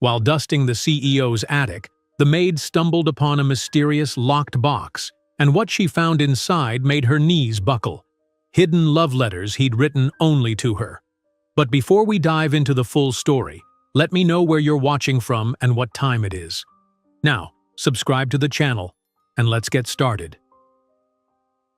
While dusting the CEO's attic, the maid stumbled upon a mysterious locked box, and what she found inside made her knees buckle. Hidden love letters he'd written only to her. But before we dive into the full story, let me know where you're watching from and what time it is. Now, subscribe to the channel, and let's get started.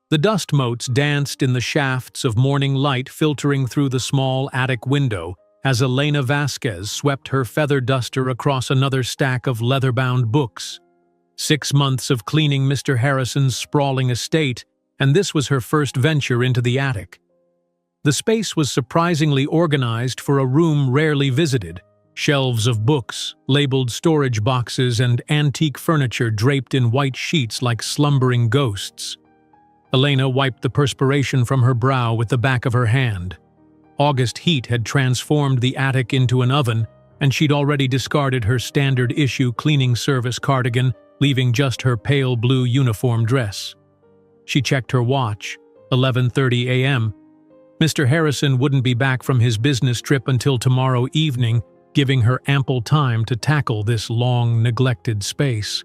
The dust motes danced in the shafts of morning light filtering through the small attic window as Elena Vasquez swept her feather duster across another stack of leather-bound books. 6 months of cleaning Mr. Harrison's sprawling estate, and this was her first venture into the attic. The space was surprisingly organized for a room rarely visited. Shelves of books, labeled storage boxes, and antique furniture draped in white sheets like slumbering ghosts. Elena wiped the perspiration from her brow with the back of her hand. August heat had transformed the attic into an oven, and she'd already discarded her standard-issue cleaning service cardigan, leaving just her pale blue uniform dress. She checked her watch, 11:30 a.m. Mr. Harrison wouldn't be back from his business trip until tomorrow evening, giving her ample time to tackle this long, neglected space.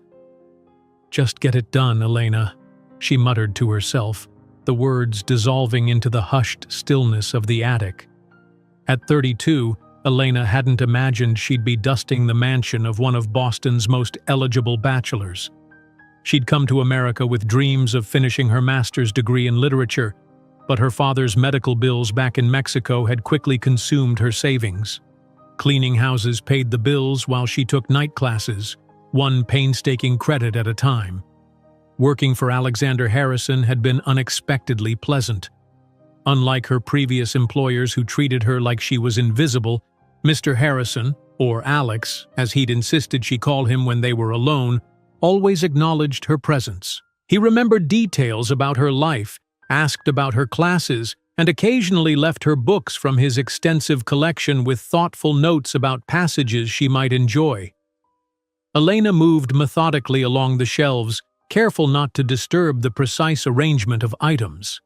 "Just get it done, Elena," she muttered to herself, the words dissolving into the hushed stillness of the attic. At 32, Elena hadn't imagined she'd be dusting the mansion of one of Boston's most eligible bachelors. She'd come to America with dreams of finishing her master's degree in literature, but her father's medical bills back in Mexico had quickly consumed her savings. Cleaning houses paid the bills while she took night classes, one painstaking credit at a time. Working for Alexander Harrison had been unexpectedly pleasant. Unlike her previous employers who treated her like she was invisible, Mr. Harrison, or Alex, as he'd insisted she call him when they were alone, always acknowledged her presence. He remembered details about her life, asked about her classes, and occasionally left her books from his extensive collection with thoughtful notes about passages she might enjoy. Elena moved methodically along the shelves, careful not to disturb the precise arrangement of items.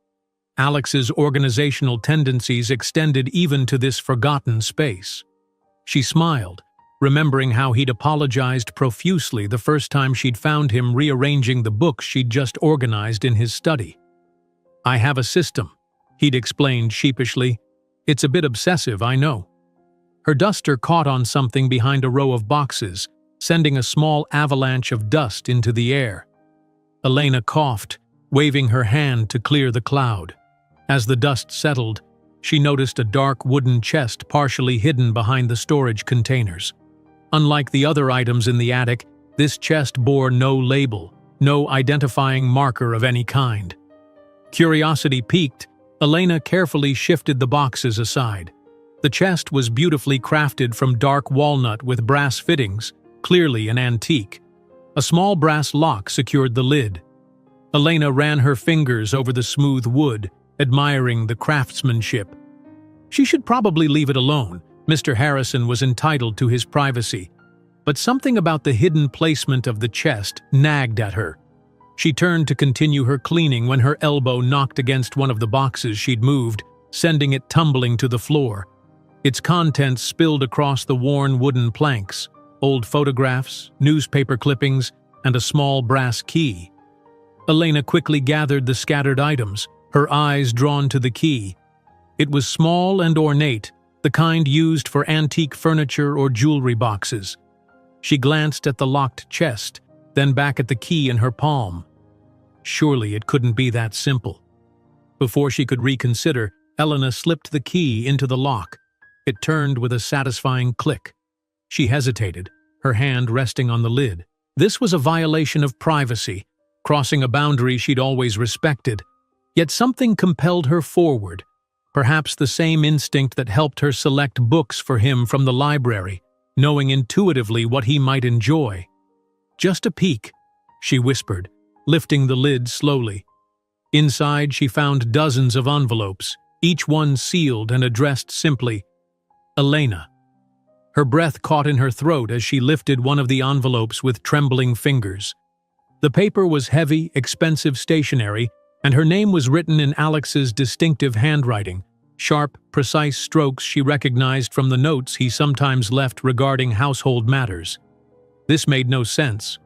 Alex's organizational tendencies extended even to this forgotten space. She smiled, remembering how he'd apologized profusely the first time she'd found him rearranging the books she'd just organized in his study. "I have a system," he'd explained sheepishly. "It's a bit obsessive, I know." Her duster caught on something behind a row of boxes, sending a small avalanche of dust into the air. Elena coughed, waving her hand to clear the cloud. As the dust settled, she noticed a dark wooden chest partially hidden behind the storage containers. Unlike the other items in the attic, this chest bore no label, no identifying marker of any kind. Curiosity piqued, Elena carefully shifted the boxes aside. The chest was beautifully crafted from dark walnut with brass fittings, clearly an antique. A small brass lock secured the lid. Elena ran her fingers over the smooth wood, admiring the craftsmanship. She should probably leave it alone. Mr. Harrison was entitled to his privacy. But something about the hidden placement of the chest nagged at her. She turned to continue her cleaning when her elbow knocked against one of the boxes she'd moved, sending it tumbling to the floor. Its contents spilled across the worn wooden planks, old photographs, newspaper clippings, and a small brass key. Elena quickly gathered the scattered items, her eyes drawn to the key. It was small and ornate, the kind used for antique furniture or jewelry boxes. She glanced at the locked chest, then back at the key in her palm. Surely it couldn't be that simple. Before she could reconsider, Elena slipped the key into the lock. It turned with a satisfying click. She hesitated, her hand resting on the lid. This was a violation of privacy, crossing a boundary she'd always respected. Yet something compelled her forward, perhaps the same instinct that helped her select books for him from the library, knowing intuitively what he might enjoy. "Just a peek," she whispered, lifting the lid slowly. Inside, she found dozens of envelopes, each one sealed and addressed simply, "Elena." Her breath caught in her throat as she lifted one of the envelopes with trembling fingers. The paper was heavy, expensive stationery, and her name was written in Alex's distinctive handwriting, sharp, precise strokes she recognized from the notes he sometimes left regarding household matters. This made no sense.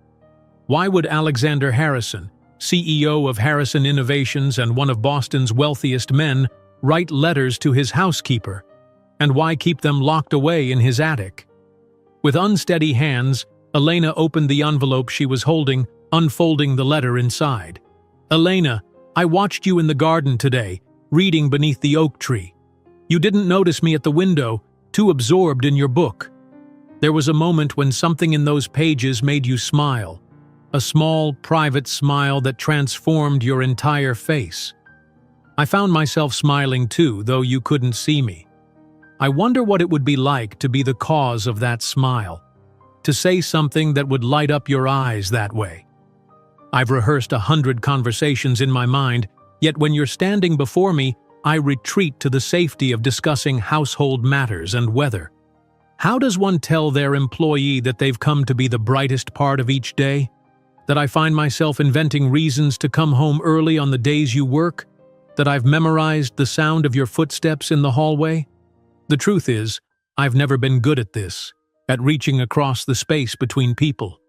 Why would Alexander Harrison, CEO of Harrison Innovations and one of Boston's wealthiest men, write letters to his housekeeper? And why keep them locked away in his attic? With unsteady hands, Elena opened the envelope she was holding, unfolding the letter inside. "Elena, I watched you in the garden today, reading beneath the oak tree. You didn't notice me at the window, too absorbed in your book. There was a moment when something in those pages made you smile, a small, private smile that transformed your entire face. I found myself smiling too, though you couldn't see me. I wonder what it would be like to be the cause of that smile, to say something that would light up your eyes that way. I've rehearsed 100 conversations in my mind, yet when you're standing before me, I retreat to the safety of discussing household matters and weather. How does one tell their employee that they've come to be the brightest part of each day? That I find myself inventing reasons to come home early on the days you work? That I've memorized the sound of your footsteps in the hallway? The truth is, I've never been good at this, at reaching across the space between people.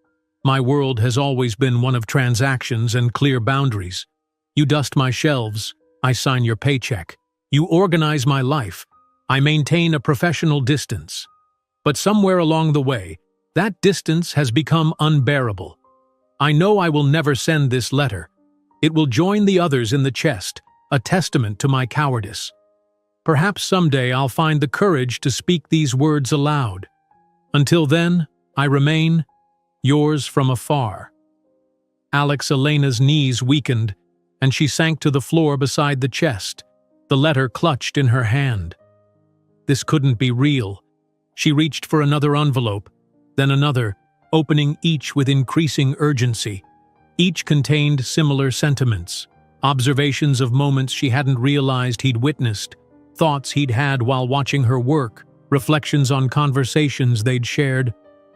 My world has always been one of transactions and clear boundaries. You dust my shelves, I sign your paycheck. You organize my life, I maintain a professional distance. But somewhere along the way, that distance has become unbearable. I know I will never send this letter. It will join the others in the chest, a testament to my cowardice. Perhaps someday I'll find the courage to speak these words aloud. Until then, I remain yours from afar." Elena's knees weakened, and she sank to the floor beside the chest, the letter clutched in her hand. This couldn't be real. She reached for another envelope, then another, opening each with increasing urgency. Each contained similar sentiments, observations of moments she hadn't realized he'd witnessed, thoughts he'd had while watching her work, reflections on conversations they'd shared.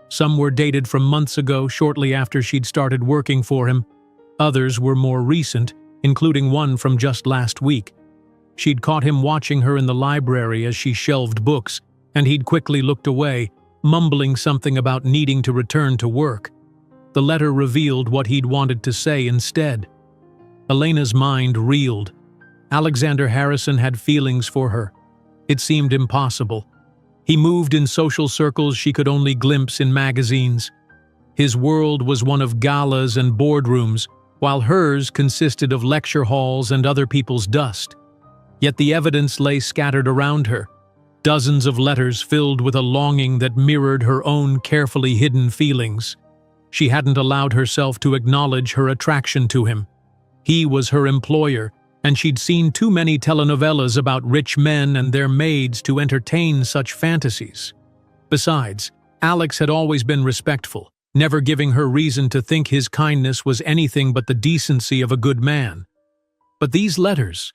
Some were dated from months ago, shortly after she'd started working for him. Others were more recent, including one from just last week. She'd caught him watching her in the library as she shelved books, and he'd quickly looked away, mumbling something about needing to return to work. The letter revealed what he'd wanted to say instead. Elena's mind reeled. Alexander Harrison had feelings for her. It seemed impossible. He moved in social circles she could only glimpse in magazines. His world was one of galas and boardrooms, while hers consisted of lecture halls and other people's dust. Yet the evidence lay scattered around her. Dozens of letters filled with a longing that mirrored her own carefully hidden feelings. She hadn't allowed herself to acknowledge her attraction to him. He was her employer, and she'd seen too many telenovelas about rich men and their maids to entertain such fantasies. Besides, Alex had always been respectful, never giving her reason to think his kindness was anything but the decency of a good man. But these letters,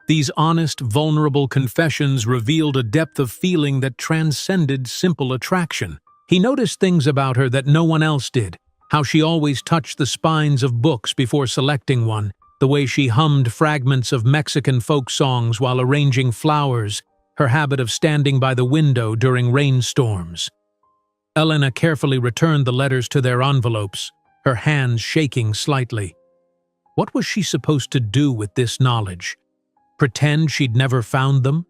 these honest, vulnerable confessions revealed a depth of feeling that transcended simple attraction. He noticed things about her that no one else did, how she always touched the spines of books before selecting one, the way she hummed fragments of Mexican folk songs while arranging flowers, her habit of standing by the window during rainstorms. Elena carefully returned the letters to their envelopes, her hands shaking slightly. What was she supposed to do with this knowledge? Pretend she'd never found them?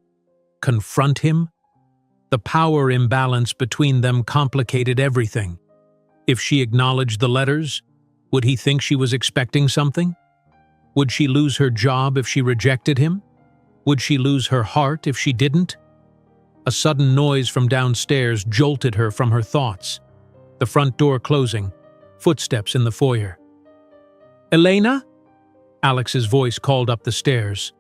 Confront him? The power imbalance between them complicated everything. If she acknowledged the letters, would he think she was expecting something? Would she lose her job if she rejected him? Would she lose her heart if she didn't? A sudden noise from downstairs jolted her from her thoughts. The front door closing, footsteps in the foyer. "Elena?" Alex's voice called up the stairs.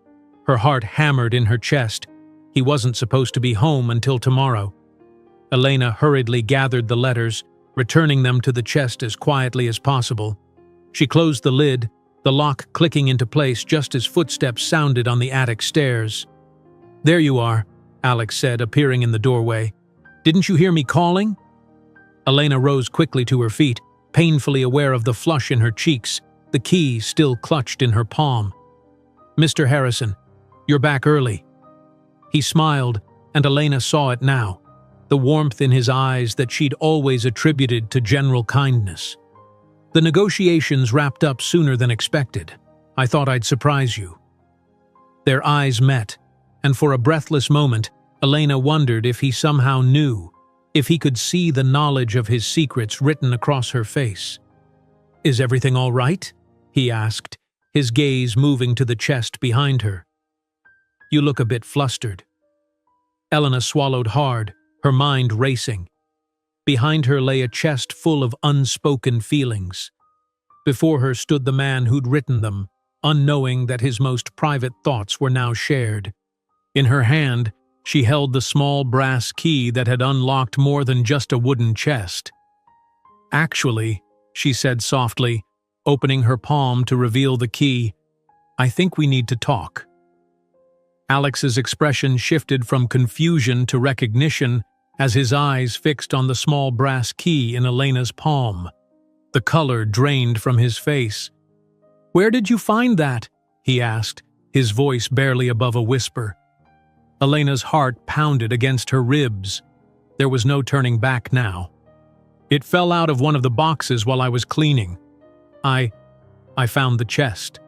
Her heart hammered in her chest. He wasn't supposed to be home until tomorrow. Elena hurriedly gathered the letters, returning them to the chest as quietly as possible. She closed the lid, the lock clicking into place just as footsteps sounded on the attic stairs. "There you are," Alex said, appearing in the doorway. "Didn't you hear me calling?" Elena rose quickly to her feet, painfully aware of the flush in her cheeks, the key still clutched in her palm. "Mr. Harrison, you're back early." He smiled, and Elena saw it now, the warmth in his eyes that she'd always attributed to general kindness. The negotiations wrapped up sooner than expected. I thought I'd surprise you. Their eyes met, and for a breathless moment, Elena wondered if he somehow knew, if he could see the knowledge of his secrets written across her face. "Is everything all right?" he asked, his gaze moving to the chest behind her. "You look a bit flustered." Elena swallowed hard, her mind racing. Behind her lay a chest full of unspoken feelings. Before her stood the man who'd written them, unknowing that his most private thoughts were now shared. In her hand, she held the small brass key that had unlocked more than just a wooden chest. "Actually," she said softly, opening her palm to reveal the key, "I think we need to talk." Alex's expression shifted from confusion to recognition as his eyes fixed on the small brass key in Elena's palm. The color drained from his face. "Where did you find that?" he asked, his voice barely above a whisper. Elena's heart pounded against her ribs. There was no turning back now. "It fell out of one of the boxes while I was cleaning. I found the chest."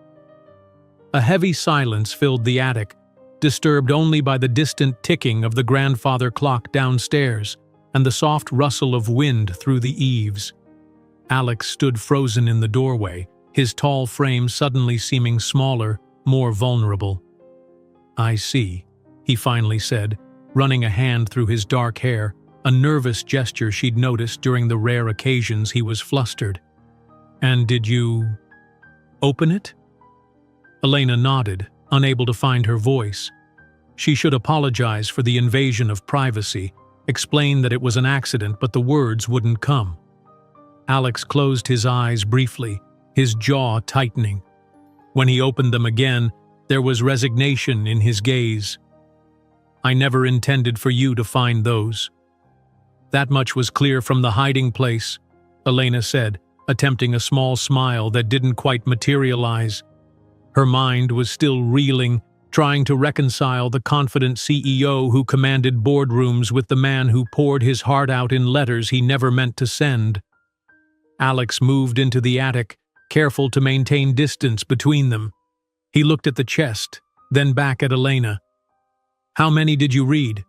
A heavy silence filled the attic, disturbed only by the distant ticking of the grandfather clock downstairs and the soft rustle of wind through the eaves. Alex stood frozen in the doorway, his tall frame suddenly seeming smaller, more vulnerable. "I see," he finally said, running a hand through his dark hair, a nervous gesture she'd noticed during the rare occasions he was flustered. "And did you open it?" Elena nodded, unable to find her voice. She should apologize for the invasion of privacy, explain that it was an accident, but the words wouldn't come. Alex closed his eyes briefly, his jaw tightening. When he opened them again, there was resignation in his gaze. "I never intended for you to find those." "That much was clear from the hiding place," Elena said, attempting a small smile that didn't quite materialize. Her mind was still reeling, trying to reconcile the confident CEO who commanded boardrooms with the man who poured his heart out in letters he never meant to send. Alex moved into the attic, careful to maintain distance between them. He looked at the chest, then back at Elena. "How many did you read?"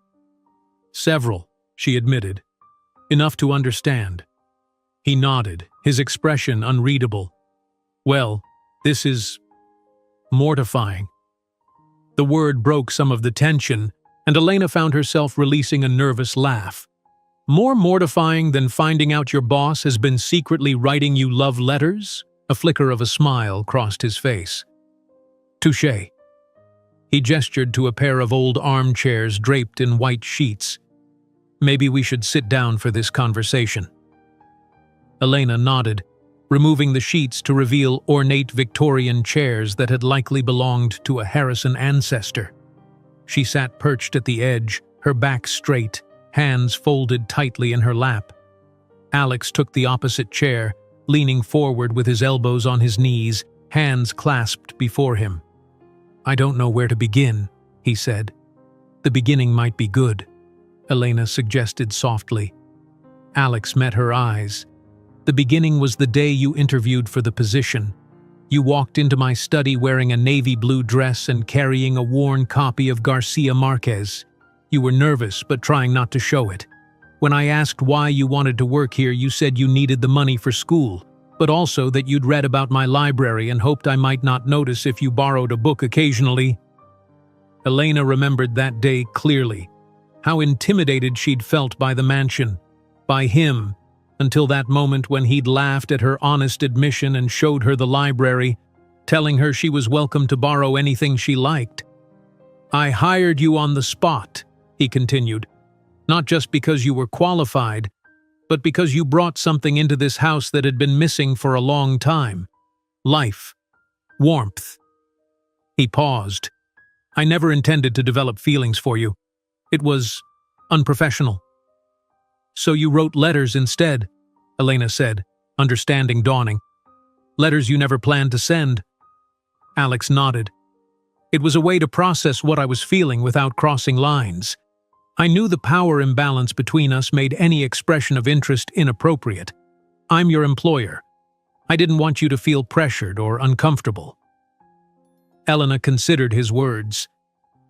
"Several," she admitted. "Enough to understand." He nodded, his expression unreadable. "Well, this is mortifying." The word broke some of the tension, and Elena found herself releasing a nervous laugh. "More mortifying than finding out your boss has been secretly writing you love letters?" A flicker of a smile crossed his face. "Touché." He gestured to a pair of old armchairs draped in white sheets. "Maybe we should sit down for this conversation." Elena nodded, removing the sheets to reveal ornate Victorian chairs that had likely belonged to a Harrison ancestor. She sat perched at the edge, her back straight, hands folded tightly in her lap. Alex took the opposite chair, leaning forward with his elbows on his knees, hands clasped before him. "I don't know where to begin," he said. "The beginning might be good," Elena suggested softly. Alex met her eyes. "The beginning was the day you interviewed for the position. You walked into my study wearing a navy blue dress and carrying a worn copy of Garcia Marquez. You were nervous, but trying not to show it. When I asked why you wanted to work here, you said you needed the money for school, but also that you'd read about my library and hoped I might not notice if you borrowed a book occasionally." Elena remembered that day clearly, how intimidated she'd felt by the mansion, by him, until that moment when he'd laughed at her honest admission and showed her the library, telling her she was welcome to borrow anything she liked. "I hired you on the spot," he continued, "not just because you were qualified, but because you brought something into this house that had been missing for a long time. Life. Warmth." He paused. "I never intended to develop feelings for you. It was unprofessional." "So you wrote letters instead," Elena said, understanding dawning. "Letters you never planned to send." Alex nodded. It was a way to process what I was feeling without crossing lines. I knew the power imbalance between us made any expression of interest inappropriate. I'm your employer. I didn't want you to feel pressured or uncomfortable." Elena considered his words.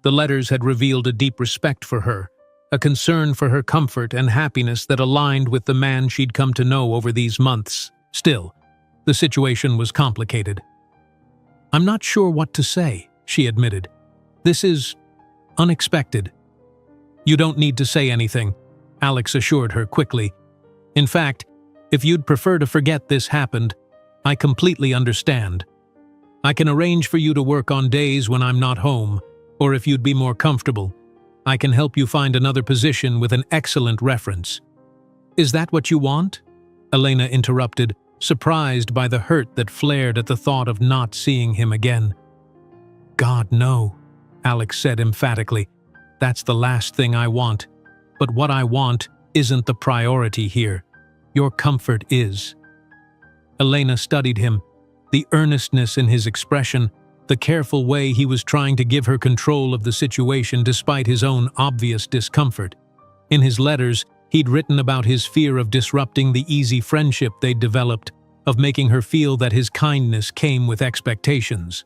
The letters had revealed a deep respect for her, a concern for her comfort and happiness that aligned with the man she'd come to know over these months. Still, the situation was complicated. "I'm not sure what to say," she admitted. "This is unexpected." "You don't need to say anything," Alex assured her quickly. "In fact, if you'd prefer to forget this happened, I completely understand. I can arrange for you to work on days when I'm not home, or if you'd be more comfortable, I can help you find another position with an excellent reference." "Is that what you want?" Elena interrupted, surprised by the hurt that flared at the thought of not seeing him again. "God, no," Alex said emphatically. "That's the last thing I want. But what I want isn't the priority here. Your comfort is." Elena studied him, the earnestness in his expression, the careful way he was trying to give her control of the situation despite his own obvious discomfort. In his letters, he'd written about his fear of disrupting the easy friendship they'd developed, of making her feel that his kindness came with expectations.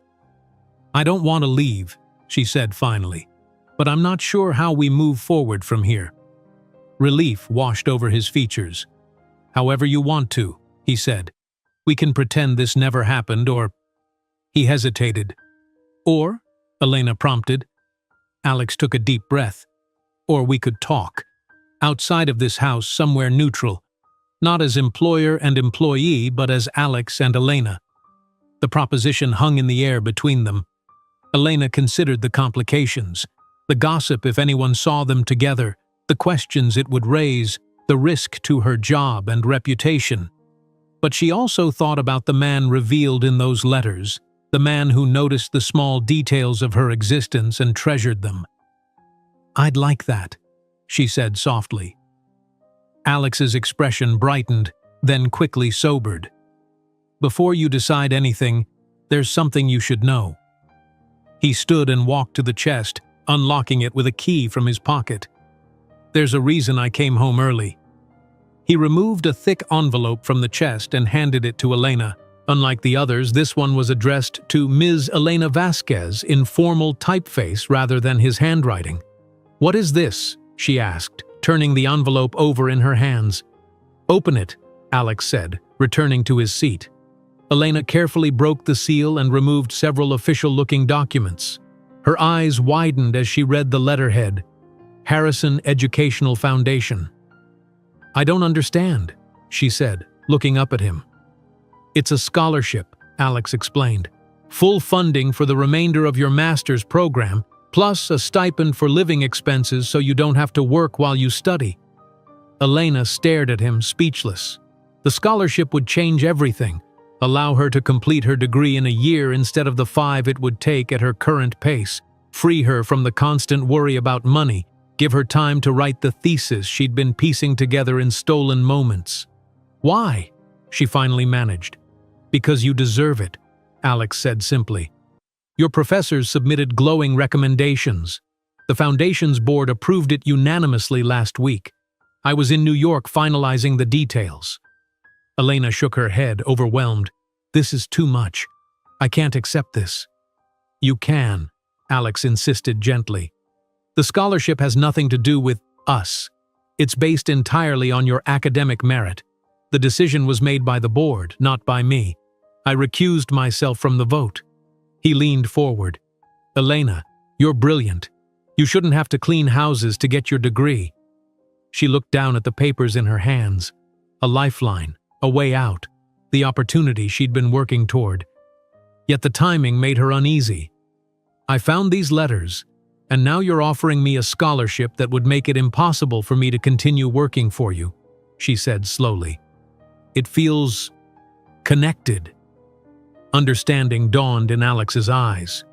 "I don't want to leave," she said finally, "but I'm not sure how we move forward from here." Relief washed over his features. "However you want to," he said. "We can pretend this never happened, or—" He hesitated. "Or," Elena prompted. Alex took a deep breath. "Or we could talk. Outside of this house, somewhere neutral. Not as employer and employee, but as Alex and Elena." The proposition hung in the air between them. Elena considered the complications, the gossip if anyone saw them together, the questions it would raise, the risk to her job and reputation. But she also thought about the man revealed in those letters, the man who noticed the small details of her existence and treasured them. "I'd like that," she said softly. Alex's expression brightened, then quickly sobered. "Before you decide anything, there's something you should know." He stood and walked to the chest, unlocking it with a key from his pocket. "There's a reason I came home early." He removed a thick envelope from the chest and handed it to Elena. Unlike the others, this one was addressed to Ms. Elena Vasquez in formal typeface rather than his handwriting. "What is this?" she asked, turning the envelope over in her hands. "Open it," Alex said, returning to his seat. Elena carefully broke the seal and removed several official-looking documents. Her eyes widened as she read the letterhead, Harrison Educational Foundation. "I don't understand," she said, looking up at him. "It's a scholarship," Alex explained. "Full funding for the remainder of your master's program, plus a stipend for living expenses so you don't have to work while you study." Elena stared at him, speechless. The scholarship would change everything, allow her to complete her degree in a year instead of the 5 it would take at her current pace, free her from the constant worry about money, give her time to write the thesis she'd been piecing together in stolen moments. "Why?" she finally managed. "Because you deserve it," Alex said simply. "Your professors submitted glowing recommendations. The Foundation's board approved it unanimously last week. I was in New York finalizing the details." Elena shook her head, overwhelmed. "This is too much. I can't accept this." "You can," Alex insisted gently. "The scholarship has nothing to do with us. It's based entirely on your academic merit. The decision was made by the board, not by me. I recused myself from the vote." He leaned forward. "Elena, you're brilliant. You shouldn't have to clean houses to get your degree." She looked down at the papers in her hands. A lifeline, a way out, the opportunity she'd been working toward. Yet the timing made her uneasy. "I found these letters, and now you're offering me a scholarship that would make it impossible for me to continue working for you," she said slowly. "It feels connected." Understanding dawned in Alex's eyes.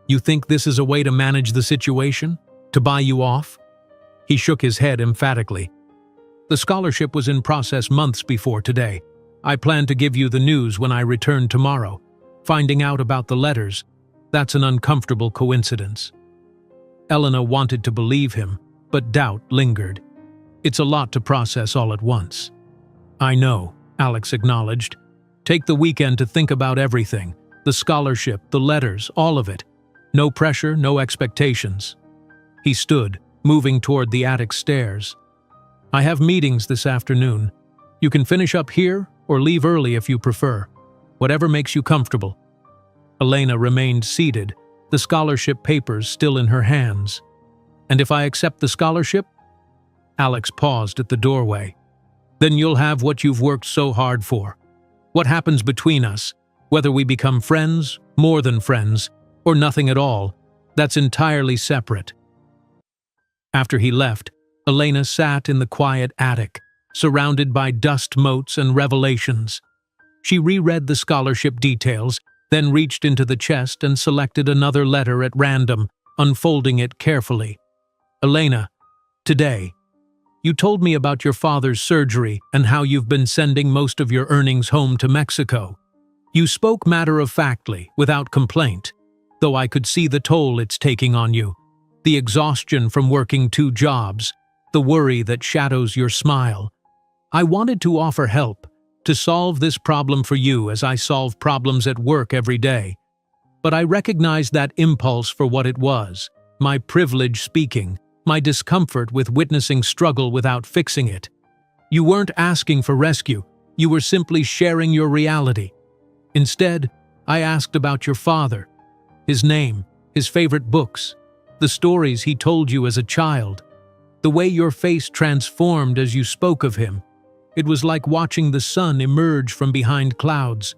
"You think this is a way to manage the situation? To buy you off?" He shook his head emphatically. "The scholarship was in process months before today. I plan to give you the news when I return tomorrow. Finding out about the letters, That's an uncomfortable coincidence. Elena wanted to believe him, but doubt lingered. It's a lot to process all at once. I know, Alex acknowledged. Take the weekend to think about everything. The scholarship, the letters, all of it. No pressure, no expectations. He stood, moving toward the attic stairs. I have meetings this afternoon. You can finish up here or leave early if you prefer. Whatever makes you comfortable. Elena remained seated, the scholarship papers still in her hands. And if I accept the scholarship? Alex paused at the doorway. Then you'll have what you've worked so hard for. What happens between us, whether we become friends, more than friends, or nothing at all, that's entirely separate. After he left, Elena sat in the quiet attic, surrounded by dust motes and revelations. She reread the scholarship details, then reached into the chest and selected another letter at random, unfolding it carefully. Elena, today, you told me about your father's surgery and how you've been sending most of your earnings home to Mexico. You spoke matter-of-factly, without complaint, though I could see the toll it's taking on you. The exhaustion from working 2 jobs, the worry that shadows your smile. I wanted to offer help, to solve this problem for you as I solve problems at work every day. But I recognized that impulse for what it was, my privilege speaking, my discomfort with witnessing struggle without fixing it. You weren't asking for rescue, you were simply sharing your reality. Instead, I asked about your father, his name, his favorite books, the stories he told you as a child, the way your face transformed as you spoke of him. It was like watching the sun emerge from behind clouds.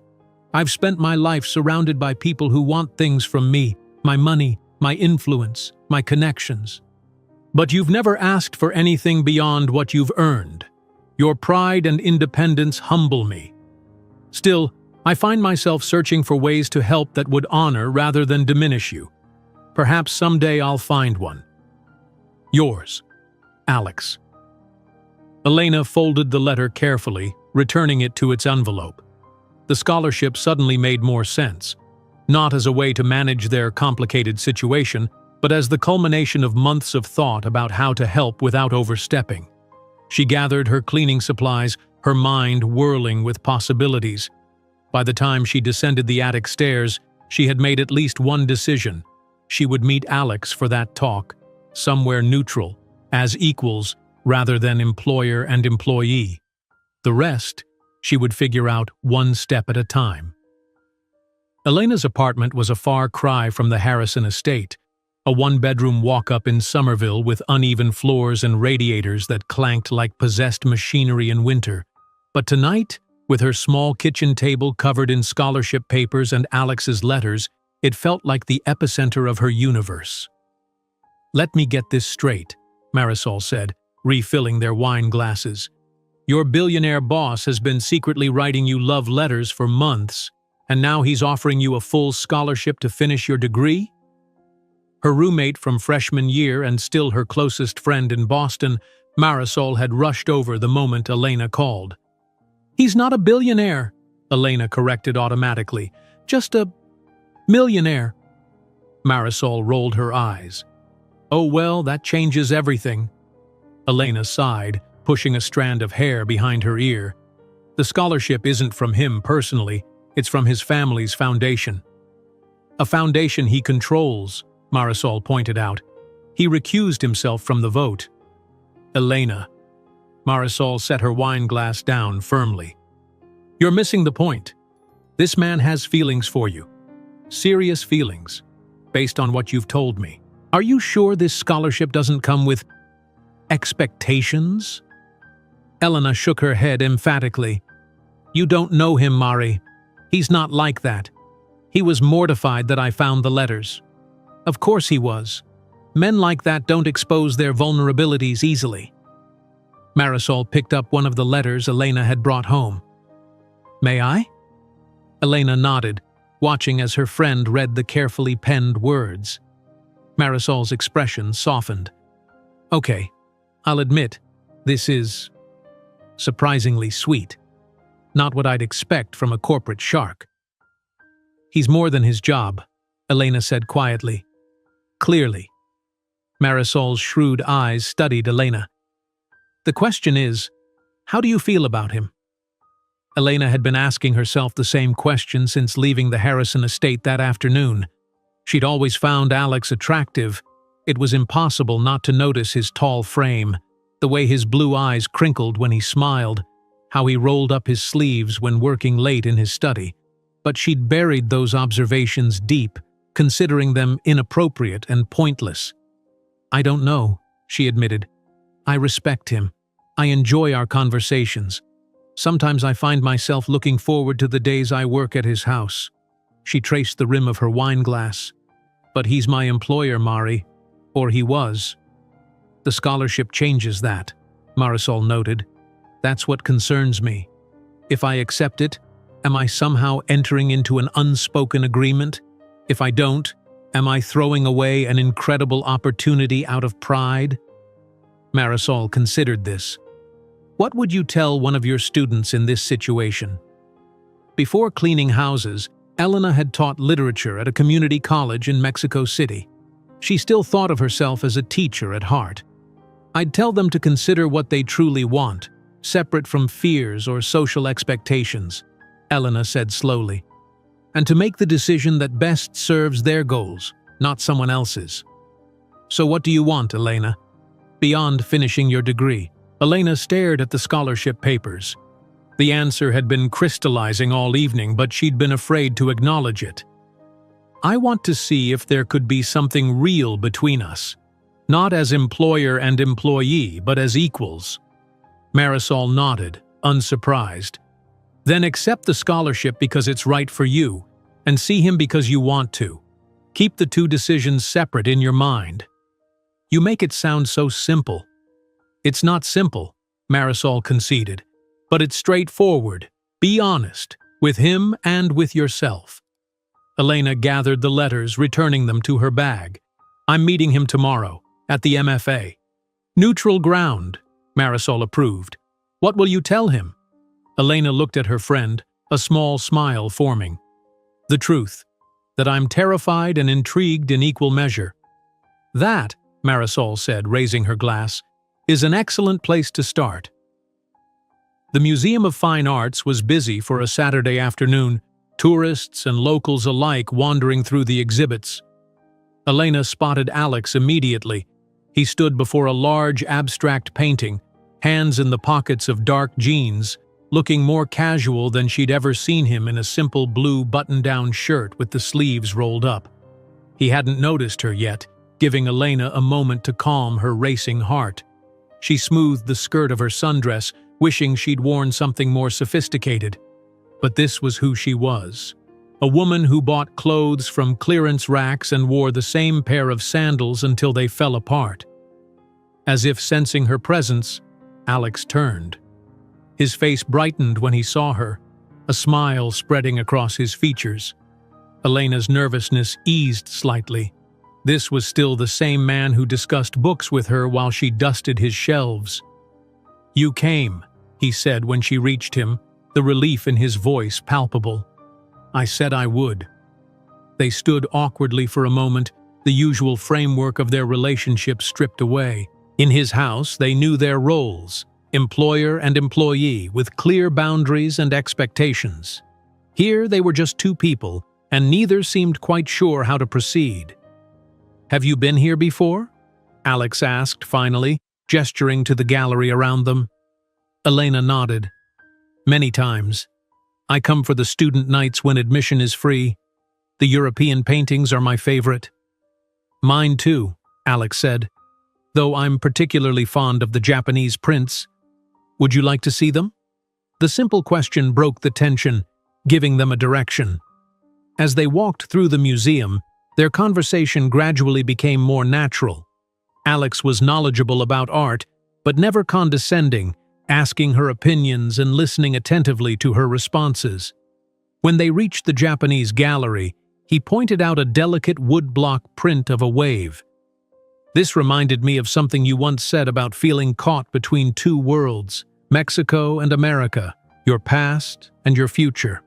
I've spent my life surrounded by people who want things from me, my money, my influence, my connections. But you've never asked for anything beyond what you've earned. Your pride and independence humble me. Still, I find myself searching for ways to help that would honor rather than diminish you. Perhaps someday I'll find one. Yours, Alex. Elena folded the letter carefully, returning it to its envelope. The scholarship suddenly made more sense, not as a way to manage their complicated situation, but as the culmination of months of thought about how to help without overstepping. She gathered her cleaning supplies, her mind whirling with possibilities. By the time she descended the attic stairs, she had made at least one decision. She would meet Alex for that talk, somewhere neutral, as equals rather than employer and employee. The rest, she would figure out one step at a time. Elena's apartment was a far cry from the Harrison estate, a one-bedroom walk-up in Somerville with uneven floors and radiators that clanked like possessed machinery in winter. But tonight, with her small kitchen table covered in scholarship papers and Alex's letters, it felt like the epicenter of her universe. "Let me get this straight," Marisol said, refilling their wine glasses. "Your billionaire boss has been secretly writing you love letters for months, and now he's offering you a full scholarship to finish your degree?" Her roommate from freshman year and still her closest friend in Boston, Marisol had rushed over the moment Elena called. "He's not a billionaire," Elena corrected automatically. "Just a millionaire." Marisol rolled her eyes. "Oh well, that changes everything." Elena sighed, pushing a strand of hair behind her ear. "The scholarship isn't from him personally, it's from his family's foundation." "A foundation he controls," Marisol pointed out. "He recused himself from the vote." "Elena." Marisol set her wine glass down firmly. "You're missing the point. This man has feelings for you. Serious feelings, based on what you've told me. Are you sure this scholarship doesn't come with expectations?" Elena shook her head emphatically. "You don't know him, Mari. He's not like that. He was mortified that I found the letters." "Of course he was. Men like that don't expose their vulnerabilities easily." Marisol picked up one of the letters Elena had brought home. "May I?" Elena nodded, watching as her friend read the carefully penned words. Marisol's expression softened. "Okay, I'll admit, this is surprisingly sweet. Not what I'd expect from a corporate shark." "He's more than his job," Elena said quietly. Clearly. Marisol's shrewd eyes studied Elena. The question is, how do you feel about him? Elena had been asking herself the same question since leaving the Harrison estate that afternoon. She'd always found Alex attractive. It was impossible not to notice his tall frame, the way his blue eyes crinkled when he smiled, how he rolled up his sleeves when working late in his study. But she'd buried those observations deep, considering them inappropriate and pointless. I don't know, she admitted. I respect him. I enjoy our conversations. Sometimes I find myself looking forward to the days I work at his house. She traced the rim of her wine glass. But he's my employer, Mari. Or he was. The scholarship changes that, Marisol noted. That's what concerns me. If I accept it, am I somehow entering into an unspoken agreement? If I don't, am I throwing away an incredible opportunity out of pride? Marisol considered this. What would you tell one of your students in this situation? Before cleaning houses, Elena had taught literature at a community college in Mexico City. She still thought of herself as a teacher at heart. I'd tell them to consider what they truly want, separate from fears or social expectations, Elena said slowly, and to make the decision that best serves their goals, not someone else's. So what do you want, Elena? Beyond finishing your degree, Elena stared at the scholarship papers. The answer had been crystallizing all evening, but she'd been afraid to acknowledge it. I want to see if there could be something real between us, not as employer and employee, but as equals. Marisol nodded, unsurprised. Then accept the scholarship because it's right for you, and see him because you want to. Keep the two decisions separate in your mind. You make it sound so simple. It's not simple, Marisol conceded, but it's straightforward. Be honest, with him and with yourself. Elena gathered the letters, returning them to her bag. I'm meeting him tomorrow, at the MFA. Neutral ground, Marisol approved. What will you tell him? Elena looked at her friend, a small smile forming. The truth, that I'm terrified and intrigued in equal measure. That, Marisol said, raising her glass, is an excellent place to start. The Museum of Fine Arts was busy for a Saturday afternoon, tourists and locals alike wandering through the exhibits. Elena spotted Alex immediately. He stood before a large abstract painting, hands in the pockets of dark jeans, looking more casual than she'd ever seen him in a simple blue button-down shirt with the sleeves rolled up. He hadn't noticed her yet, giving Elena a moment to calm her racing heart. She smoothed the skirt of her sundress, wishing she'd worn something more sophisticated. But this was who she was. A woman who bought clothes from clearance racks and wore the same pair of sandals until they fell apart. As if sensing her presence, Alex turned. His face brightened when he saw her, a smile spreading across his features. Elena's nervousness eased slightly. This was still the same man who discussed books with her while she dusted his shelves. You came, he said when she reached him, the relief in his voice palpable. I said I would. They stood awkwardly for a moment, the usual framework of their relationship stripped away. In his house, they knew their roles, employer and employee, with clear boundaries and expectations. Here, they were just two people, and neither seemed quite sure how to proceed. Have you been here before? Alex asked finally, gesturing to the gallery around them. Elena nodded. Many times. I come for the student nights when admission is free. The European paintings are my favorite. Mine too, Alex said, though I'm particularly fond of the Japanese prints. Would you like to see them? The simple question broke the tension, giving them a direction. As they walked through the museum, their conversation gradually became more natural. Alex was knowledgeable about art, but never condescending, asking her opinions and listening attentively to her responses. When they reached the Japanese gallery, he pointed out a delicate woodblock print of a wave. This reminded me of something you once said about feeling caught between two worlds, Mexico and America, your past and your future.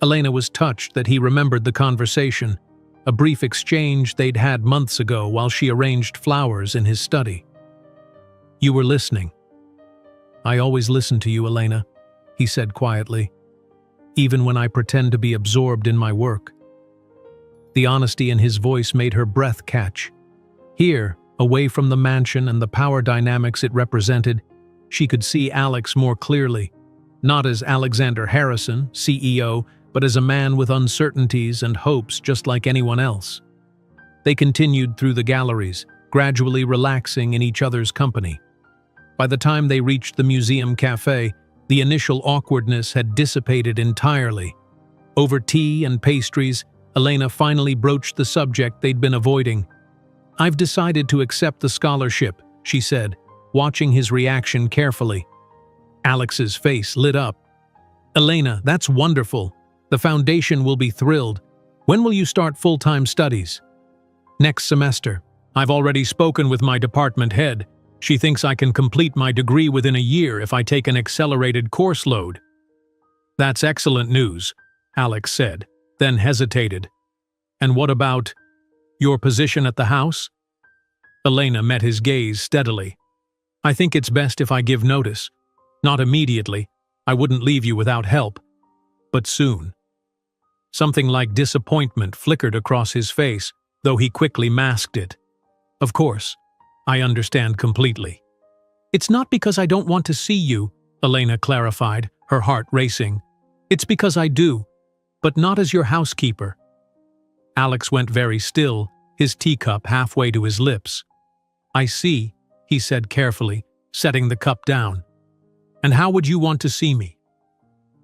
Elena was touched that he remembered the conversation, a brief exchange they'd had months ago while she arranged flowers in his study. "You were listening." "I always listen to you, Elena," he said quietly, "even when I pretend to be absorbed in my work." The honesty in his voice made her breath catch. Here, away from the mansion and the power dynamics it represented, she could see Alex more clearly, not as Alexander Harrison, CEO, but as a man with uncertainties and hopes just like anyone else. They continued through the galleries, gradually relaxing in each other's company. By the time they reached the museum cafe, the initial awkwardness had dissipated entirely. Over tea and pastries, Elena finally broached the subject they'd been avoiding. "I've decided to accept the scholarship," she said, watching his reaction carefully. Alex's face lit up. "Elena, that's wonderful. The foundation will be thrilled. When will you start full-time studies?" "Next semester. I've already spoken with my department head. She thinks I can complete my degree within a year if I take an accelerated course load." "That's excellent news," Alex said, then hesitated. "And what about your position at the house?" Elena met his gaze steadily. "I think it's best if I give notice. Not immediately. I wouldn't leave you without help. But soon." Something like disappointment flickered across his face, though he quickly masked it. "Of course. I understand completely." "It's not because I don't want to see you," Elena clarified, her heart racing. "It's because I do, but not as your housekeeper." Alex went very still, his teacup halfway to his lips. "I see," he said carefully, setting the cup down. "And how would you want to see me?"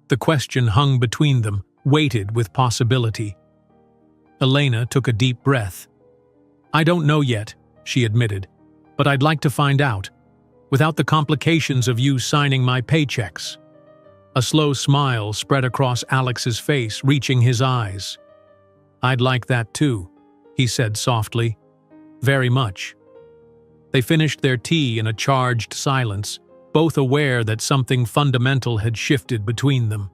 The question hung between them, weighted with possibility. Elena took a deep breath. "I don't know yet," she admitted, "but I'd like to find out, without the complications of you signing my paychecks." A slow smile spread across Alex's face, reaching his eyes. "I'd like that too," he said softly. "Very much." They finished their tea in a charged silence, both aware that something fundamental had shifted between them.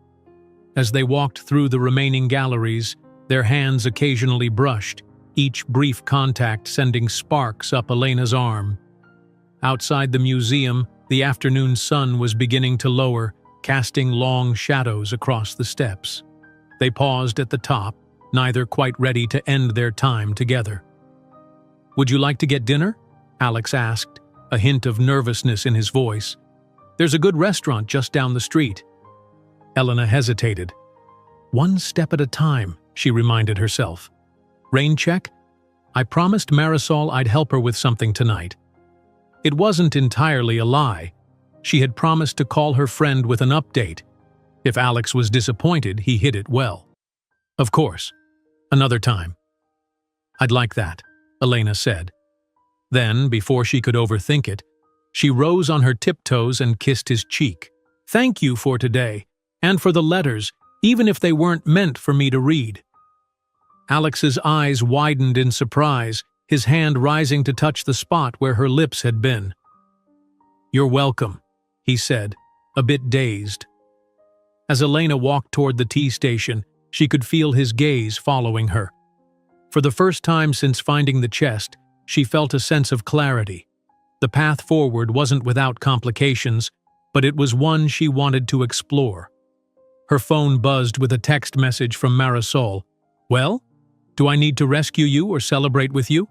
As they walked through the remaining galleries, their hands occasionally brushed, each brief contact sending sparks up Elena's arm. Outside the museum, the afternoon sun was beginning to lower, casting long shadows across the steps. They paused at the top, neither quite ready to end their time together. "Would you like to get dinner?" Alex asked, a hint of nervousness in his voice. "There's a good restaurant just down the street." Elena hesitated. "One step at a time," she reminded herself. "Rain check? I promised Marisol I'd help her with something tonight." It wasn't entirely a lie. She had promised to call her friend with an update. If Alex was disappointed, he hid it well. "Of course. Another time." "I'd like that," Elena said. Then, before she could overthink it, she rose on her tiptoes and kissed his cheek. "Thank you for today, and for the letters, even if they weren't meant for me to read." Alex's eyes widened in surprise, his hand rising to touch the spot where her lips had been. "You're welcome," he said, a bit dazed. As Elena walked toward the tea station, she could feel his gaze following her. For the first time since finding the chest, she felt a sense of clarity. The path forward wasn't without complications, but it was one she wanted to explore. Her phone buzzed with a text message from Marisol. "Well? Do I need to rescue you or celebrate with you?"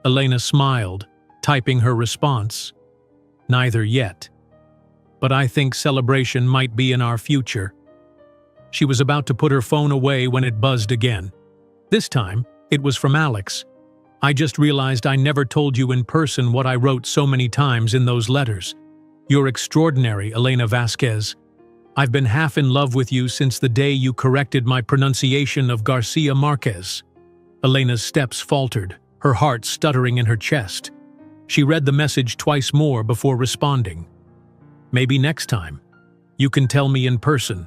Elena smiled, typing her response. "Neither yet. But I think celebration might be in our future." She was about to put her phone away when it buzzed again. This time, it was from Alex. "I just realized I never told you in person what I wrote so many times in those letters. You're extraordinary, Elena Vasquez. I've been half in love with you since the day you corrected my pronunciation of Garcia Marquez." Elena's steps faltered, her heart stuttering in her chest. She read the message twice more before responding. "Maybe next time. You can tell me in person."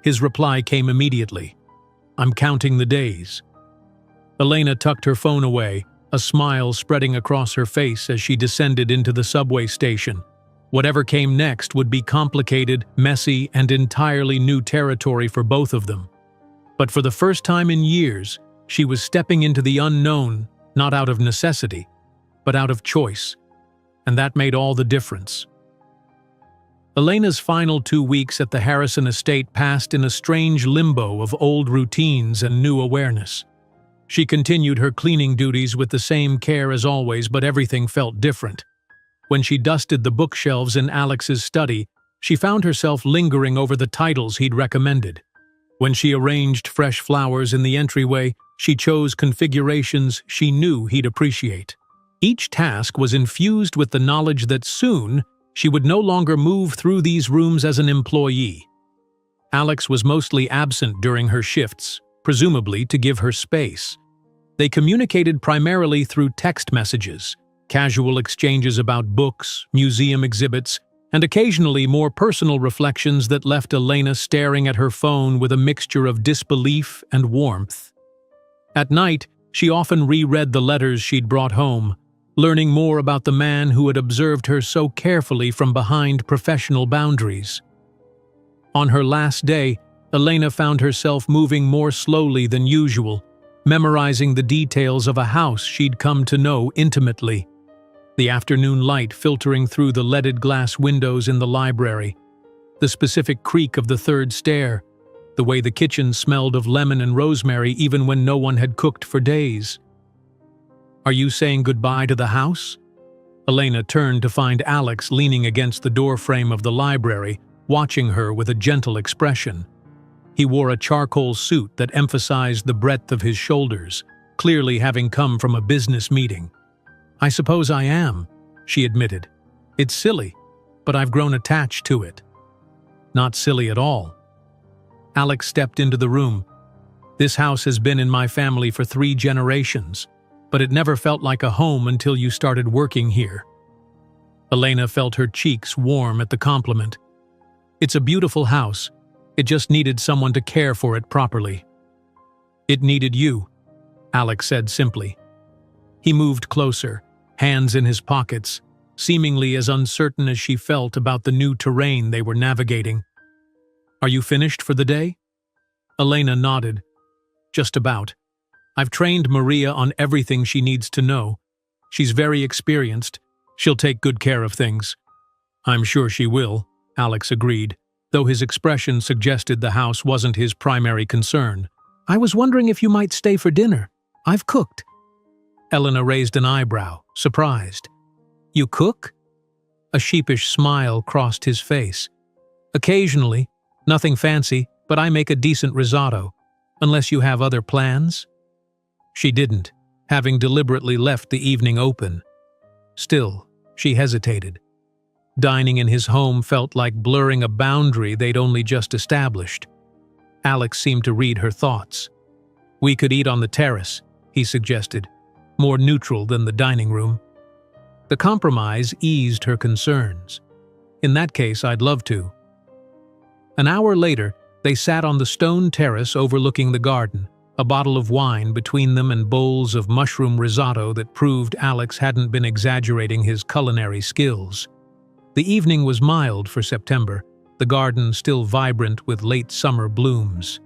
His reply came immediately. "I'm counting the days." Elena tucked her phone away, a smile spreading across her face as she descended into the subway station. Whatever came next would be complicated, messy, and entirely new territory for both of them. But for the first time in years, she was stepping into the unknown, not out of necessity, but out of choice. And that made all the difference. Elena's final 2 weeks at the Harrison estate passed in a strange limbo of old routines and new awareness. She continued her cleaning duties with the same care as always, but everything felt different. When she dusted the bookshelves in Alex's study, she found herself lingering over the titles he'd recommended. When she arranged fresh flowers in the entryway, she chose configurations she knew he'd appreciate. Each task was infused with the knowledge that soon she would no longer move through these rooms as an employee. Alex was mostly absent during her shifts, presumably to give her space. They communicated primarily through text messages, casual exchanges about books, museum exhibits, and occasionally more personal reflections that left Elena staring at her phone with a mixture of disbelief and warmth. At night, she often reread the letters she'd brought home, learning more about the man who had observed her so carefully from behind professional boundaries. On her last day, Elena found herself moving more slowly than usual, memorizing the details of a house she'd come to know intimately. The afternoon light filtering through the leaded glass windows in the library, the specific creak of the third stair, the way the kitchen smelled of lemon and rosemary even when no one had cooked for days. "Are you saying goodbye to the house?" Elena turned to find Alex leaning against the doorframe of the library, watching her with a gentle expression. He wore a charcoal suit that emphasized the breadth of his shoulders, clearly having come from a business meeting. "I suppose I am," she admitted. "It's silly, but I've grown attached to it." "Not silly at all." Alex stepped into the room. "This house has been in my family for 3 generations, but it never felt like a home until you started working here." Elena felt her cheeks warm at the compliment. "It's a beautiful house. It just needed someone to care for it properly." "It needed you," Alex said simply. He moved closer, hands in his pockets, seemingly as uncertain as she felt about the new terrain they were navigating. "Are you finished for the day?" Elena nodded. "Just about. I've trained Maria on everything she needs to know. She's very experienced. She'll take good care of things." "I'm sure she will," Alex agreed, though his expression suggested the house wasn't his primary concern. "I was wondering if you might stay for dinner. I've cooked." Elena raised an eyebrow, surprised. "You cook?" A sheepish smile crossed his face. "Occasionally. Nothing fancy, but I make a decent risotto. Unless you have other plans?" She didn't, having deliberately left the evening open. Still, she hesitated. Dining in his home felt like blurring a boundary they'd only just established. Alex seemed to read her thoughts. "We could eat on the terrace," he suggested, more neutral than the dining room. The compromise eased her concerns. "In that case, I'd love to." An hour later, they sat on the stone terrace overlooking the garden, a bottle of wine between them and bowls of mushroom risotto that proved Alex hadn't been exaggerating his culinary skills. The evening was mild for September, the garden still vibrant with late summer blooms.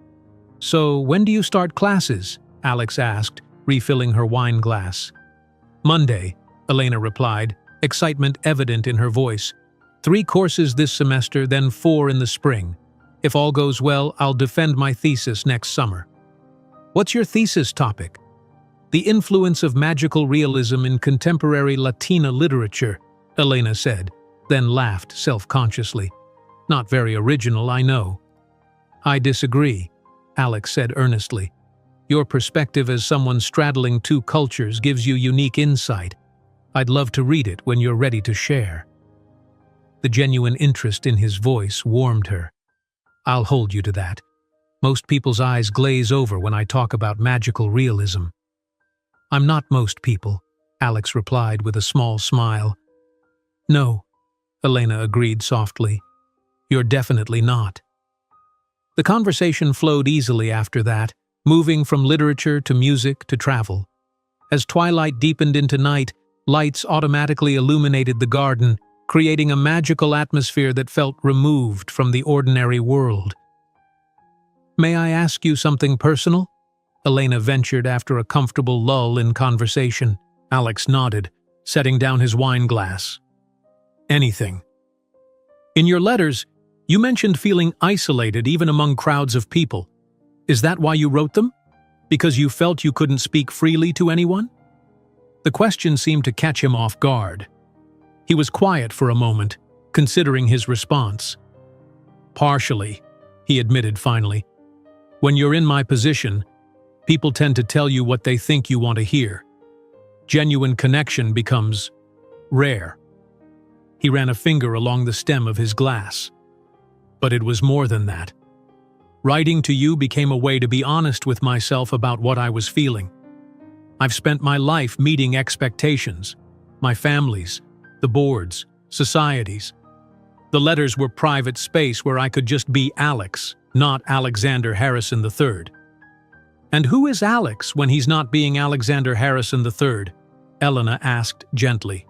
"So, when do you start classes?" Alex asked, refilling her wine glass. "Monday," Elena replied, excitement evident in her voice. 3 courses this semester, then 4 in the spring. If all goes well, I'll defend my thesis next summer." "What's your thesis topic?" "The influence of magical realism in contemporary Latina literature," Elena said, then laughed self-consciously. "Not very original, I know." "I disagree," Alex said earnestly. "Your perspective as someone straddling 2 cultures gives you unique insight. I'd love to read it when you're ready to share." The genuine interest in his voice warmed her. "I'll hold you to that. Most people's eyes glaze over when I talk about magical realism." "I'm not most people," Alex replied with a small smile. "No," Elena agreed softly. "You're definitely not." The conversation flowed easily after that, moving from literature to music to travel. As twilight deepened into night, lights automatically illuminated the garden, creating a magical atmosphere that felt removed from the ordinary world. May I ask you something personal? Elena ventured after a comfortable lull in conversation. Alex nodded, setting down his wine glass. Anything. In your letters, you mentioned feeling isolated even among crowds of people. Is that why you wrote them? Because you felt you couldn't speak freely to anyone? The question seemed to catch him off guard. He was quiet for a moment, considering his response. Partially, he admitted finally. When you're in my position, people tend to tell you what they think you want to hear. Genuine connection becomes rare. He ran a finger along the stem of his glass. But it was more than that. Writing to you became a way to be honest with myself about what I was feeling. I've spent my life meeting expectations, my family's, the board's, society's. The letters were private space where I could just be Alex, not Alexander Harrison III. And who is Alex when he's not being Alexander Harrison III? Elena asked gently.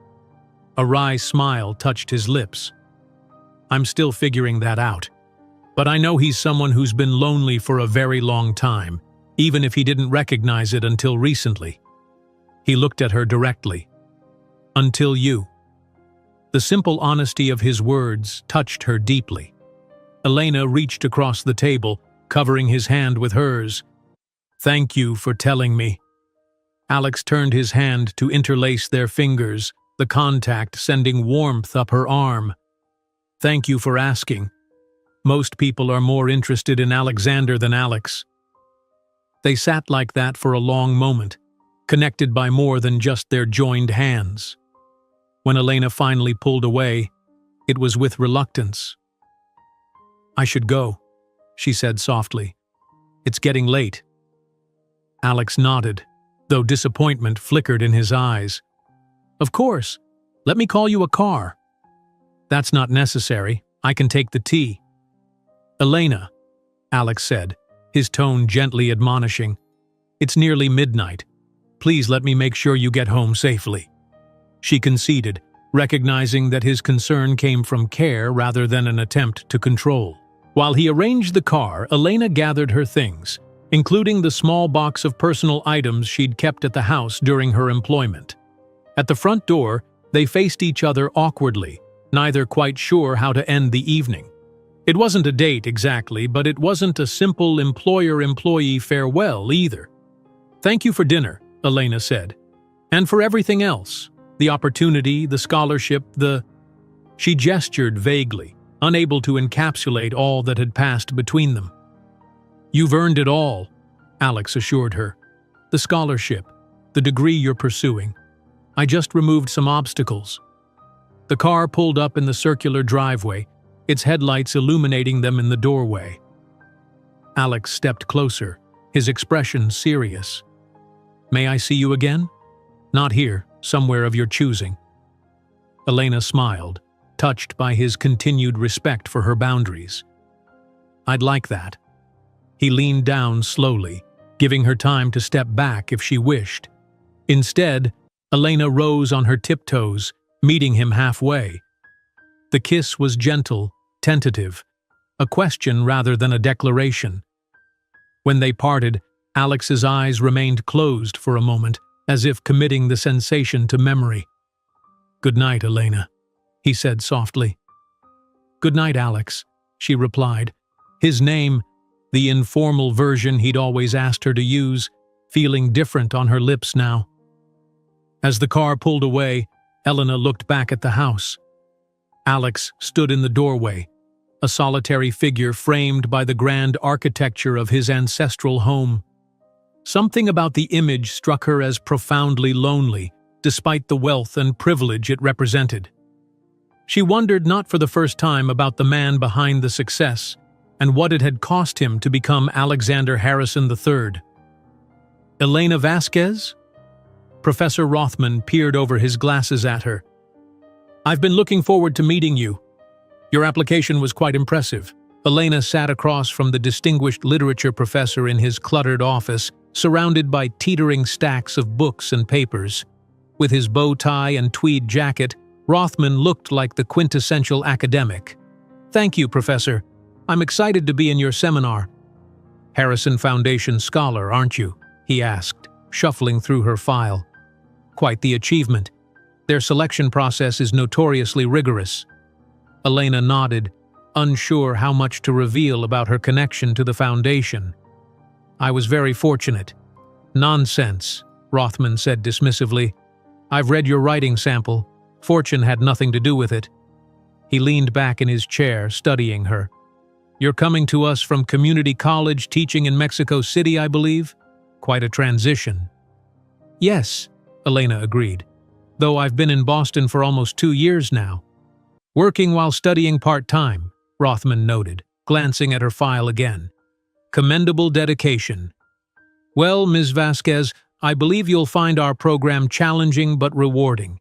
A wry smile touched his lips. I'm still figuring that out. But I know he's someone who's been lonely for a very long time, even if he didn't recognize it until recently. He looked at her directly. Until you. The simple honesty of his words touched her deeply. Elena reached across the table, covering his hand with hers. Thank you for telling me. Alex turned his hand to interlace their fingers, the contact sending warmth up her arm. Thank you for asking. Most people are more interested in Alexander than Alex. They sat like that for a long moment, connected by more than just their joined hands. When Elena finally pulled away, it was with reluctance. I should go, she said softly. It's getting late. Alex nodded, though disappointment flickered in his eyes. Of course. Let me call you a car. That's not necessary. I can take the tea. Elena, Alex said, his tone gently admonishing. It's nearly midnight. Please let me make sure you get home safely. She conceded, recognizing that his concern came from care rather than an attempt to control. While he arranged the car, Elena gathered her things, including the small box of personal items she'd kept at the house during her employment. At the front door, they faced each other awkwardly, neither quite sure how to end the evening. It wasn't a date exactly, but it wasn't a simple employer-employee farewell either. Thank you for dinner, Elena said. And for everything else. The opportunity, the scholarship, She gestured vaguely, unable to encapsulate all that had passed between them. You've earned it all, Alex assured her. The scholarship, the degree you're pursuing. I just removed some obstacles. The car pulled up in the circular driveway, its headlights illuminating them in the doorway. Alex stepped closer, his expression serious. May I see you again? Not here, somewhere of your choosing. Elena smiled, touched by his continued respect for her boundaries. I'd like that. He leaned down slowly, giving her time to step back if she wished. Instead, Elena rose on her tiptoes, meeting him halfway. The kiss was gentle, tentative, a question rather than a declaration. When they parted, Alex's eyes remained closed for a moment, as if committing the sensation to memory. Good night, Elena, he said softly. Good night, Alex, she replied, his name, the informal version he'd always asked her to use, feeling different on her lips now. As the car pulled away, Elena looked back at the house. Alex stood in the doorway, a solitary figure framed by the grand architecture of his ancestral home. Something about the image struck her as profoundly lonely, despite the wealth and privilege it represented. She wondered not for the first time about the man behind the success and what it had cost him to become Alexander Harrison III. Elena Vasquez? Professor Rothman peered over his glasses at her. I've been looking forward to meeting you. Your application was quite impressive. Elena sat across from the distinguished literature professor in his cluttered office, surrounded by teetering stacks of books and papers. With his bow tie and tweed jacket, Rothman looked like the quintessential academic. Thank you, Professor. I'm excited to be in your seminar. Harrison Foundation scholar, aren't you? He asked, shuffling through her file. Quite the achievement. Their selection process is notoriously rigorous. Elena nodded, unsure how much to reveal about her connection to the foundation. I was very fortunate. Nonsense, Rothman said dismissively. I've read your writing sample. Fortune had nothing to do with it. He leaned back in his chair, studying her. You're coming to us from community college teaching in Mexico City, I believe? Quite a transition. Yes, Elena agreed, though I've been in Boston for almost 2 years now. Working while studying part-time, Rothman noted, glancing at her file again. Commendable dedication. Well, Ms. Vasquez, I believe you'll find our program challenging but rewarding.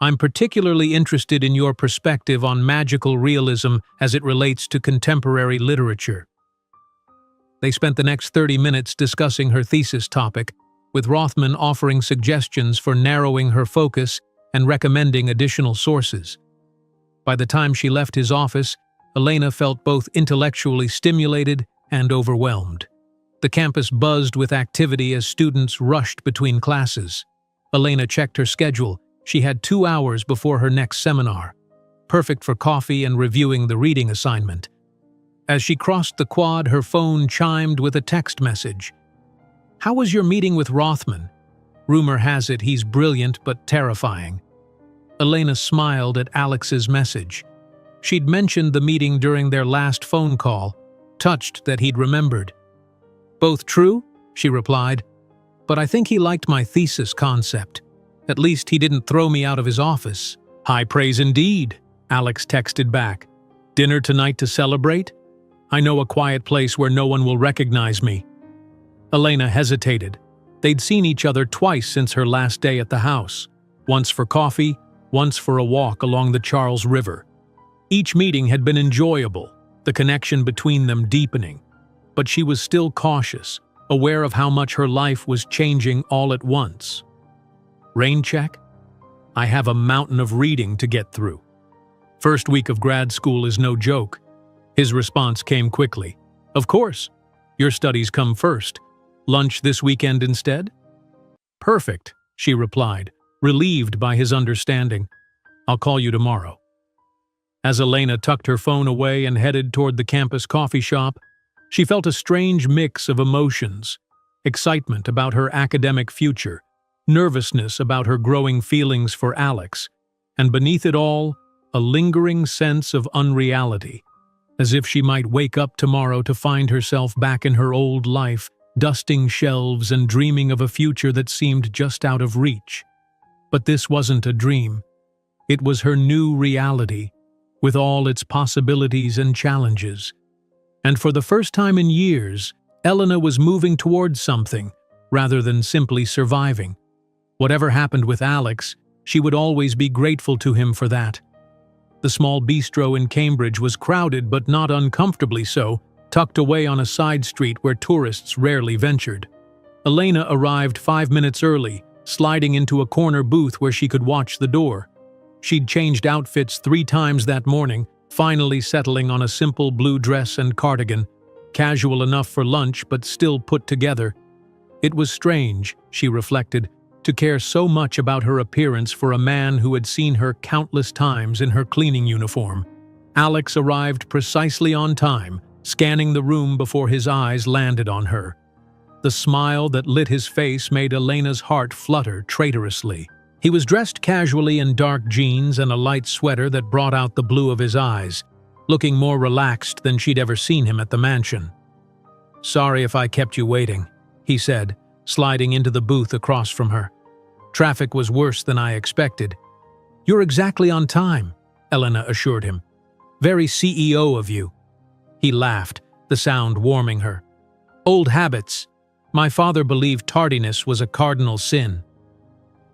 I'm particularly interested in your perspective on magical realism as it relates to contemporary literature. They spent the next 30 minutes discussing her thesis topic, with Rothman offering suggestions for narrowing her focus and recommending additional sources. By the time she left his office, Elena felt both intellectually stimulated and overwhelmed. The campus buzzed with activity as students rushed between classes. Elena checked her schedule. She had 2 hours before her next seminar, perfect for coffee and reviewing the reading assignment. As she crossed the quad, her phone chimed with a text message. How was your meeting with Rothman? Rumor has it he's brilliant but terrifying. Elena smiled at Alex's message. She'd mentioned the meeting during their last phone call, touched that he'd remembered. Both true, she replied, but I think he liked my thesis concept. At least he didn't throw me out of his office. High praise indeed, Alex texted back. Dinner tonight to celebrate? I know a quiet place where no one will recognize me. Elena hesitated. They'd seen each other twice since her last day at the house, once for coffee, once for a walk along the Charles River. Each meeting had been enjoyable, the connection between them deepening, but she was still cautious, aware of how much her life was changing all at once. Rain check? I have a mountain of reading to get through. First week of grad school is no joke. His response came quickly. Of course. Your studies come first. Lunch this weekend instead? Perfect, she replied, relieved by his understanding. I'll call you tomorrow. As Elena tucked her phone away and headed toward the campus coffee shop, she felt a strange mix of emotions. Excitement about her academic future, nervousness about her growing feelings for Alex, and beneath it all, a lingering sense of unreality, as if she might wake up tomorrow to find herself back in her old life, dusting shelves and dreaming of a future that seemed just out of reach. But this wasn't a dream. It was her new reality, with all its possibilities and challenges. And for the first time in years, Elena was moving towards something, rather than simply surviving. Whatever happened with Alex, she would always be grateful to him for that. The small bistro in Cambridge was crowded but not uncomfortably so, tucked away on a side street where tourists rarely ventured. Elena arrived 5 minutes early, sliding into a corner booth where she could watch the door. She'd changed outfits 3 times that morning, finally settling on a simple blue dress and cardigan, casual enough for lunch but still put together. It was strange, she reflected, to care so much about her appearance for a man who had seen her countless times in her cleaning uniform. Alex arrived precisely on time, scanning the room before his eyes landed on her. The smile that lit his face made Elena's heart flutter traitorously. He was dressed casually in dark jeans and a light sweater that brought out the blue of his eyes, looking more relaxed than she'd ever seen him at the mansion. "Sorry if I kept you waiting," he said, sliding into the booth across from her. "Traffic was worse than I expected." "You're exactly on time," Elena assured him. "Very CEO of you." He laughed, the sound warming her. "Old habits. My father believed tardiness was a cardinal sin."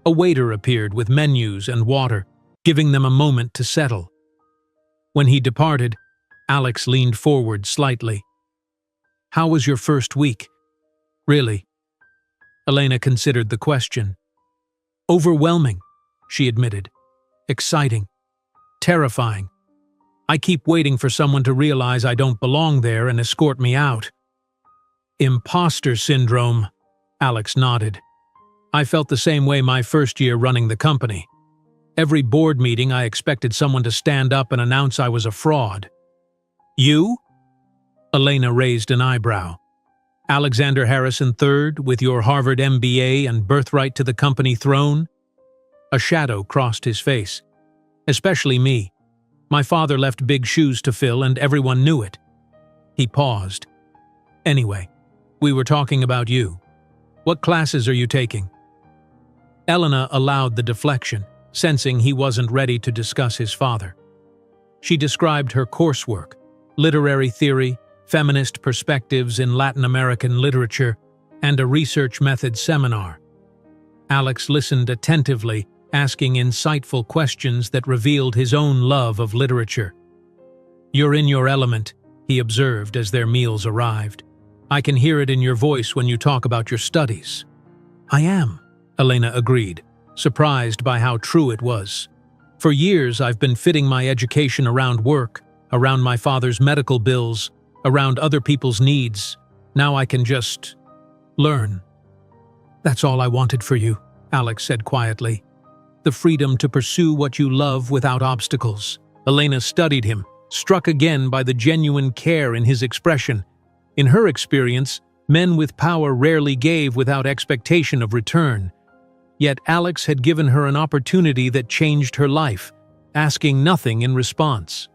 A waiter appeared with menus and water, giving them a moment to settle. When he departed, Alex leaned forward slightly. "How was your first week?" "Really?" Elena considered the question. "Overwhelming," she admitted. "Exciting. Terrifying. I keep waiting for someone to realize I don't belong there and escort me out." Imposter syndrome, Alex nodded. I felt the same way my first year running the company. Every board meeting I expected someone to stand up and announce I was a fraud. You? Elena raised an eyebrow. Alexander Harrison III, with your Harvard MBA and birthright to the company throne? A shadow crossed his face. Especially me. My father left big shoes to fill and everyone knew it. He paused. Anyway, we were talking about you. What classes are you taking? Elena allowed the deflection, sensing he wasn't ready to discuss his father. She described her coursework, literary theory, feminist perspectives in Latin American literature, and a research methods seminar. Alex listened attentively, asking insightful questions that revealed his own love of literature. You're in your element, he observed as their meals arrived. I can hear it in your voice when you talk about your studies. I am, Elena agreed, surprised by how true it was. For years I've been fitting my education around work, around my father's medical bills, around other people's needs. Now I can just learn. That's all I wanted for you, Alex said quietly. The freedom to pursue what you love without obstacles. Elena studied him, struck again by the genuine care in his expression. In her experience, men with power rarely gave without expectation of return. Yet Alex had given her an opportunity that changed her life, asking nothing in response.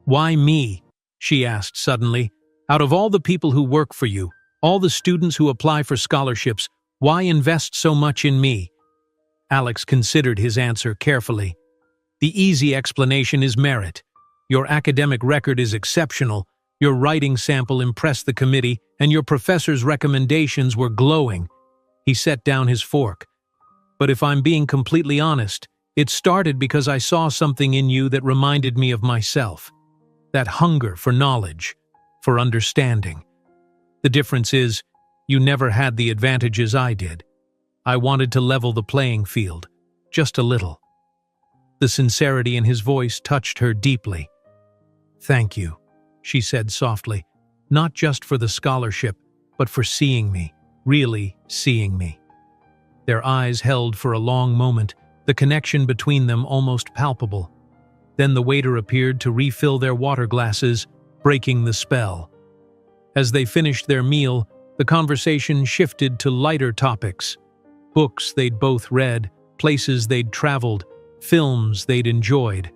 Why me? She asked suddenly. Out of all the people who work for you, all the students who apply for scholarships, why invest so much in me? Alex considered his answer carefully. The easy explanation is merit. Your academic record is exceptional, your writing sample impressed the committee, and your professor's recommendations were glowing. He set down his fork. But if I'm being completely honest, it started because I saw something in you that reminded me of myself. That hunger for knowledge, for understanding. The difference is, you never had the advantages I did. I wanted to level the playing field, just a little. The sincerity in his voice touched her deeply. Thank you, she said softly, not just for the scholarship, but for seeing me, really seeing me. Their eyes held for a long moment, the connection between them almost palpable. Then the waiter appeared to refill their water glasses, breaking the spell. As they finished their meal, the conversation shifted to lighter topics. Books they'd both read, places they'd traveled, films they'd enjoyed.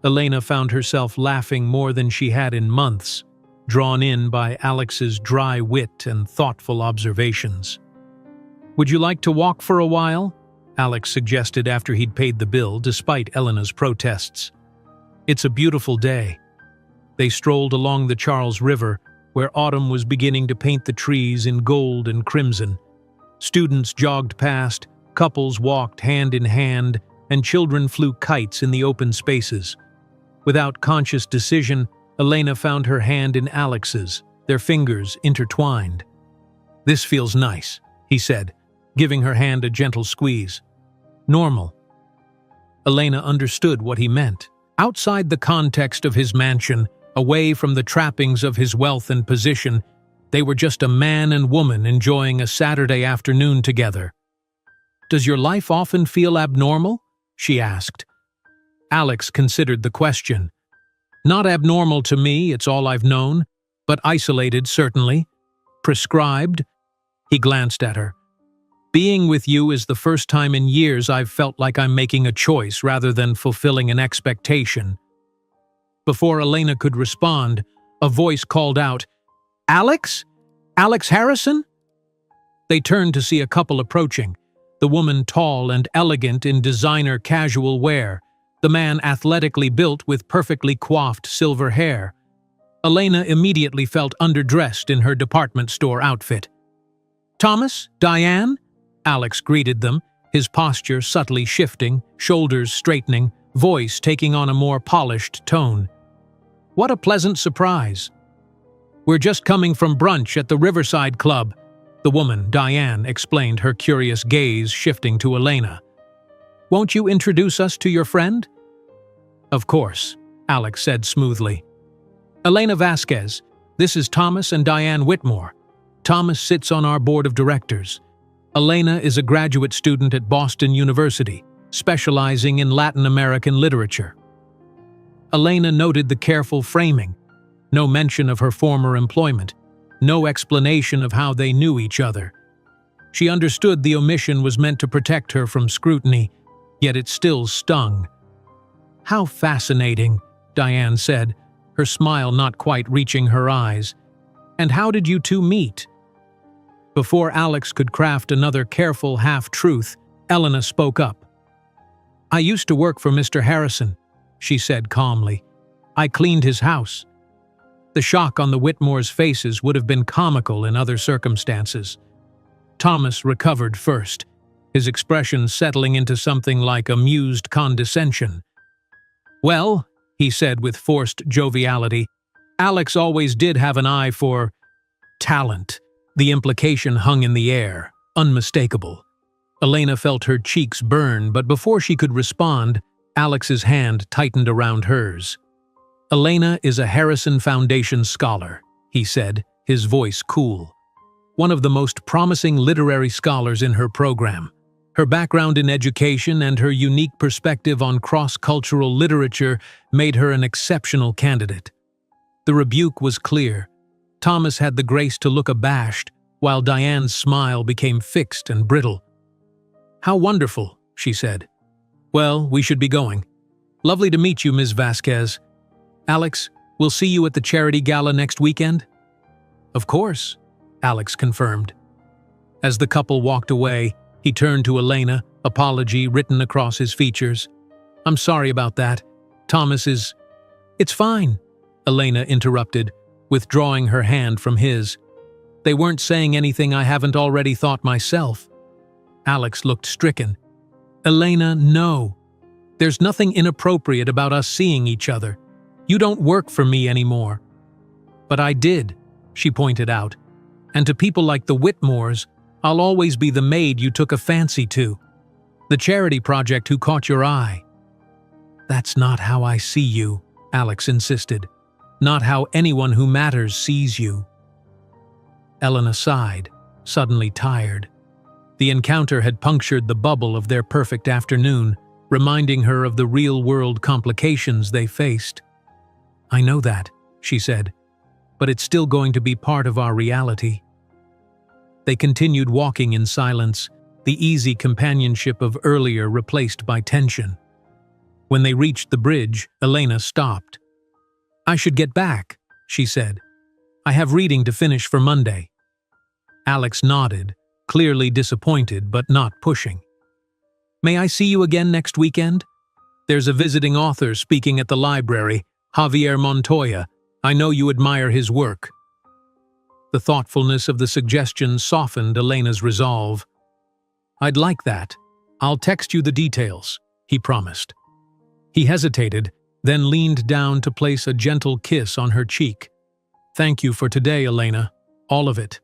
Elena found herself laughing more than she had in months, drawn in by Alex's dry wit and thoughtful observations. Would you like to walk for a while? Alex suggested after he'd paid the bill, despite Elena's protests. It's a beautiful day. They strolled along the Charles River, where autumn was beginning to paint the trees in gold and crimson. Students jogged past, couples walked hand in hand, and children flew kites in the open spaces. Without conscious decision, Elena found her hand in Alex's, their fingers intertwined. This feels nice, he said, giving her hand a gentle squeeze. Normal. Elena understood what he meant. Outside the context of his mansion, away from the trappings of his wealth and position, they were just a man and woman enjoying a Saturday afternoon together. Does your life often feel abnormal? She asked. Alex considered the question. Not abnormal to me, it's all I've known, but isolated certainly. Prescribed? He glanced at her. Being with you is the first time in years I've felt like I'm making a choice rather than fulfilling an expectation. Before Elena could respond, a voice called out, Alex? Alex Harrison? They turned to see a couple approaching, the woman tall and elegant in designer casual wear, the man athletically built with perfectly coiffed silver hair. Elena immediately felt underdressed in her department store outfit. Thomas? Diane? Alex greeted them, his posture subtly shifting, shoulders straightening, voice taking on a more polished tone. What a pleasant surprise. We're just coming from brunch at the Riverside Club, the woman, Diane, explained, her curious gaze shifting to Elena. Won't you introduce us to your friend? Of course, Alex said smoothly. Elena Vasquez, this is Thomas and Diane Whitmore. Thomas sits on our board of directors. Elena is a graduate student at Boston University, specializing in Latin American literature. Elena noted the careful framing. No mention of her former employment. No explanation of how they knew each other. She understood the omission was meant to protect her from scrutiny, yet it still stung. "How fascinating," Diane said, her smile not quite reaching her eyes. "And how did you two meet?" Before Alex could craft another careful half-truth, Elena spoke up. "I used to work for Mr. Harrison," she said calmly. "I cleaned his house." The shock on the Whitmores' faces would have been comical in other circumstances. Thomas recovered first, his expression settling into something like amused condescension. "Well," he said with forced joviality, "Alex always did have an eye for talent." The implication hung in the air, unmistakable. Elena felt her cheeks burn, but before she could respond, Alex's hand tightened around hers. "Elena is a Harrison Foundation scholar," he said, his voice cool. "One of the most promising literary scholars in her program. Her background in education and her unique perspective on cross-cultural literature made her an exceptional candidate." The rebuke was clear. Thomas had the grace to look abashed, while Diane's smile became fixed and brittle. "How wonderful," she said. "Well, we should be going. Lovely to meet you, Ms. Vasquez. Alex, we'll see you at the charity gala next weekend?" "Of course," Alex confirmed. As the couple walked away, he turned to Elena, apology written across his features. "I'm sorry about that. Thomas is—" "It's fine," Elena interrupted, withdrawing her hand from his. "They weren't saying anything I haven't already thought myself." Alex looked stricken. "Elena, no. There's nothing inappropriate about us seeing each other. You don't work for me anymore." "But I did," she pointed out. "And to people like the Whitmores, I'll always be the maid you took a fancy to. The charity project who caught your eye." "That's not how I see you," Alex insisted. "Not how anyone who matters sees you." Elena sighed, suddenly tired. The encounter had punctured the bubble of their perfect afternoon, reminding her of the real-world complications they faced. "I know that," she said, "but it's still going to be part of our reality." They continued walking in silence, the easy companionship of earlier replaced by tension. When they reached the bridge, Elena stopped. "I should get back," she said. "I have reading to finish for Monday." Alex nodded, clearly disappointed but not pushing. "May I see you again next weekend? There's a visiting author speaking at the library, Javier Montoya. I know you admire his work." The thoughtfulness of the suggestion softened Elena's resolve. "I'd like that. I'll text you the details," he promised. He hesitated, then leaned down to place a gentle kiss on her cheek. "Thank you for today, Elena. All of it.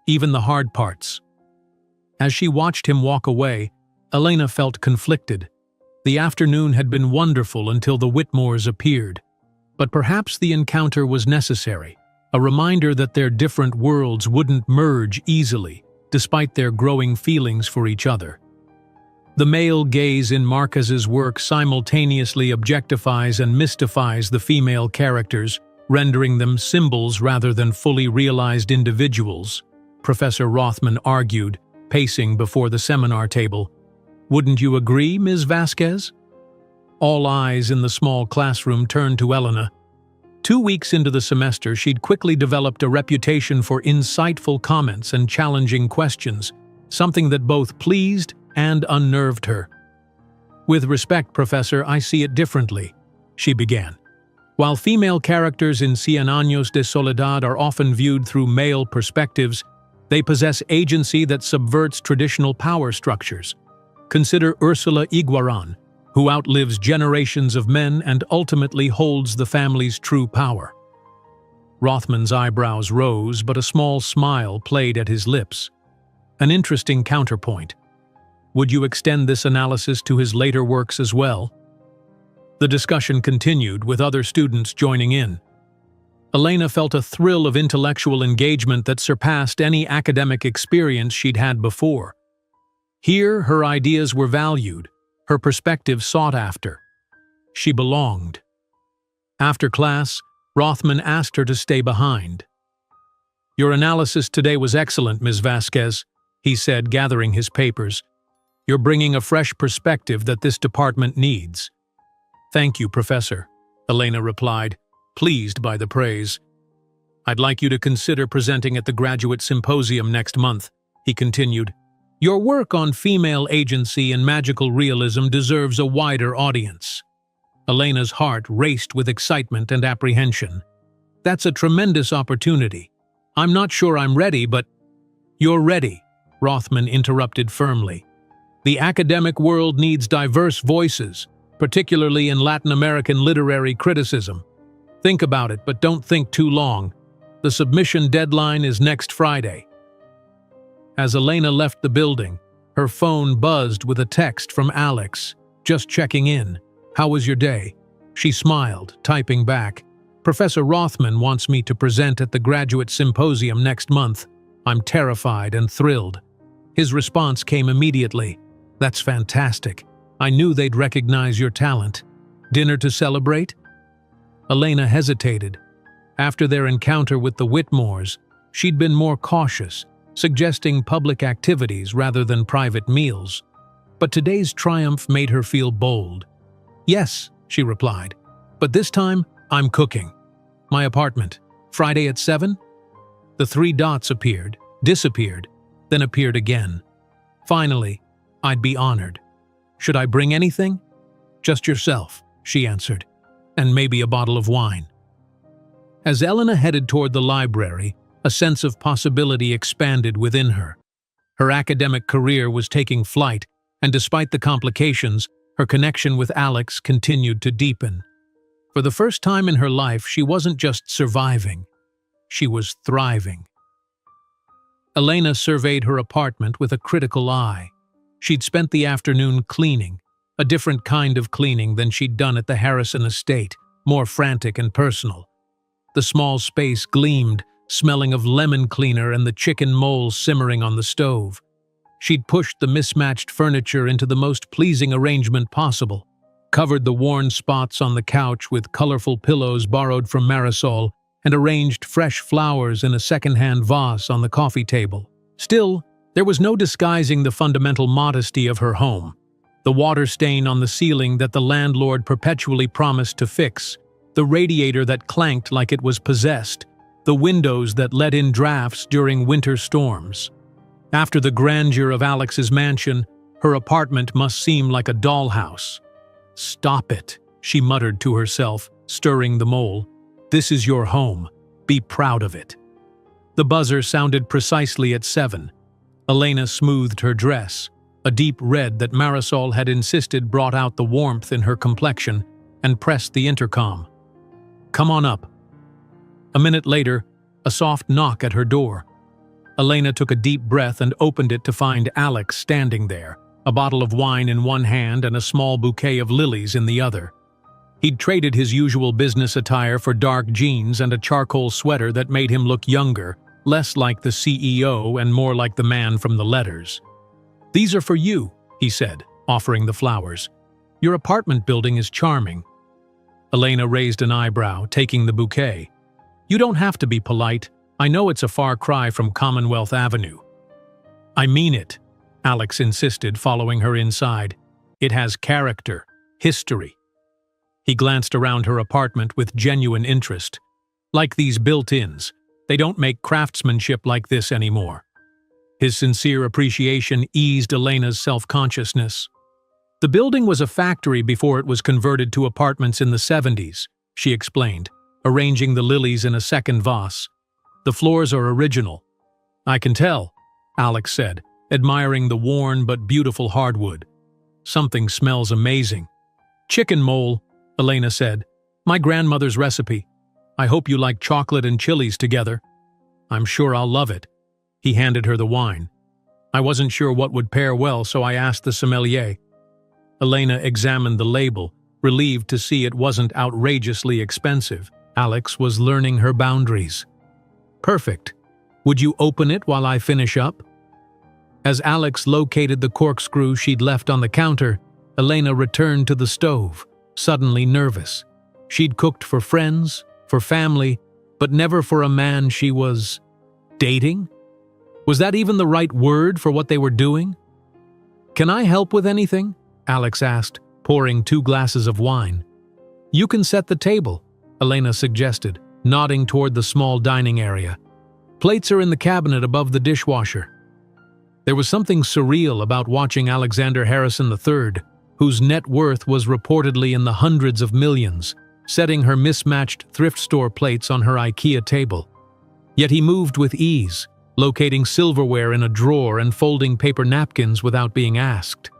Even the hard parts." As she watched him walk away, Elena felt conflicted. The afternoon had been wonderful until the Whitmores appeared. But perhaps the encounter was necessary, a reminder that their different worlds wouldn't merge easily, despite their growing feelings for each other. The male gaze in Marquez's work simultaneously objectifies and mystifies the female characters, rendering them symbols rather than fully realized individuals, Professor Rothman argued, pacing before the seminar table. "Wouldn't you agree, Ms. Vasquez?" All eyes in the small classroom turned to Elena. 2 weeks into the semester, she'd quickly developed a reputation for insightful comments and challenging questions, something that both pleased and unnerved her. "With respect, Professor, I see it differently," she began. "While female characters in Cien Años de Soledad are often viewed through male perspectives, they possess agency that subverts traditional power structures. Consider Ursula Iguaran, who outlives generations of men and ultimately holds the family's true power." Rothman's eyebrows rose, but a small smile played at his lips. An interesting counterpoint. Would you extend this analysis to his later works as well? The discussion continued, with other students joining in. Elena felt a thrill of intellectual engagement that surpassed any academic experience she'd had before. Here, her ideas were valued, her perspective sought after. She belonged. After class, Rothman asked her to stay behind. "Your analysis today was excellent, Ms. Vasquez," he said, gathering his papers. "You're bringing a fresh perspective that this department needs." "Thank you, Professor," Elena replied, pleased by the praise. "I'd like you to consider presenting at the graduate symposium next month," he continued. "Your work on female agency and magical realism deserves a wider audience." Elena's heart raced with excitement and apprehension. "That's a tremendous opportunity. I'm not sure I'm ready, but—" "You're ready," Rothman interrupted firmly. "The academic world needs diverse voices, particularly in Latin American literary criticism. Think about it, but don't think too long. The submission deadline is next Friday." As Elena left the building, her phone buzzed with a text from Alex, just checking in. "How was your day?" She smiled, typing back, "Professor Rothman wants me to present at the graduate symposium next month. I'm terrified and thrilled." His response came immediately. "That's fantastic. I knew they'd recognize your talent. Dinner to celebrate?" Elena hesitated. After their encounter with the Whitmores, she'd been more cautious, suggesting public activities rather than private meals. But today's triumph made her feel bold. "Yes," she replied, "but this time I'm cooking. My apartment. Friday at 7? The three dots appeared, disappeared, then appeared again. "Finally, I'd be honored. Should I bring anything?" "Just yourself," she answered, "and maybe a bottle of wine." As Elena headed toward the library, a sense of possibility expanded within her. Her academic career was taking flight, and despite the complications, her connection with Alex continued to deepen. For the first time in her life, she wasn't just surviving, she was thriving. Elena surveyed her apartment with a critical eye. She'd spent the afternoon cleaning, a different kind of cleaning than she'd done at the Harrison estate, more frantic and personal. The small space gleamed, smelling of lemon cleaner and the chicken moles simmering on the stove. She'd pushed the mismatched furniture into the most pleasing arrangement possible, covered the worn spots on the couch with colorful pillows borrowed from Marisol, and arranged fresh flowers in a second-hand vase on the coffee table. Still, there was no disguising the fundamental modesty of her home. The water stain on the ceiling that the landlord perpetually promised to fix, the radiator that clanked like it was possessed, the windows that let in drafts during winter storms. After the grandeur of Alex's mansion, her apartment must seem like a dollhouse. "Stop it," she muttered to herself, stirring the mole. "This is your home. Be proud of it." The buzzer sounded precisely at 7. Elena smoothed her dress, a deep red that Marisol had insisted brought out the warmth in her complexion, and pressed the intercom. "Come on up." A minute later, a soft knock at her door. Elena took a deep breath and opened it to find Alex standing there, a bottle of wine in one hand and a small bouquet of lilies in the other. He'd traded his usual business attire for dark jeans and a charcoal sweater that made him look younger, less like the CEO and more like the man from the letters. "These are for you," he said, offering the flowers. "Your apartment building is charming." Elena raised an eyebrow, taking the bouquet. "You don't have to be polite. I know it's a far cry from Commonwealth Avenue." "I mean it," Alex insisted, following her inside. "It has character, history." He glanced around her apartment with genuine interest. "Like these built-ins. They don't make craftsmanship like this anymore." His sincere appreciation eased Elena's self-consciousness. "The building was a factory before it was converted to apartments in the 70s, she explained, arranging the lilies in a second vase. "The floors are original." "I can tell," Alex said, admiring the worn but beautiful hardwood. "Something smells amazing." "Chicken mole," Elena said. "My grandmother's recipe. I hope you like chocolate and chilies together." "I'm sure I'll love it." He handed her the wine. "I wasn't sure what would pair well, so I asked the sommelier." Elena examined the label, relieved to see it wasn't outrageously expensive, Alex was learning her boundaries. Perfect. Would you open it while I finish up? As Alex located the corkscrew she'd left on the counter, Elena returned to the stove, suddenly nervous. She'd cooked for friends, for family, but never for a man she was dating? Was that even the right word for what they were doing? Can I help with anything? Alex asked, pouring 2 glasses of wine. You can set the table, Elena suggested, nodding toward the small dining area. Plates are in the cabinet above the dishwasher. There was something surreal about watching Alexander Harrison III, whose net worth was reportedly in the hundreds of millions, setting her mismatched thrift store plates on her IKEA table. Yet he moved with ease, locating silverware in a drawer and folding paper napkins without being asked.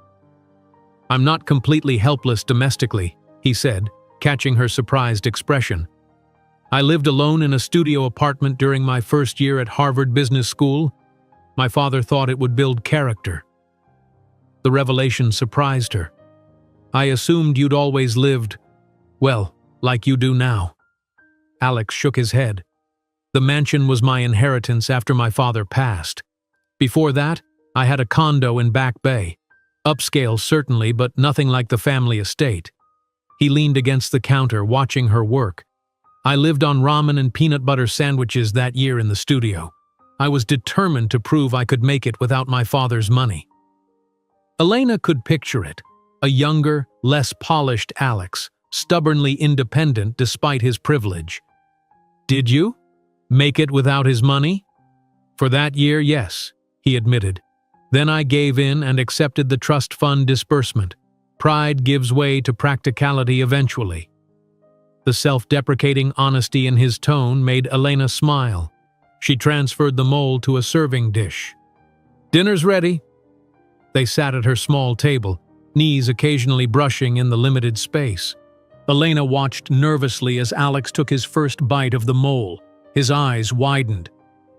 I'm not completely helpless domestically, he said, catching her surprised expression. I lived alone in a studio apartment during my first year at Harvard Business School. My father thought it would build character. The revelation surprised her. I assumed you'd always lived, well, like you do now. Alex shook his head. The mansion was my inheritance after my father passed. Before that, I had a condo in Back Bay. Upscale certainly, but nothing like the family estate. He leaned against the counter, watching her work. I lived on ramen and peanut butter sandwiches that year in the studio. I was determined to prove I could make it without my father's money. Elena could picture it. A younger, less polished Alex, stubbornly independent despite his privilege. Did you? Make it without his money? For that year, yes, he admitted. Then I gave in and accepted the trust fund disbursement. Pride gives way to practicality eventually. The self-deprecating honesty in his tone made Elena smile. She transferred the mold to a serving dish. Dinner's ready. They sat at her small table, knees occasionally brushing in the limited space. Elena watched nervously as Alex took his first bite of the mole. His eyes widened.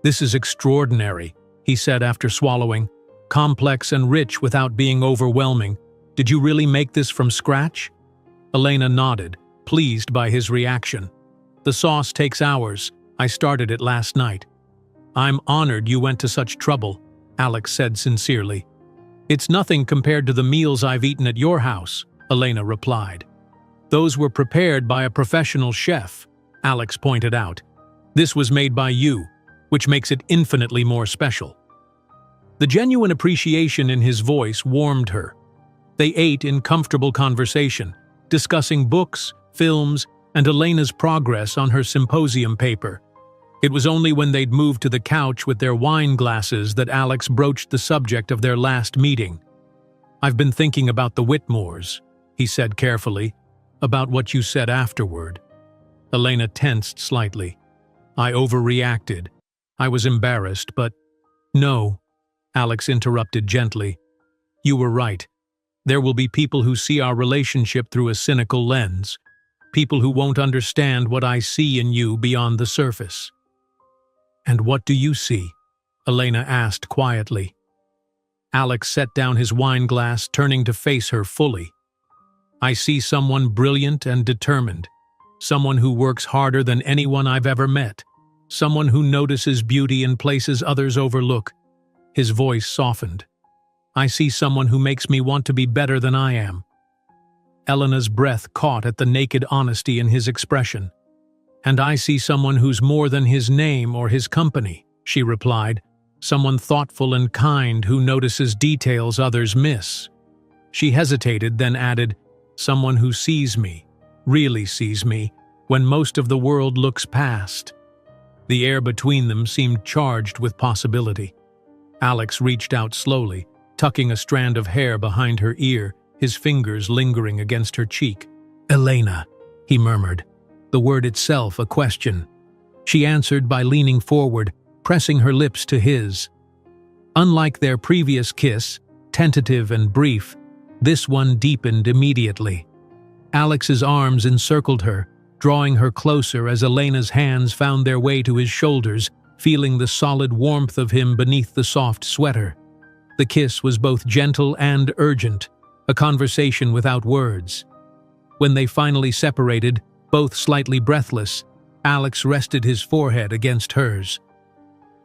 This is extraordinary, he said after swallowing. Complex and rich without being overwhelming. Did you really make this from scratch? Elena nodded, pleased by his reaction. The sauce takes hours. I started it last night. I'm honored you went to such trouble, Alex said sincerely. It's nothing compared to the meals I've eaten at your house, Elena replied. Those were prepared by a professional chef, Alex pointed out. This was made by you, which makes it infinitely more special. The genuine appreciation in his voice warmed her. They ate in comfortable conversation, discussing books, films, and Elena's progress on her symposium paper. It was only when they'd moved to the couch with their wine glasses that Alex broached the subject of their last meeting. I've been thinking about the Whitmores, he said carefully, about what you said afterward. Elena tensed slightly. I overreacted. I was embarrassed, but… No, Alex interrupted gently. You were right. There will be people who see our relationship through a cynical lens. People who won't understand what I see in you beyond the surface. And what do you see? Elena asked quietly. Alex set down his wine glass, turning to face her fully. I see someone brilliant and determined. Someone who works harder than anyone I've ever met. Someone who notices beauty in places others overlook. His voice softened. I see someone who makes me want to be better than I am. Elena's breath caught at the naked honesty in his expression. And I see someone who's more than his name or his company, she replied. Someone thoughtful and kind who notices details others miss. She hesitated, then added, someone who sees me, really sees me, when most of the world looks past. The air between them seemed charged with possibility. Alex reached out slowly, tucking a strand of hair behind her ear, his fingers lingering against her cheek. Elena, he murmured, the word itself a question. She answered by leaning forward, pressing her lips to his. Unlike their previous kiss, tentative and brief, this one deepened immediately. Alex's arms encircled her, drawing her closer as Elena's hands found their way to his shoulders, feeling the solid warmth of him beneath the soft sweater. The kiss was both gentle and urgent, a conversation without words. When they finally separated, both slightly breathless, Alex rested his forehead against hers.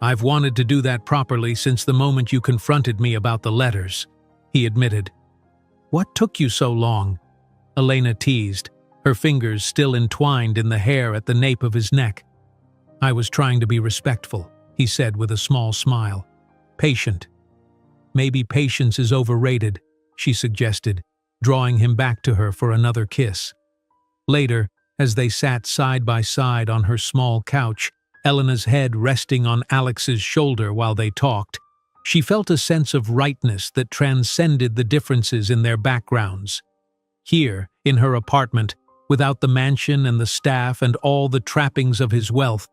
"I've wanted to do that properly since the moment you confronted me about the letters," he admitted. "What took you so long?" Elena teased, her fingers still entwined in the hair at the nape of his neck. "I was trying to be respectful," he said with a small smile. "Patient." "Maybe patience is overrated," she suggested, drawing him back to her for another kiss. Later, as they sat side by side on her small couch, Elena's head resting on Alex's shoulder while they talked, she felt a sense of rightness that transcended the differences in their backgrounds. Here, in her apartment, without the mansion and the staff and all the trappings of his wealth,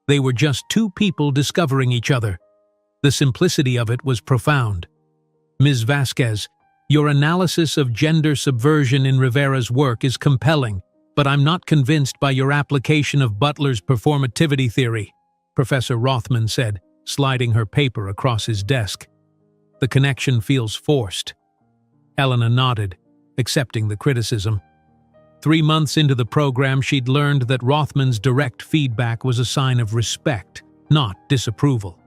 they were just two people discovering each other. The simplicity of it was profound. "Ms. Vasquez, your analysis of gender subversion in Rivera's work is compelling, but I'm not convinced by your application of Butler's performativity theory," Professor Rothman said, sliding her paper across his desk. "The connection feels forced." Elena nodded, accepting the criticism. 3 months into the program, she'd learned that Rothman's direct feedback was a sign of respect, not disapproval.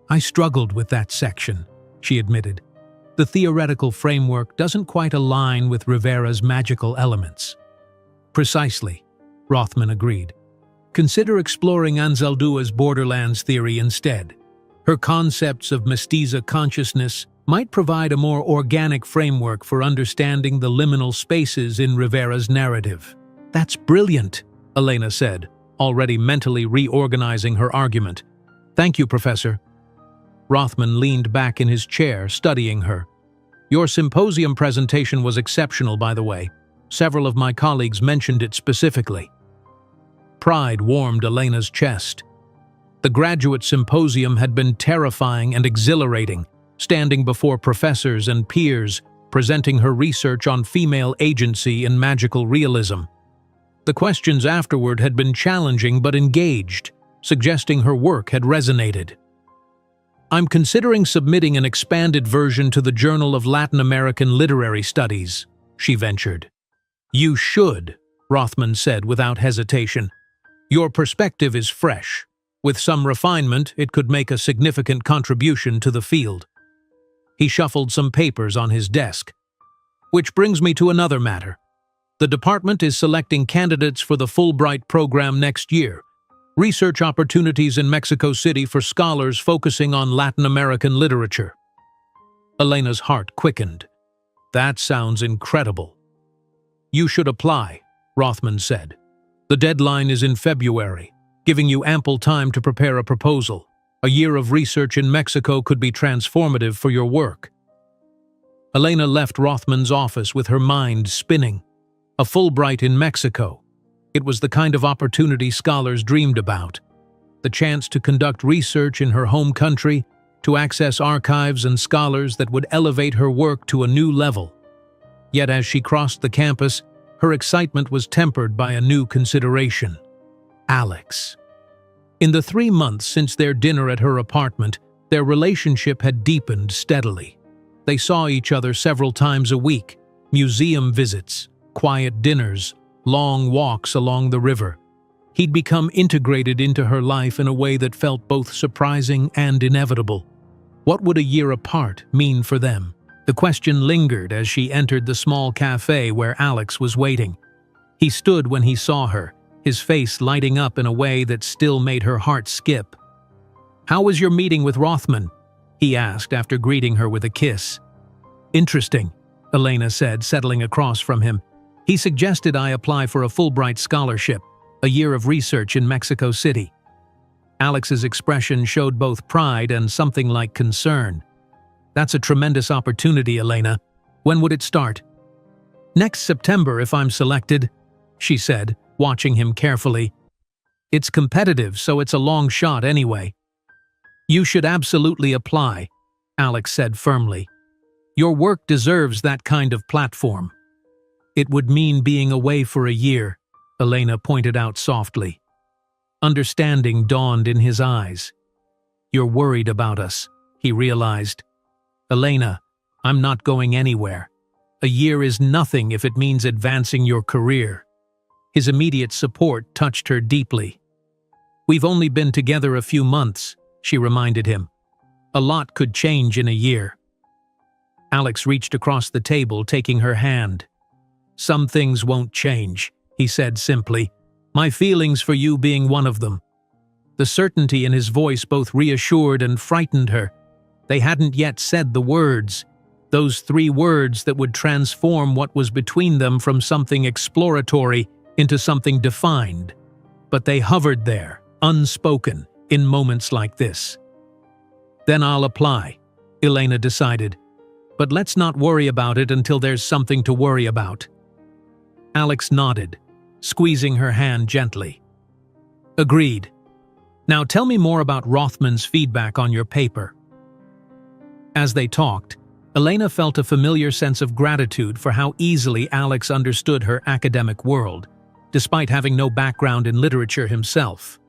"I struggled with that section," she admitted. "The theoretical framework doesn't quite align with Rivera's magical elements." "Precisely," Rothman agreed. "Consider exploring Anzaldua's Borderlands theory instead. Her concepts of mestiza consciousness might provide a more organic framework for understanding the liminal spaces in Rivera's narrative." "That's brilliant," Elena said, already mentally reorganizing her argument. "Thank you, Professor." Rothman leaned back in his chair, studying her. "Your symposium presentation was exceptional, by the way. Several of my colleagues mentioned it specifically." Pride warmed Elena's chest. The graduate symposium had been terrifying and exhilarating, standing before professors and peers, presenting her research on female agency and magical realism. The questions afterward had been challenging but engaged, suggesting her work had resonated. "I'm considering submitting an expanded version to the Journal of Latin American Literary Studies," she ventured. "You should," Rothman said without hesitation. "Your perspective is fresh. With some refinement, it could make a significant contribution to the field." He shuffled some papers on his desk. "Which brings me to another matter. The department is selecting candidates for the Fulbright program next year. Research opportunities in Mexico City for scholars focusing on Latin American literature." Elena's heart quickened. "That sounds incredible." "You should apply," Rothman said. "The deadline is in February, giving you ample time to prepare a proposal. A year of research in Mexico could be transformative for your work." Elena left Rothman's office with her mind spinning. A Fulbright in Mexico. It was the kind of opportunity scholars dreamed about. The chance to conduct research in her home country, to access archives and scholars that would elevate her work to a new level. Yet as she crossed the campus, her excitement was tempered by a new consideration. Alex. In the 3 months since their dinner at her apartment, their relationship had deepened steadily. They saw each other several times a week, museum visits, quiet dinners, long walks along the river. He'd become integrated into her life in a way that felt both surprising and inevitable. What would a year apart mean for them? The question lingered as she entered the small cafe where Alex was waiting. He stood when he saw her, his face lighting up in a way that still made her heart skip. "How was your meeting with Rothman?" he asked after greeting her with a kiss. "Interesting," Elena said, settling across from him. "He suggested I apply for a Fulbright scholarship, a year of research in Mexico City." Alex's expression showed both pride and something like concern. "That's a tremendous opportunity, Elena. When would it start?" "Next September if I'm selected," she said, watching him carefully. "It's competitive, so it's a long shot anyway." "You should absolutely apply," Alex said firmly. "Your work deserves that kind of platform." "It would mean being away for a year," Elena pointed out softly. Understanding dawned in his eyes. "You're worried about us," he realized. "Elena, I'm not going anywhere. A year is nothing if it means advancing your career." His immediate support touched her deeply. We've only been together a few months, she reminded him. A lot could change in a year. Alex reached across the table, taking her hand. Some things won't change, he said simply, my feelings for you being one of them. The certainty in his voice both reassured and frightened her. They hadn't yet said the words, those 3 words that would transform what was between them from something exploratory into something defined. But they hovered there, unspoken, in moments like this. Then I'll apply, Elena decided. But let's not worry about it until there's something to worry about. Alex nodded, squeezing her hand gently. Agreed. Now tell me more about Rothman's feedback on your paper. As they talked, Elena felt a familiar sense of gratitude for how easily Alex understood her academic world, despite having no background in literature himself.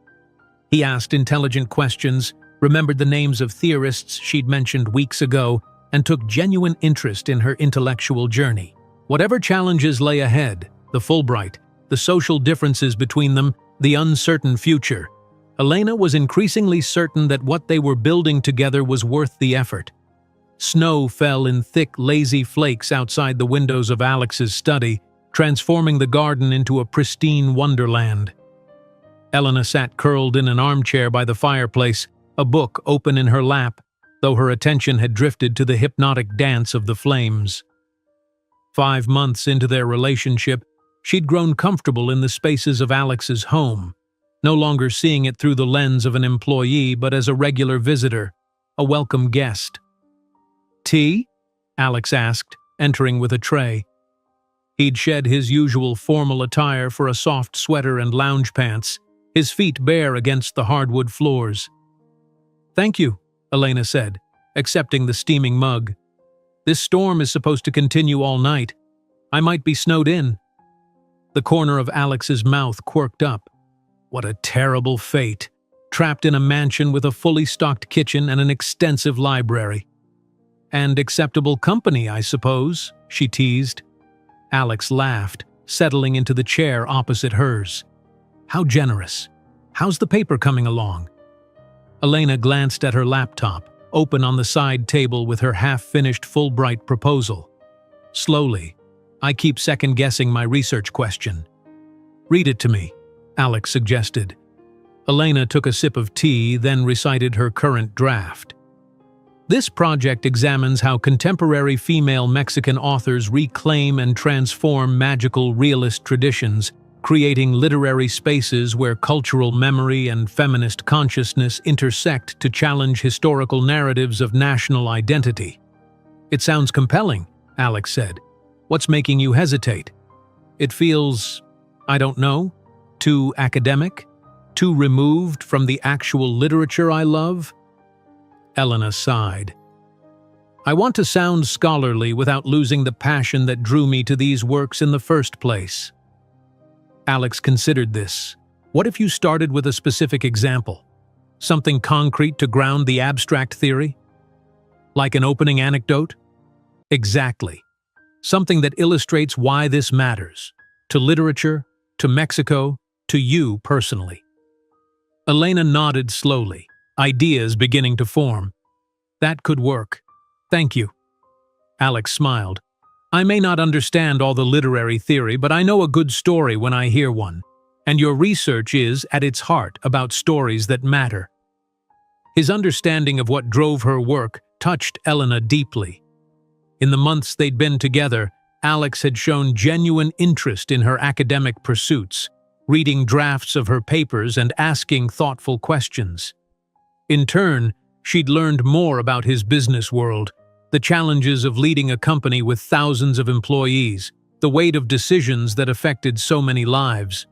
He asked intelligent questions, remembered the names of theorists she'd mentioned weeks ago, and took genuine interest in her intellectual journey. Whatever challenges lay ahead, the Fulbright, the social differences between them, the uncertain future, Elena was increasingly certain that what they were building together was worth the effort. Snow fell in thick, lazy flakes outside the windows of Alex's study, transforming the garden into a pristine wonderland. Elena sat curled in an armchair by the fireplace, a book open in her lap, though her attention had drifted to the hypnotic dance of the flames. 5 months into their relationship, she'd grown comfortable in the spaces of Alex's home, no longer seeing it through the lens of an employee but as a regular visitor, a welcome guest. Tea? Alex asked, entering with a tray. He'd shed his usual formal attire for a soft sweater and lounge pants, his feet bare against the hardwood floors. Thank you, Elena said, accepting the steaming mug. This storm is supposed to continue all night. I might be snowed in. The corner of Alex's mouth quirked up. What a terrible fate, trapped in a mansion with a fully stocked kitchen and an extensive library. And acceptable company, I suppose, she teased. Alex laughed, settling into the chair opposite hers. How generous. How's the paper coming along? Elena glanced at her laptop, open on the side table with her half-finished Fulbright proposal. Slowly, I keep second-guessing my research question. Read it to me, Alex suggested. Elena took a sip of tea, then recited her current draft. This project examines how contemporary female Mexican authors reclaim and transform magical realist traditions, creating literary spaces where cultural memory and feminist consciousness intersect to challenge historical narratives of national identity. It sounds compelling, Alex said. What's making you hesitate? It feels, I don't know, too academic? Too removed from the actual literature I love? Elena sighed. I want to sound scholarly without losing the passion that drew me to these works in the first place. Alex considered this. What if you started with a specific example? Something concrete to ground the abstract theory? Like an opening anecdote? Exactly. Something that illustrates why this matters. To literature, to Mexico, to you personally. Elena nodded slowly, ideas beginning to form. That could work. Thank you. Alex smiled. I may not understand all the literary theory, but I know a good story when I hear one. And your research is, at its heart, about stories that matter. His understanding of what drove her work touched Elena deeply. In the months they'd been together, Alex had shown genuine interest in her academic pursuits, reading drafts of her papers and asking thoughtful questions. In turn, she'd learned more about his business world, the challenges of leading a company with thousands of employees, the weight of decisions that affected so many lives.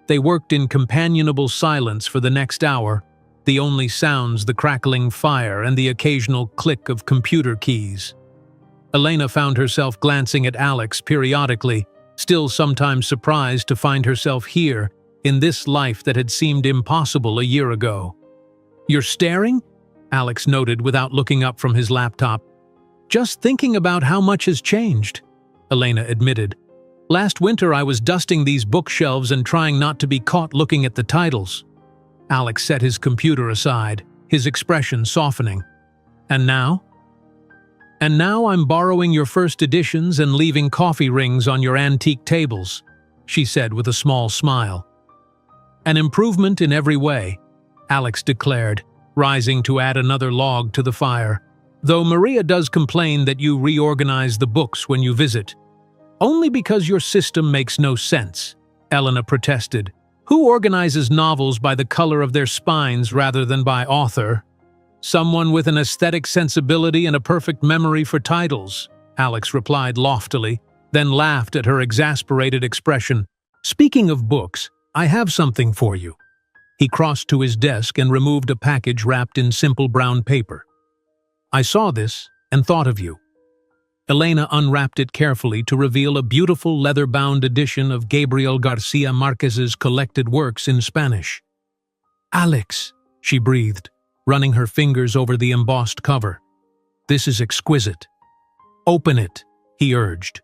They worked in companionable silence for the next hour, the only sounds the crackling fire and the occasional click of computer keys. Elena found herself glancing at Alex periodically, still sometimes surprised to find herself here, in this life that had seemed impossible a year ago. You're staring? Alex noted without looking up from his laptop. Just thinking about how much has changed, Elena admitted. Last winter I was dusting these bookshelves and trying not to be caught looking at the titles. Alex set his computer aside, his expression softening. And now? And now I'm borrowing your first editions and leaving coffee rings on your antique tables, she said with a small smile. An improvement in every way, Alex declared, rising to add another log to the fire. Though Maria does complain that you reorganize the books when you visit. Only because your system makes no sense, Elena protested. Who organizes novels by the color of their spines rather than by author? Someone with an aesthetic sensibility and a perfect memory for titles, Alex replied loftily, then laughed at her exasperated expression. Speaking of books, I have something for you. He crossed to his desk and removed a package wrapped in simple brown paper. I saw this and thought of you. Elena unwrapped it carefully to reveal a beautiful leather-bound edition of Gabriel Garcia Marquez's collected works in Spanish. Alex, she breathed, running her fingers over the embossed cover. This is exquisite. Open it, he urged.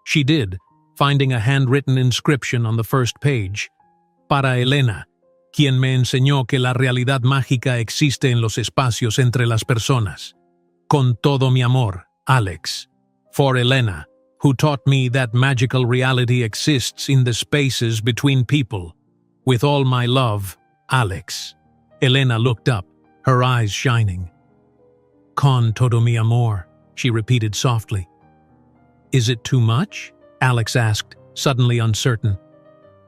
She did, finding a handwritten inscription on the first page. Para Elena, quien me enseñó que la realidad mágica existe en los espacios entre las personas. Con todo mi amor, Alex. For Elena, who taught me that magical reality exists in the spaces between people. With all my love, Alex. Elena looked up, her eyes shining. Con todo mi amor, she repeated softly. Is it too much? Alex asked, suddenly uncertain.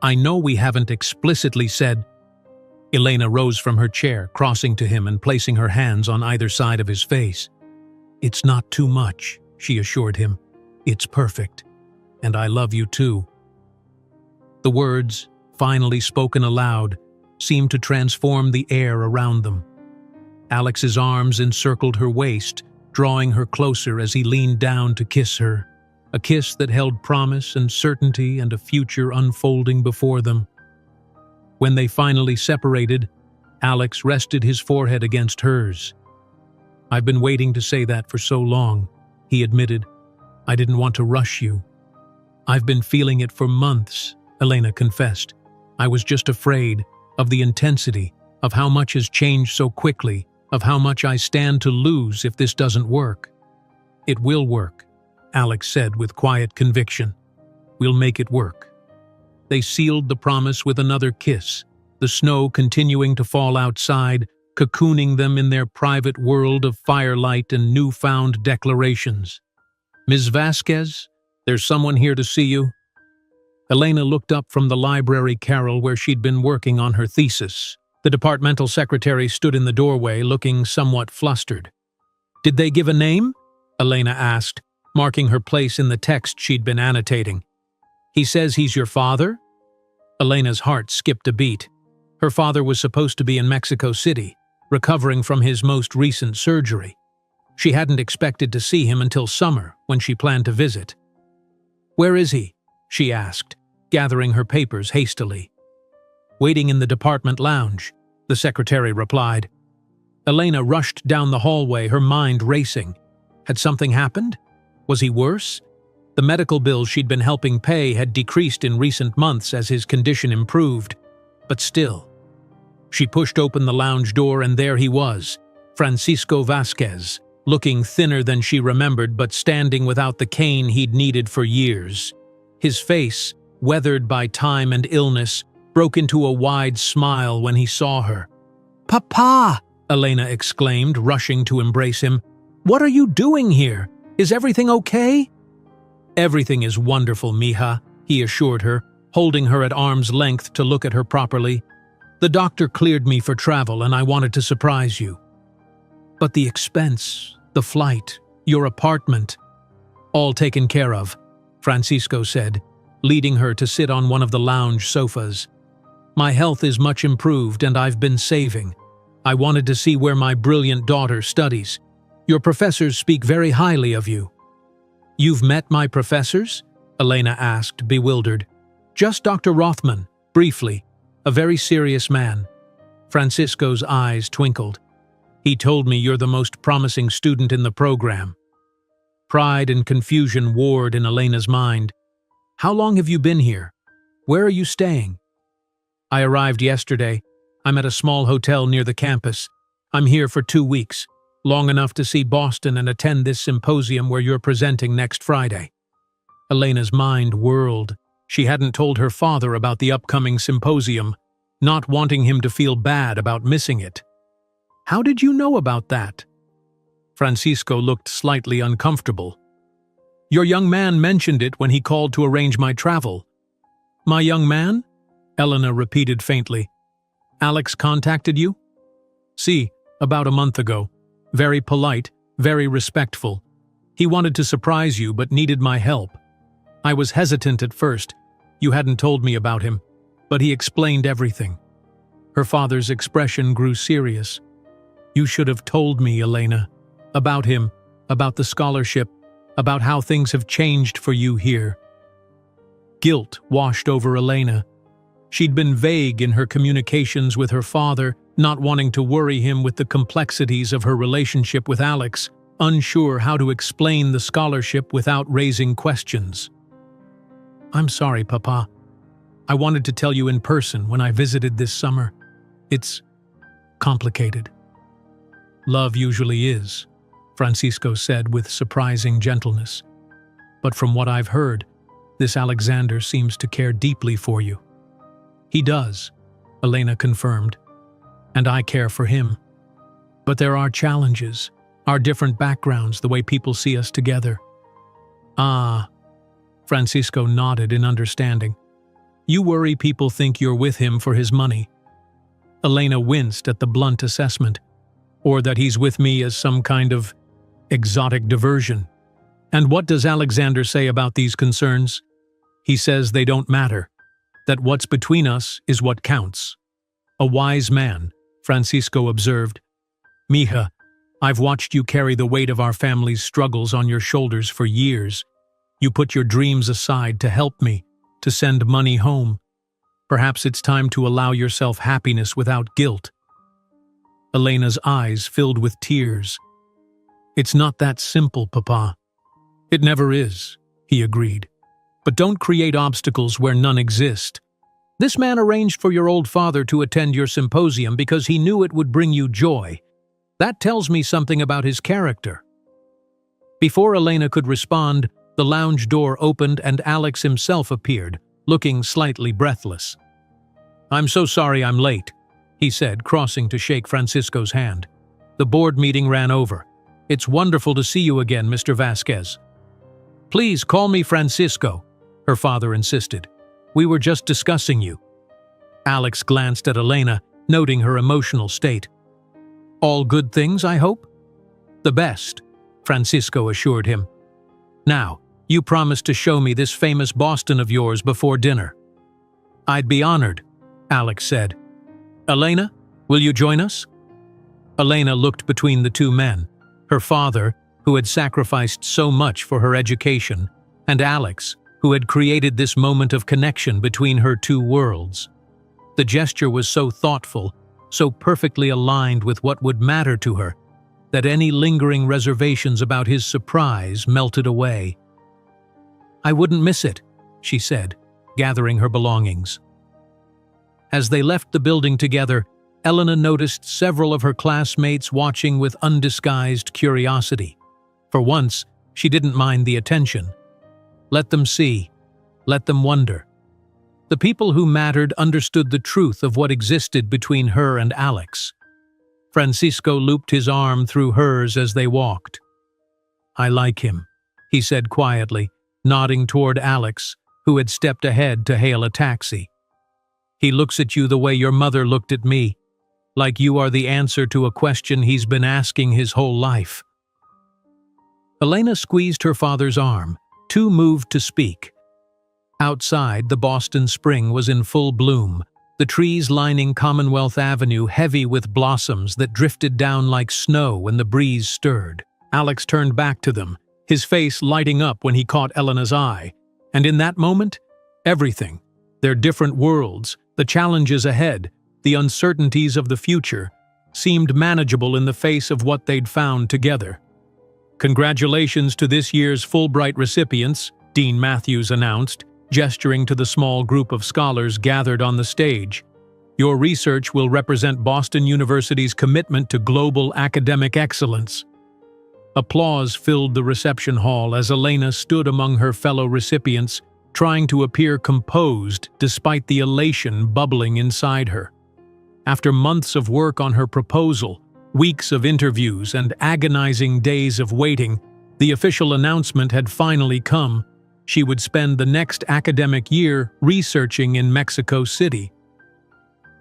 I know we haven't explicitly said. Elena rose from her chair, crossing to him and placing her hands on either side of his face. It's not too much, she assured him. It's perfect. And I love you too. The words, finally spoken aloud, seemed to transform the air around them. Alex's arms encircled her waist, drawing her closer as he leaned down to kiss her, a kiss that held promise and certainty and a future unfolding before them. When they finally separated, Alex rested his forehead against hers. I've been waiting to say that for so long, he admitted. I didn't want to rush you. I've been feeling it for months, Elena confessed. I was just afraid of the intensity, of how much has changed so quickly, of how much I stand to lose if this doesn't work. It will work, Alex said with quiet conviction. We'll make it work. They sealed the promise with another kiss, the snow continuing to fall outside, cocooning them in their private world of firelight and newfound declarations. Ms. Vasquez, there's someone here to see you. Elena looked up from the library carrel where she'd been working on her thesis. The departmental secretary stood in the doorway, looking somewhat flustered. Did they give a name? Elena asked, marking her place in the text she'd been annotating. He says he's your father? Elena's heart skipped a beat. Her father was supposed to be in Mexico City, recovering from his most recent surgery. She hadn't expected to see him until summer, when she planned to visit. Where is he? She asked, gathering her papers hastily. Waiting in the department lounge, the secretary replied. Elena rushed down the hallway, her mind racing. Had something happened? Was he worse? The medical bills she'd been helping pay had decreased in recent months as his condition improved, but still. She pushed open the lounge door and there he was, Francisco Vasquez, looking thinner than she remembered but standing without the cane he'd needed for years. His face, weathered by time and illness, broke into a wide smile when he saw her. "Papa!" Elena exclaimed, rushing to embrace him. "What are you doing here? Is everything okay?" "Everything is wonderful, mija," he assured her, holding her at arm's length to look at her properly. "The doctor cleared me for travel and I wanted to surprise you." "But the expense, the flight, your apartment—" "All taken care of," Francisco said, leading her to sit on one of the lounge sofas. "My health is much improved and I've been saving. I wanted to see where my brilliant daughter studies. Your professors speak very highly of you." "You've met my professors?" Elena asked, bewildered. "Just Dr. Rothman, briefly. A very serious man." Francisco's eyes twinkled. "He told me you're the most promising student in the program." Pride and confusion warred in Elena's mind. "How long have you been here? Where are you staying?" "I arrived yesterday. I'm at a small hotel near the campus. I'm here for 2 weeks, long enough to see Boston and attend this symposium where you're presenting next Friday." Elena's mind whirled. She hadn't told her father about the upcoming symposium, not wanting him to feel bad about missing it. "How did you know about that?" Francisco looked slightly uncomfortable. "Your young man mentioned it when he called to arrange my travel." "My young man?" Elena repeated faintly. "Alex contacted you?" "Si, about a month ago. Very polite, very respectful. He wanted to surprise you but needed my help. I was hesitant at first. You hadn't told me about him, but he explained everything." Her father's expression grew serious. "You should have told me, Elena. About him, about the scholarship, about how things have changed for you here." Guilt washed over Elena. She'd been vague in her communications with her father, not wanting to worry him with the complexities of her relationship with Alex, unsure how to explain the scholarship without raising questions. "I'm sorry, Papa. I wanted to tell you in person when I visited this summer. It's complicated." "Love usually is," Francisco said with surprising gentleness. "But from what I've heard, this Alexander seems to care deeply for you." "He does," Elena confirmed, "and I care for him. But there are challenges, our different backgrounds, the way people see us together." "Ah," Francisco nodded in understanding. "You worry people think you're with him for his money." Elena winced at the blunt assessment. "Or that he's with me as some kind of exotic diversion. And what does Alexander say about these concerns? He says they don't matter, that what's between us is what counts." "A wise man," Francisco observed. "Mija, I've watched you carry the weight of our family's struggles on your shoulders for years. You put your dreams aside to help me, to send money home. Perhaps it's time to allow yourself happiness without guilt." Elena's eyes filled with tears. "It's not that simple, Papa." "It never is," he agreed. "But don't create obstacles where none exist. This man arranged for your old father to attend your symposium because he knew it would bring you joy. That tells me something about his character." Before Elena could respond, the lounge door opened and Alex himself appeared, looking slightly breathless. "I'm so sorry I'm late," he said, crossing to shake Francisco's hand. "The board meeting ran over. It's wonderful to see you again, Mr. Vasquez." "Please call me Francisco," her father insisted. "We were just discussing you." Alex glanced at Elena, noting her emotional state. "All good things, I hope?" "The best," Francisco assured him. "Now, you promised to show me this famous Boston of yours before dinner." "I'd be honored," Alex said. "Elena, will you join us?" Elena looked between the two men, her father, who had sacrificed so much for her education, and Alex, who had created this moment of connection between her two worlds. The gesture was so thoughtful, so perfectly aligned with what would matter to her, that any lingering reservations about his surprise melted away. "I wouldn't miss it," she said, gathering her belongings. As they left the building together, Elena noticed several of her classmates watching with undisguised curiosity. For once, she didn't mind the attention. Let them see. Let them wonder. The people who mattered understood the truth of what existed between her and Alex. Francisco looped his arm through hers as they walked. "I like him," he said quietly, nodding toward Alex, who had stepped ahead to hail a taxi. "He looks at you the way your mother looked at me, like you are the answer to a question he's been asking his whole life." Elena squeezed her father's arm, too moved to speak. Outside, the Boston spring was in full bloom, the trees lining Commonwealth Avenue heavy with blossoms that drifted down like snow when the breeze stirred. Alex turned back to them, his face lighting up when he caught Elena's eye. And in that moment, everything, their different worlds, the challenges ahead, the uncertainties of the future, seemed manageable in the face of what they'd found together. "Congratulations to this year's Fulbright recipients," Dean Matthews announced, gesturing to the small group of scholars gathered on the stage. Your research will represent Boston University's commitment to global academic excellence." Applause filled the reception hall as Elena stood among her fellow recipients, trying to appear composed despite the elation bubbling inside her. After months of work on her proposal, weeks of interviews, and agonizing days of waiting, the official announcement had finally come. She would spend the next academic year researching in Mexico City.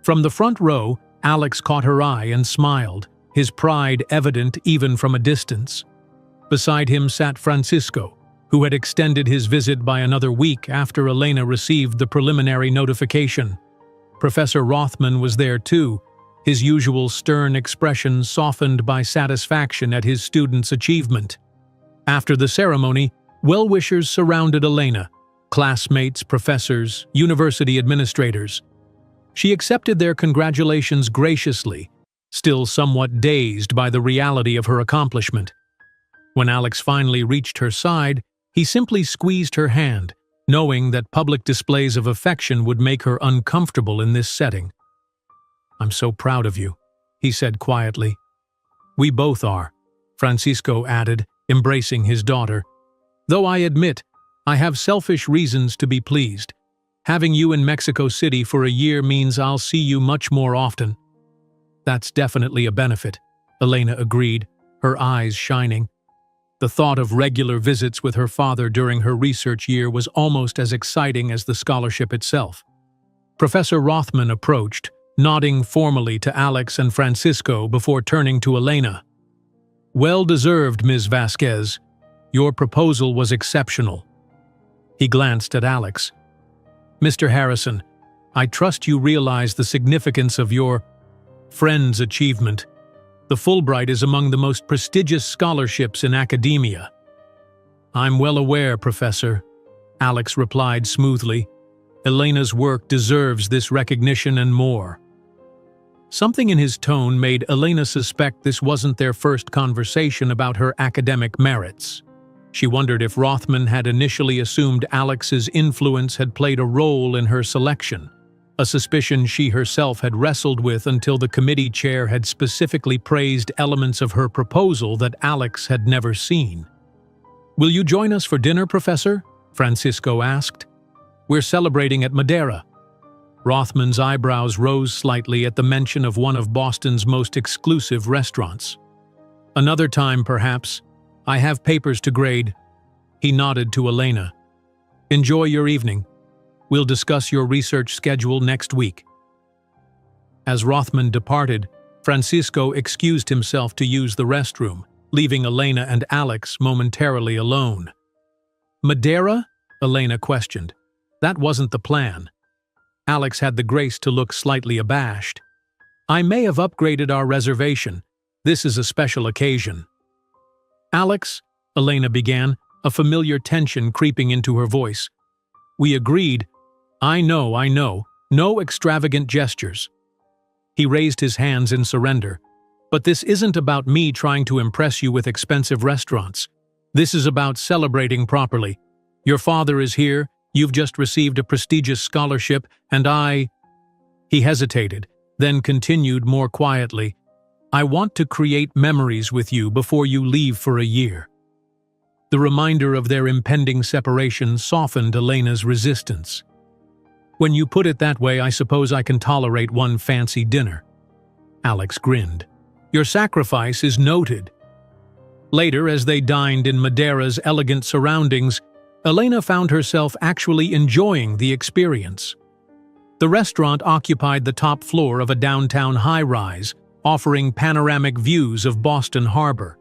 From the front row, Alex caught her eye and smiled, his pride evident even from a distance. Beside him sat Francisco, who had extended his visit by another week after Elena received the preliminary notification. Professor Rothman was there too, his usual stern expression softened by satisfaction at his student's achievement. After the ceremony, well-wishers surrounded Elena, classmates, professors, university administrators. She accepted their congratulations graciously, still somewhat dazed by the reality of her accomplishment. When Alex finally reached her side, he simply squeezed her hand, knowing that public displays of affection would make her uncomfortable in this setting. "I'm so proud of you," he said quietly. "We both are," Francisco added, embracing his daughter. "Though I admit, I have selfish reasons to be pleased. Having you in Mexico City for a year means I'll see you much more often." "That's definitely a benefit," Elena agreed, her eyes shining. The thought of regular visits with her father during her research year was almost as exciting as the scholarship itself. Professor Rothman approached, nodding formally to Alex and Francisco before turning to Elena. "Well deserved, Ms. Vasquez. Your proposal was exceptional." He glanced at Alex. "Mr. Harrison, I trust you realize the significance of your friend's achievement. The Fulbright is among the most prestigious scholarships in academia." "I'm well aware, Professor," Alex replied smoothly. "Elena's work deserves this recognition and more." Something in his tone made Elena suspect this wasn't their first conversation about her academic merits. She wondered if Rothman had initially assumed Alex's influence had played a role in her selection, a suspicion she herself had wrestled with until the committee chair had specifically praised elements of her proposal that Alex had never seen. "Will you join us for dinner, Professor?" Francisco asked. "We're celebrating at Madeira." Rothman's eyebrows rose slightly at the mention of one of Boston's most exclusive restaurants. "Another time, perhaps. I have papers to grade." He nodded to Elena. "Enjoy your evening. We'll discuss your research schedule next week." As Rothman departed, Francisco excused himself to use the restroom, leaving Elena and Alex momentarily alone. "Madeira?" Elena questioned. "That wasn't the plan." Alex had the grace to look slightly abashed. "I may have upgraded our reservation. This is a special occasion." "Alex," Elena began, a familiar tension creeping into her voice. "We agreed." I know. No extravagant gestures." He raised his hands in surrender. "But this isn't about me trying to impress you with expensive restaurants. This is about celebrating properly. Your father is here, you've just received a prestigious scholarship, and He hesitated, then continued more quietly. "I want to create memories with you before you leave for a year." The reminder of their impending separation softened Elena's resistance. "When you put it that way, I suppose I can tolerate one fancy dinner." Alex grinned. "Your sacrifice is noted." Later, as they dined in Madeira's elegant surroundings, Elena found herself actually enjoying the experience. The restaurant occupied the top floor of a downtown high-rise, offering panoramic views of Boston Harbor.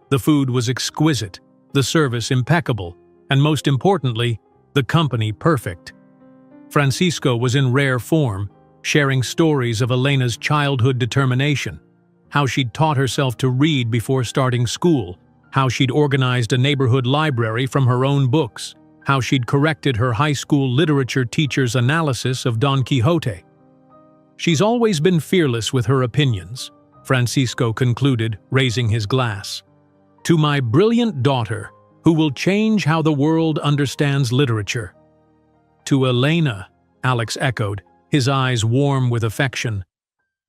The food was exquisite, the service impeccable, and most importantly, the company perfect. Francisco was in rare form, sharing stories of Elena's childhood determination, how she'd taught herself to read before starting school, how she'd organized a neighborhood library from her own books, how she'd corrected her high school literature teacher's analysis of Don Quixote. "She's always been fearless with her opinions," Francisco concluded, raising his glass. "To my brilliant daughter, who will change how the world understands literature." "To Elena," Alex echoed, his eyes warm with affection.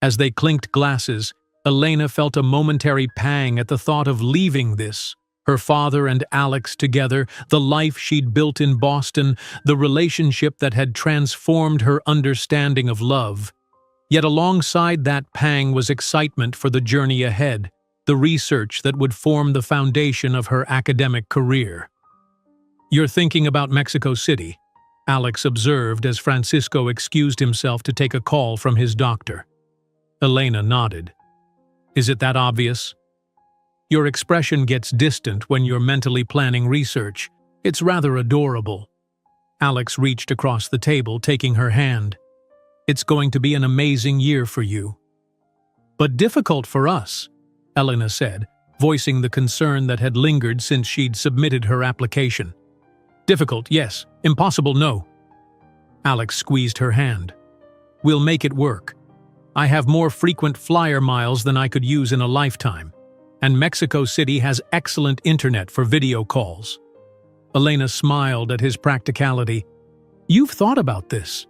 As they clinked glasses, Elena felt a momentary pang at the thought of leaving this. Her father and Alex together, the life she'd built in Boston, the relationship that had transformed her understanding of love. Yet alongside that pang was excitement for the journey ahead, the research that would form the foundation of her academic career. "You're thinking about Mexico City," Alex observed as Francisco excused himself to take a call from his doctor. Elena nodded. "Is it that obvious?" "Your expression gets distant when you're mentally planning research. It's rather adorable." Alex reached across the table, taking her hand. "It's going to be an amazing year for you." "But difficult for us," Elena said, voicing the concern that had lingered since she'd submitted her application. "Difficult, yes. Impossible, no." Alex squeezed her hand. "We'll make it work. I have more frequent flyer miles than I could use in a lifetime, and Mexico City has excellent internet for video calls." Elena smiled at his practicality. "You've thought about this."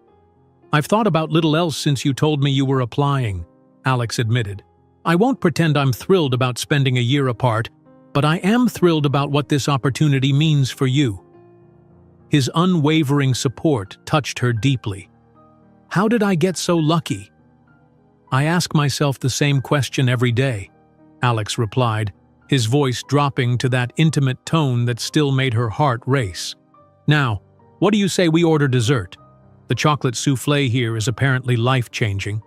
"I've thought about little else since you told me you were applying," Alex admitted. "I won't pretend I'm thrilled about spending a year apart, but I am thrilled about what this opportunity means for you." His unwavering support touched her deeply. "How did I get so lucky?" "I ask myself the same question every day," Alex replied, his voice dropping to that intimate tone that still made her heart race. "Now, what do you say we order dessert? The chocolate soufflé here is apparently life-changing."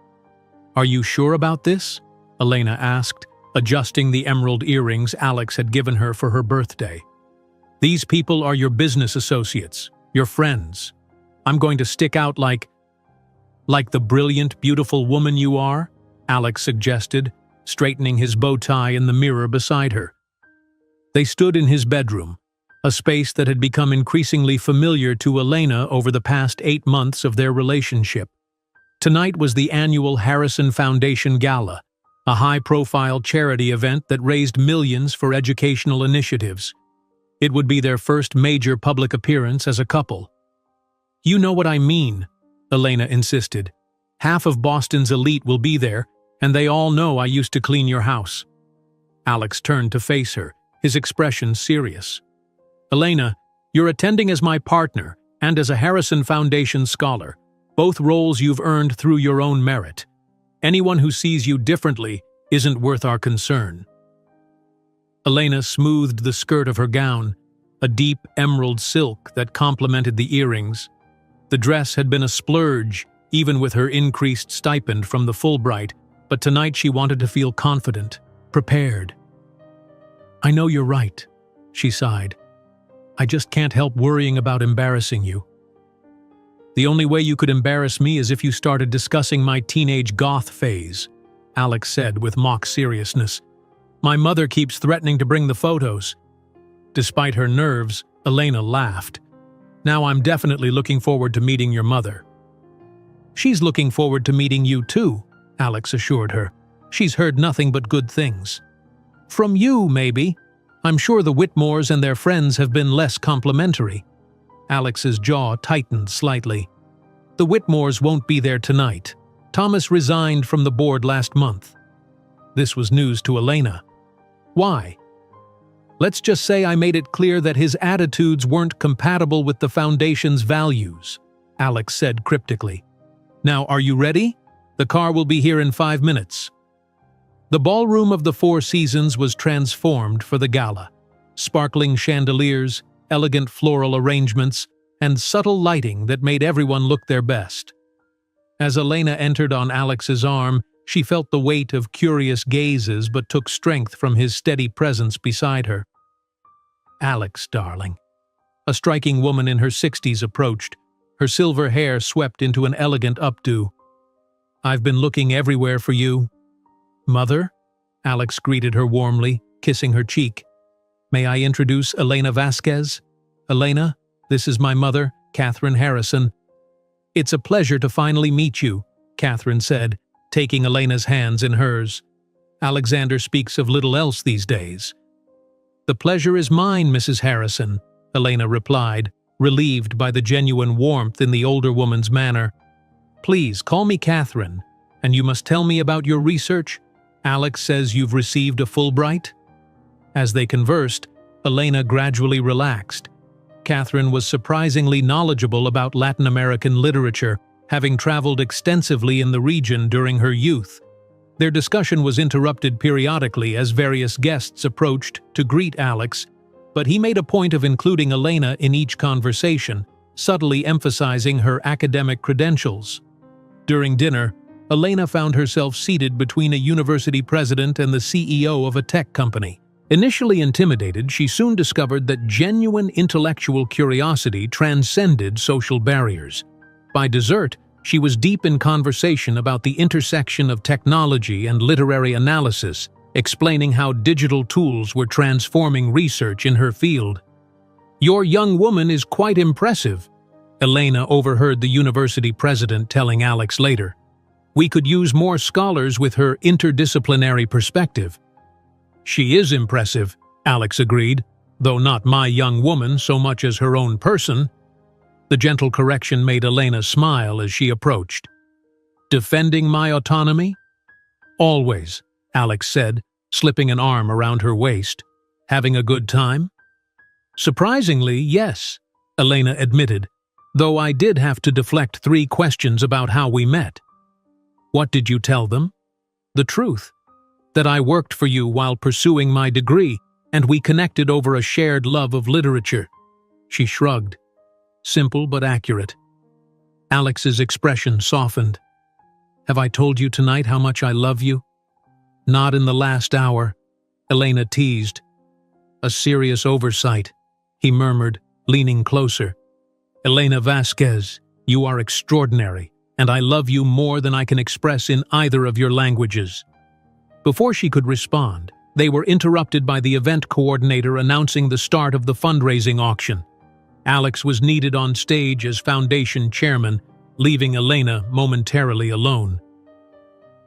"Are you sure about this?" Elena asked, adjusting the emerald earrings Alex had given her for her birthday. "These people are your business associates, your friends. I'm going to stick out like the brilliant, beautiful woman you are," Alex suggested, straightening his bow tie in the mirror beside her. They stood in his bedroom, a space that had become increasingly familiar to Elena over the past 8 months of their relationship. Tonight was the annual Harrison Foundation Gala, a high-profile charity event that raised millions for educational initiatives. It would be their first major public appearance as a couple. "You know what I mean," Elena insisted. "Half of Boston's elite will be there, and they all know I used to clean your house." Alex turned to face her, his expression serious. "Elena, you're attending as my partner and as a Harrison Foundation scholar, both roles you've earned through your own merit. Anyone who sees you differently isn't worth our concern." Elena smoothed the skirt of her gown, a deep emerald silk that complemented the earrings. The dress had been a splurge, even with her increased stipend from the Fulbright, but tonight she wanted to feel confident, prepared. "I know you're right," she sighed. "I just can't help worrying about embarrassing you." "The only way you could embarrass me is if you started discussing my teenage goth phase," Alex said with mock seriousness. "My mother keeps threatening to bring the photos." Despite her nerves, Elena laughed. "Now I'm definitely looking forward to meeting your mother." "She's looking forward to meeting you too," Alex assured her. "She's heard nothing but good things." "From you, maybe. I'm sure the Whitmores and their friends have been less complimentary." Alex's jaw tightened slightly. "The Whitmores won't be there tonight. Thomas resigned from the board last month." This was news to Elena. "Why?" "Let's just say I made it clear that his attitudes weren't compatible with the Foundation's values," Alex said cryptically. "Now, are you ready? The car will be here in 5 minutes." The ballroom of the Four Seasons was transformed for the gala. Sparkling chandeliers, elegant floral arrangements, and subtle lighting that made everyone look their best. As Elena entered on Alex's arm, she felt the weight of curious gazes but took strength from his steady presence beside her. "Alex, darling." A striking woman in her 60s approached, her silver hair swept into an elegant updo. "I've been looking everywhere for you." "Mother?" Alex greeted her warmly, kissing her cheek. "May I introduce Elena Vasquez? Elena, this is my mother, Catherine Harrison." "It's a pleasure to finally meet you," Catherine said, taking Elena's hands in hers. "Alexander speaks of little else these days." "The pleasure is mine, Mrs. Harrison," Elena replied, relieved by the genuine warmth in the older woman's manner. Please, call me Catherine, and you must tell me about your research. Alex says you've received a Fulbright?" As they conversed, Elena gradually relaxed. Catherine was surprisingly knowledgeable about Latin American literature, having traveled extensively in the region during her youth. Their discussion was interrupted periodically as various guests approached to greet Alex, but he made a point of including Elena in each conversation, subtly emphasizing her academic credentials. During dinner, Elena found herself seated between a university president and the CEO of a tech company. Initially intimidated, she soon discovered that genuine intellectual curiosity transcended social barriers. By dessert, she was deep in conversation about the intersection of technology and literary analysis, explaining how digital tools were transforming research in her field. "Your young woman is quite impressive," Elena overheard the university president telling Alex later. "We could use more scholars with her interdisciplinary perspective." "She is impressive," Alex agreed, "though not my young woman so much as her own person." The gentle correction made Elena smile as she approached. "Defending my autonomy?" "Always," Alex said, slipping an arm around her waist. "Having a good time?" "Surprisingly, yes," Elena admitted, "though I did have to deflect 3 questions about how we met." "What did you tell them?" "The truth. That I worked for you while pursuing my degree, and we connected over a shared love of literature." She shrugged. Simple but accurate. Alex's expression softened. "Have I told you tonight how much I love you?" "Not in the last hour," Elena teased. "A serious oversight," he murmured, leaning closer. "Elena Vasquez, you are extraordinary, and I love you more than I can express in either of your languages." Before she could respond, they were interrupted by the event coordinator announcing the start of the fundraising auction. Alex was needed on stage as foundation chairman, leaving Elena momentarily alone.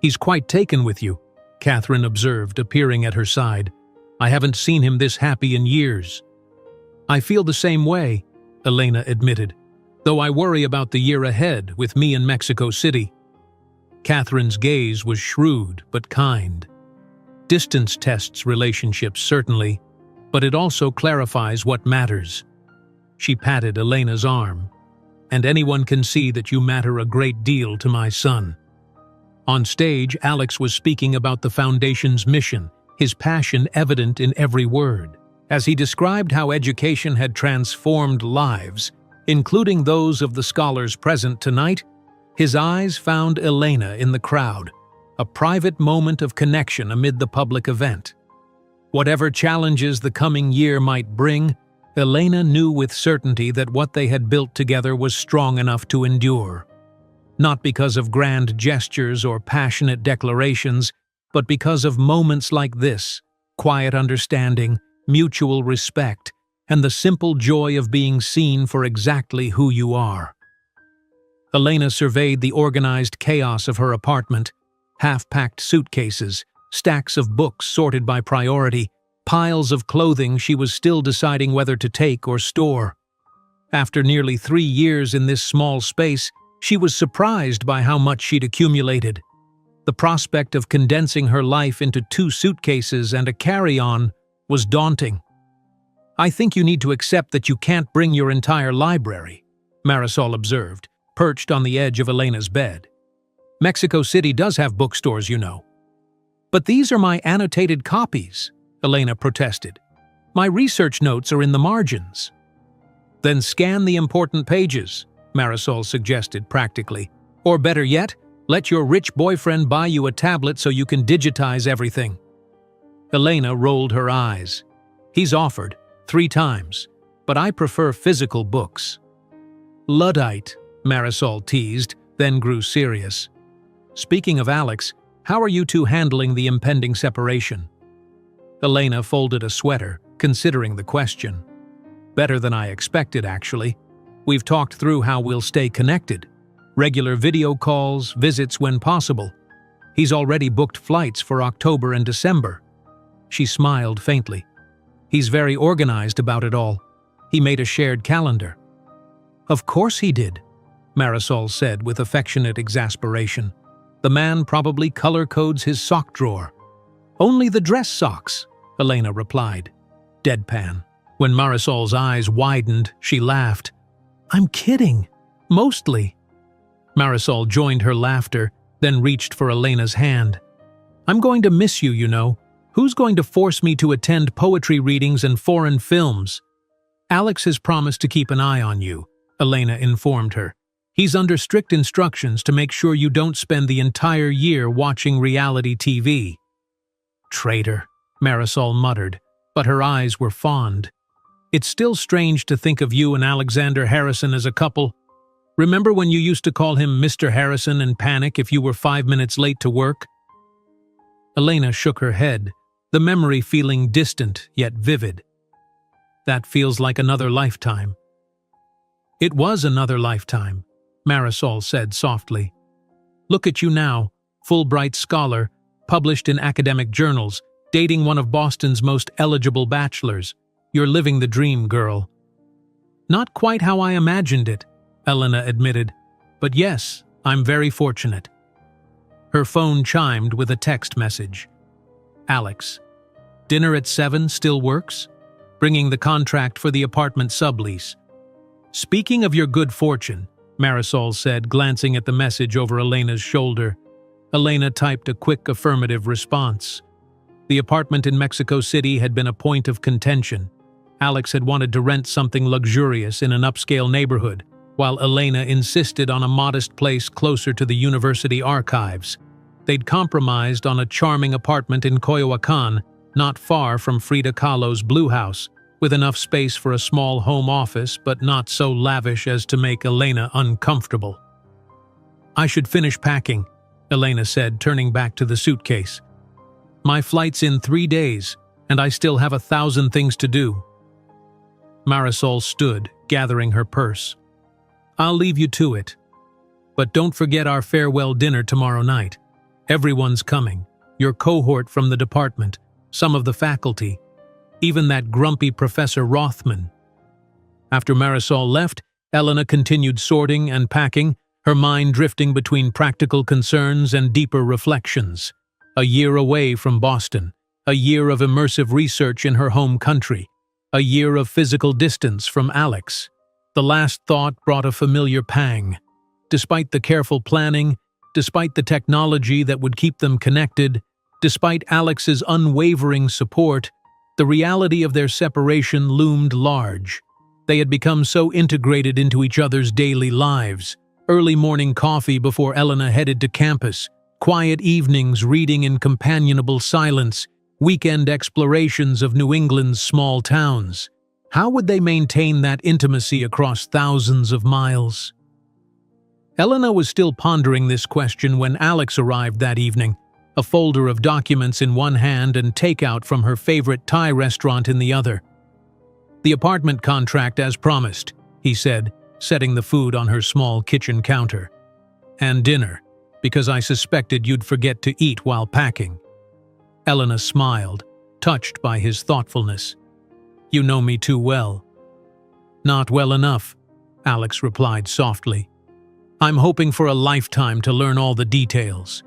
"He's quite taken with you," Catherine observed, appearing at her side. "I haven't seen him this happy in years." "I feel the same way," Elena admitted, "though I worry about the year ahead with me in Mexico City." Catherine's gaze was shrewd but kind. Distance tests relationships, certainly, but it also clarifies what matters. She patted Elena's arm. "And anyone can see that you matter a great deal to my son." On stage, Alex was speaking about the Foundation's mission, his passion evident in every word. As he described how education had transformed lives, including those of the scholars present tonight, his eyes found Elena in the crowd, a private moment of connection amid the public event. Whatever challenges the coming year might bring, Elena knew with certainty that what they had built together was strong enough to endure. Not because of grand gestures or passionate declarations, but because of moments like this, quiet understanding, mutual respect, and the simple joy of being seen for exactly who you are. Elena surveyed the organized chaos of her apartment, half-packed suitcases, stacks of books sorted by priority, piles of clothing she was still deciding whether to take or store. After nearly 3 years in this small space, she was surprised by how much she'd accumulated. The prospect of condensing her life into 2 suitcases and a carry-on was daunting. "I think you need to accept that you can't bring your entire library," Marisol observed, perched on the edge of Elena's bed. "Mexico City does have bookstores, you know." "But these are my annotated copies," Elena protested. "My research notes are in the margins." "Then scan the important pages," Marisol suggested practically. "Or better yet, let your rich boyfriend buy you a tablet so you can digitize everything." Elena rolled her eyes. "He's offered 3 times, but I prefer physical books." "Luddite," Marisol teased, then grew serious. "Speaking of Alex, how are you two handling the impending separation?" Elena folded a sweater, considering the question. "Better than I expected, actually. We've talked through how we'll stay connected. Regular video calls, visits when possible. He's already booked flights for October and December." She smiled faintly. "He's very organized about it all. He made a shared calendar." "Of course he did." Marisol said with affectionate exasperation. "The man probably color codes his sock drawer." "Only the dress socks," Elena replied, deadpan. When Marisol's eyes widened, she laughed. "I'm kidding. Mostly." Marisol joined her laughter, then reached for Elena's hand. "I'm going to miss you, you know. Who's going to force me to attend poetry readings and foreign films?" "Alex has promised to keep an eye on you," Elena informed her. "He's under strict instructions to make sure you don't spend the entire year watching reality TV." "Traitor," Marisol muttered, but her eyes were fond. "It's still strange to think of you and Alexander Harrison as a couple. Remember when you used to call him Mr. Harrison and panic if you were 5 minutes late to work?" Elena shook her head, the memory feeling distant yet vivid. "That feels like another lifetime." "It was another lifetime," Marisol said softly. "Look at you now, Fulbright scholar, published in academic journals, dating one of Boston's most eligible bachelors. You're living the dream, girl." "Not quite how I imagined it," Elena admitted. "But yes, I'm very fortunate." Her phone chimed with a text message. "Alex, dinner at 7 still works? Bringing the contract for the apartment sublease." "Speaking of your good fortune," Marisol said, glancing at the message over Elena's shoulder. Elena typed a quick affirmative response. The apartment in Mexico City had been a point of contention. Alex had wanted to rent something luxurious in an upscale neighborhood, while Elena insisted on a modest place closer to the university archives. They'd compromised on a charming apartment in Coyoacán, not far from Frida Kahlo's Blue House, with enough space for a small home office but not so lavish as to make Elena uncomfortable. "I should finish packing," Elena said, turning back to the suitcase. "My flight's in 3 days, and I still have 1,000 things to do." Marisol stood, gathering her purse. "I'll leave you to it. But don't forget our farewell dinner tomorrow night. Everyone's coming. Your cohort from the department, some of the faculty, even that grumpy Professor Rothman." After Marisol left, Elena continued sorting and packing, her mind drifting between practical concerns and deeper reflections. A year away from Boston, a year of immersive research in her home country, a year of physical distance from Alex. The last thought brought a familiar pang. Despite the careful planning, despite the technology that would keep them connected, despite Alex's unwavering support, the reality of their separation loomed large. They had become so integrated into each other's daily lives. Early morning coffee before Elena headed to campus, quiet evenings reading in companionable silence, weekend explorations of New England's small towns. How would they maintain that intimacy across thousands of miles? Elena was still pondering this question when Alex arrived that evening, a folder of documents in one hand and takeout from her favorite Thai restaurant in the other. "The apartment contract as promised," he said, setting the food on her small kitchen counter. "And dinner, because I suspected you'd forget to eat while packing." Elena smiled, touched by his thoughtfulness. "You know me too well." "Not well enough," Alex replied softly. "I'm hoping for a lifetime to learn all the details."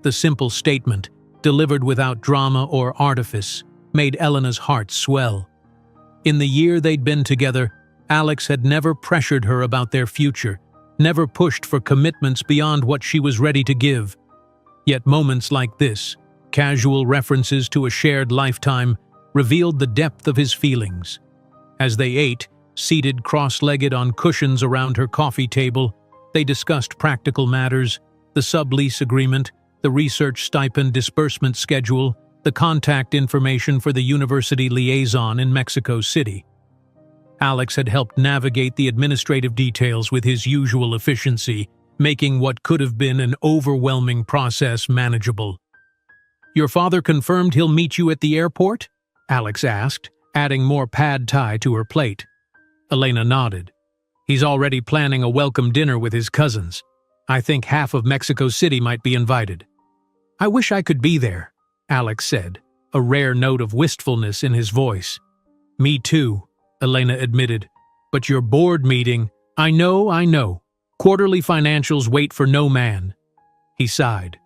The simple statement, delivered without drama or artifice, made Elena's heart swell. In the year they'd been together, Alex had never pressured her about their future, never pushed for commitments beyond what she was ready to give. Yet moments like this, casual references to a shared lifetime, revealed the depth of his feelings. As they ate, seated cross-legged on cushions around her coffee table, they discussed practical matters, the sublease agreement, the research stipend disbursement schedule, the contact information for the university liaison in Mexico City. Alex had helped navigate the administrative details with his usual efficiency, making what could have been an overwhelming process manageable. "Your father confirmed he'll meet you at the airport?" Alex asked, adding more pad thai to her plate. Elena nodded. "He's already planning a welcome dinner with his cousins. I think half of Mexico City might be invited." "I wish I could be there," Alex said, a rare note of wistfulness in his voice. "Me too," Elena admitted. "But your board meeting—" I know. Quarterly financials wait for no man. He sighed.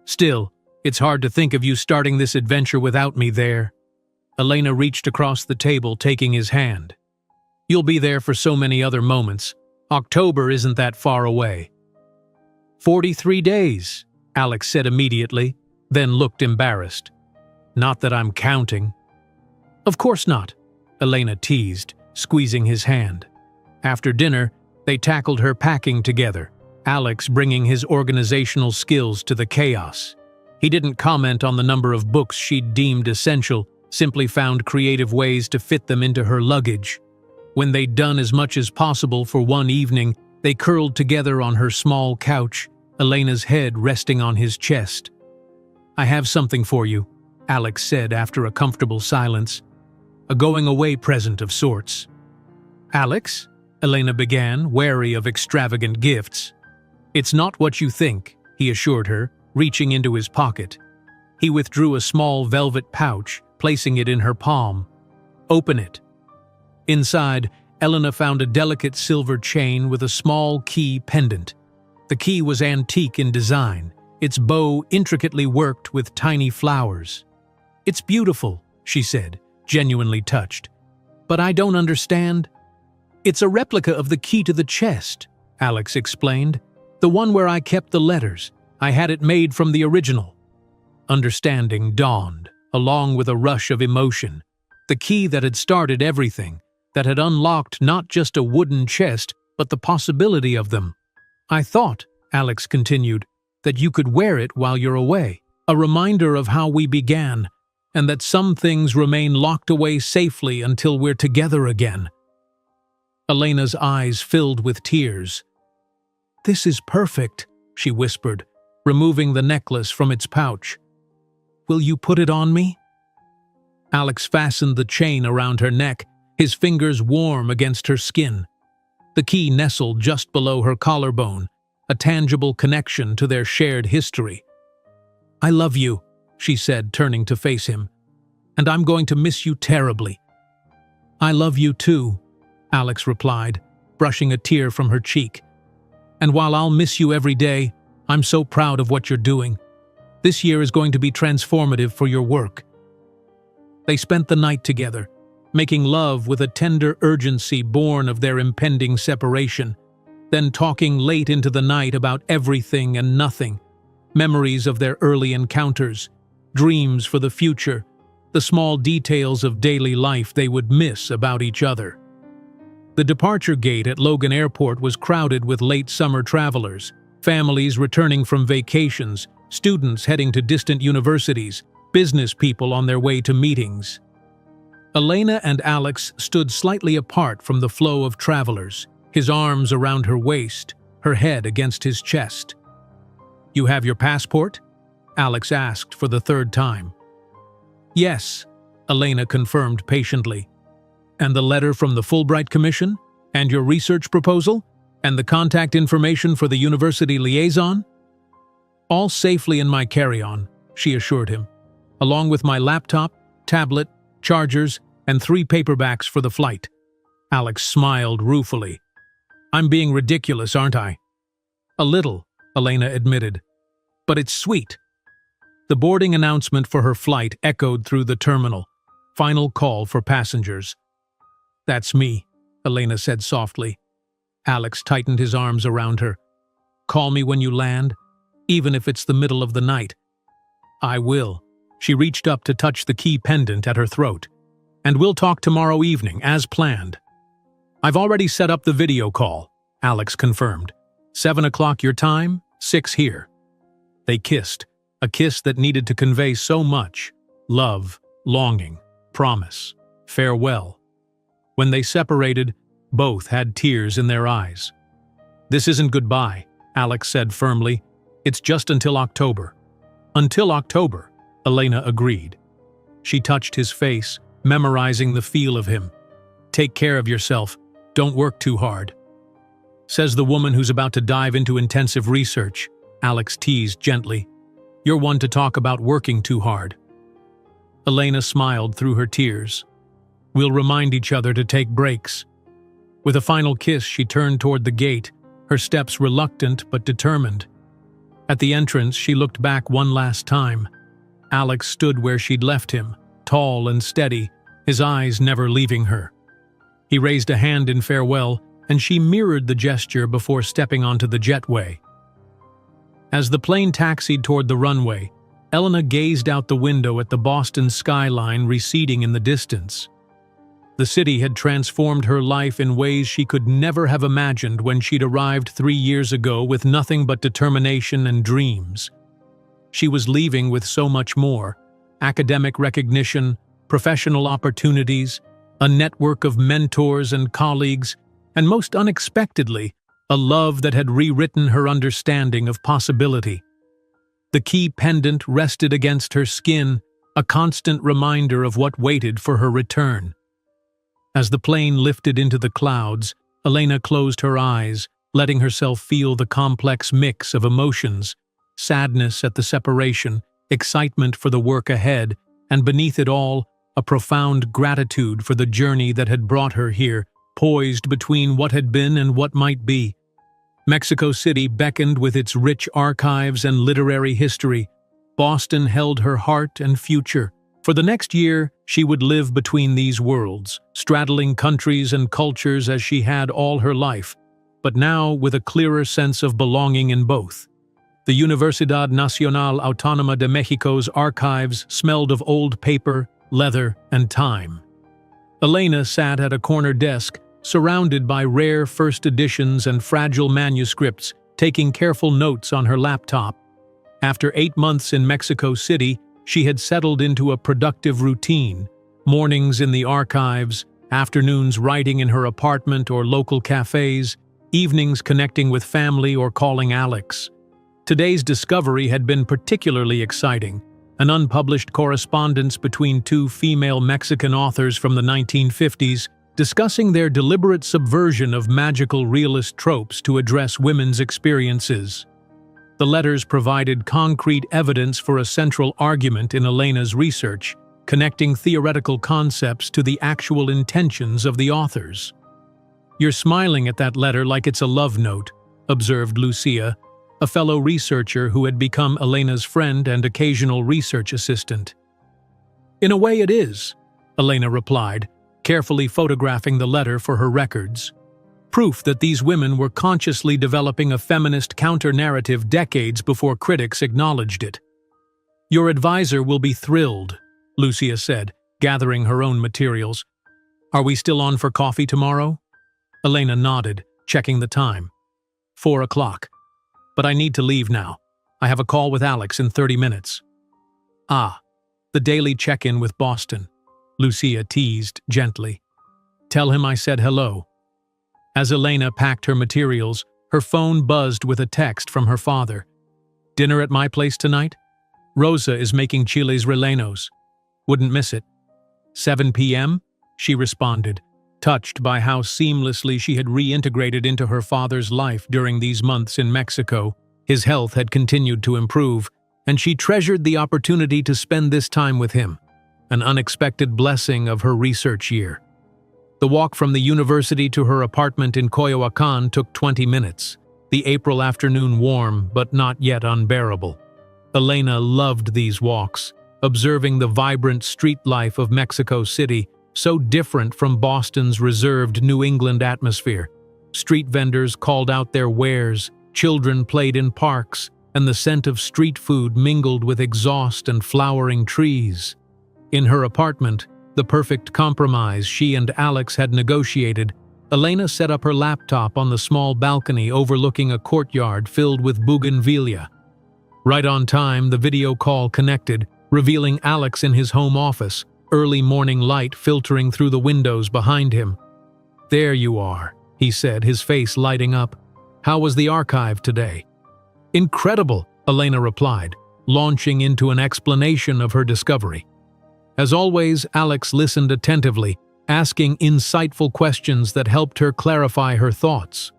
Still, it's hard to think of you starting this adventure without me there. Elena reached across the table, taking his hand. You'll be there for so many other moments. October isn't that far away. 43 days, Alex said immediately, then looked embarrassed. Not that I'm counting. Of course not, Elena teased, squeezing his hand. After dinner, they tackled her packing together, Alex bringing his organizational skills to the chaos. He didn't comment on the number of books she'd deemed essential, simply found creative ways to fit them into her luggage. When they'd done as much as possible for one evening, they curled together on her small couch, Elena's head resting on his chest. I have something for you, Alex said after a comfortable silence. A going-away present of sorts. Alex? Elena began, wary of extravagant gifts. It's not what you think, he assured her, reaching into his pocket. He withdrew a small velvet pouch, placing it in her palm. Open it. Inside, Elena found a delicate silver chain with a small key pendant. The key was antique in design, its bow intricately worked with tiny flowers. It's beautiful, she said, genuinely touched. But I don't understand. It's a replica of the key to the chest, Alex explained. The one where I kept the letters. I had it made from the original. Understanding dawned, along with a rush of emotion. The key that had started everything, that had unlocked not just a wooden chest, but the possibility of them. I thought, Alex continued, that you could wear it while you're away. A reminder of how we began, and that some things remain locked away safely until we're together again. Elena's eyes filled with tears. This is perfect, she whispered, removing the necklace from its pouch. Will you put it on me? Alex fastened the chain around her neck, his fingers warm against her skin. The key nestled just below her collarbone, a tangible connection to their shared history. I love you, she said, turning to face him. And I'm going to miss you terribly. I love you too, Alex replied, brushing a tear from her cheek. And while I'll miss you every day, I'm so proud of what you're doing. This year is going to be transformative for your work. They spent the night together, making love with a tender urgency born of their impending separation, then talking late into the night about everything and nothing, memories of their early encounters, dreams for the future, the small details of daily life they would miss about each other. The departure gate at Logan Airport was crowded with late summer travelers, families returning from vacations, students heading to distant universities, business people on their way to meetings. Elena and Alex stood slightly apart from the flow of travelers, his arms around her waist, her head against his chest. You have your passport? Alex asked for the third time. Yes, Elena confirmed patiently. And the letter from the Fulbright Commission? And your research proposal? And the contact information for the university liaison? All safely in my carry-on, she assured him, along with my laptop, tablet, chargers, and 3 paperbacks for the flight. Alex smiled ruefully. I'm being ridiculous, aren't I? A little, Elena admitted. But it's sweet. The boarding announcement for her flight echoed through the terminal. Final call for passengers. That's me, Elena said softly. Alex tightened his arms around her. Call me when you land, even if it's the middle of the night. I will. She reached up to touch the key pendant at her throat. And we'll talk tomorrow evening, as planned. I've already set up the video call, Alex confirmed. 7 o'clock your time, 6 here. They kissed, a kiss that needed to convey so much. Love, longing, promise, farewell. When they separated, both had tears in their eyes. This isn't goodbye, Alex said firmly. It's just until October. Until October, Elena agreed. She touched his face, memorizing the feel of him. Take care of yourself. Don't work too hard. Says the woman who's about to dive into intensive research, Alex teased gently. You're one to talk about working too hard. Elena smiled through her tears. We'll remind each other to take breaks. With a final kiss, she turned toward the gate, her steps reluctant but determined. At the entrance, she looked back one last time. Alex stood where she'd left him, tall and steady, his eyes never leaving her. He raised a hand in farewell, and she mirrored the gesture before stepping onto the jetway. As the plane taxied toward the runway, Elena gazed out the window at the Boston skyline receding in the distance. The city had transformed her life in ways she could never have imagined when she'd arrived 3 years ago with nothing but determination and dreams. She was leaving with so much more: academic recognition, professional opportunities, a network of mentors and colleagues, and most unexpectedly, a love that had rewritten her understanding of possibility. The key pendant rested against her skin, a constant reminder of what waited for her return. As the plane lifted into the clouds, Elena closed her eyes, letting herself feel the complex mix of emotions: sadness at the separation, excitement for the work ahead, and beneath it all, a profound gratitude for the journey that had brought her here, poised between what had been and what might be. Mexico City beckoned with its rich archives and literary history. Boston held her heart and future. For the next year, she would live between these worlds, straddling countries and cultures as she had all her life, but now with a clearer sense of belonging in both. The Universidad Nacional Autónoma de Mexico's archives smelled of old paper, leather, and time. Elena sat at a corner desk, surrounded by rare first editions and fragile manuscripts, taking careful notes on her laptop. After 8 months in Mexico City, she had settled into a productive routine: mornings in the archives, afternoons writing in her apartment or local cafes, evenings connecting with family or calling Alex. Today's discovery had been particularly exciting: an unpublished correspondence between 2 female Mexican authors from the 1950s, discussing their deliberate subversion of magical realist tropes to address women's experiences. The letters provided concrete evidence for a central argument in Elena's research, connecting theoretical concepts to the actual intentions of the authors. "You're smiling at that letter like it's a love note," observed Lucia, a fellow researcher who had become Elena's friend and occasional research assistant. "In a way it is," Elena replied, carefully photographing the letter for her records. Proof that these women were consciously developing a feminist counter-narrative decades before critics acknowledged it. "Your advisor will be thrilled," Lucia said, gathering her own materials. "Are we still on for coffee tomorrow?" Elena nodded, checking the time. 4 o'clock. "But I need to leave now. I have a call with Alex in 30 minutes. "Ah, the daily check-in with Boston," Lucia teased gently. "Tell him I said hello." As Elena packed her materials, her phone buzzed with a text from her father. "Dinner at my place tonight? Rosa is making chiles rellenos. Wouldn't miss it." 7 p.m., she responded, touched by how seamlessly she had reintegrated into her father's life during these months in Mexico. His health had continued to improve, and she treasured the opportunity to spend this time with him, an unexpected blessing of her research year. The walk from the university to her apartment in Coyoacán took 20 minutes, the April afternoon warm but not yet unbearable. Elena loved these walks, observing the vibrant street life of Mexico City, so different from Boston's reserved New England atmosphere. Street vendors called out their wares, children played in parks, and the scent of street food mingled with exhaust and flowering trees. In her apartment, the perfect compromise she and Alex had negotiated, Elena set up her laptop on the small balcony overlooking a courtyard filled with bougainvillea. Right on time, the video call connected, revealing Alex in his home office, early morning light filtering through the windows behind him. "There you are," he said, his face lighting up. "How was the archive today?" "Incredible," Elena replied, launching into an explanation of her discovery. As always, Alex listened attentively, asking insightful questions that helped her clarify her thoughts.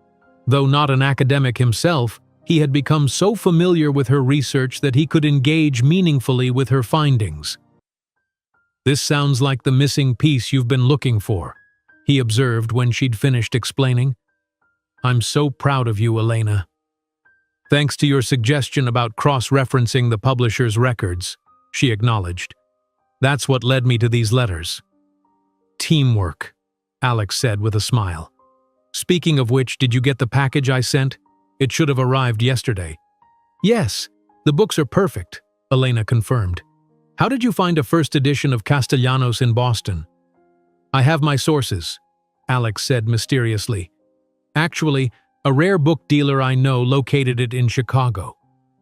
Though not an academic himself, he had become so familiar with her research that he could engage meaningfully with her findings. "This sounds like the missing piece you've been looking for," he observed when she'd finished explaining. I'm so proud of you, Elena. Thanks to your suggestion about cross-referencing the publisher's records, she acknowledged. That's what led me to these letters. Teamwork, Alex said with a smile. Speaking of which, did you get the package I sent? It should have arrived yesterday. Yes, the books are perfect, Elena confirmed. How did you find a first edition of Castellanos in Boston? I have my sources, Alex said mysteriously. Actually, a rare book dealer I know located it in Chicago.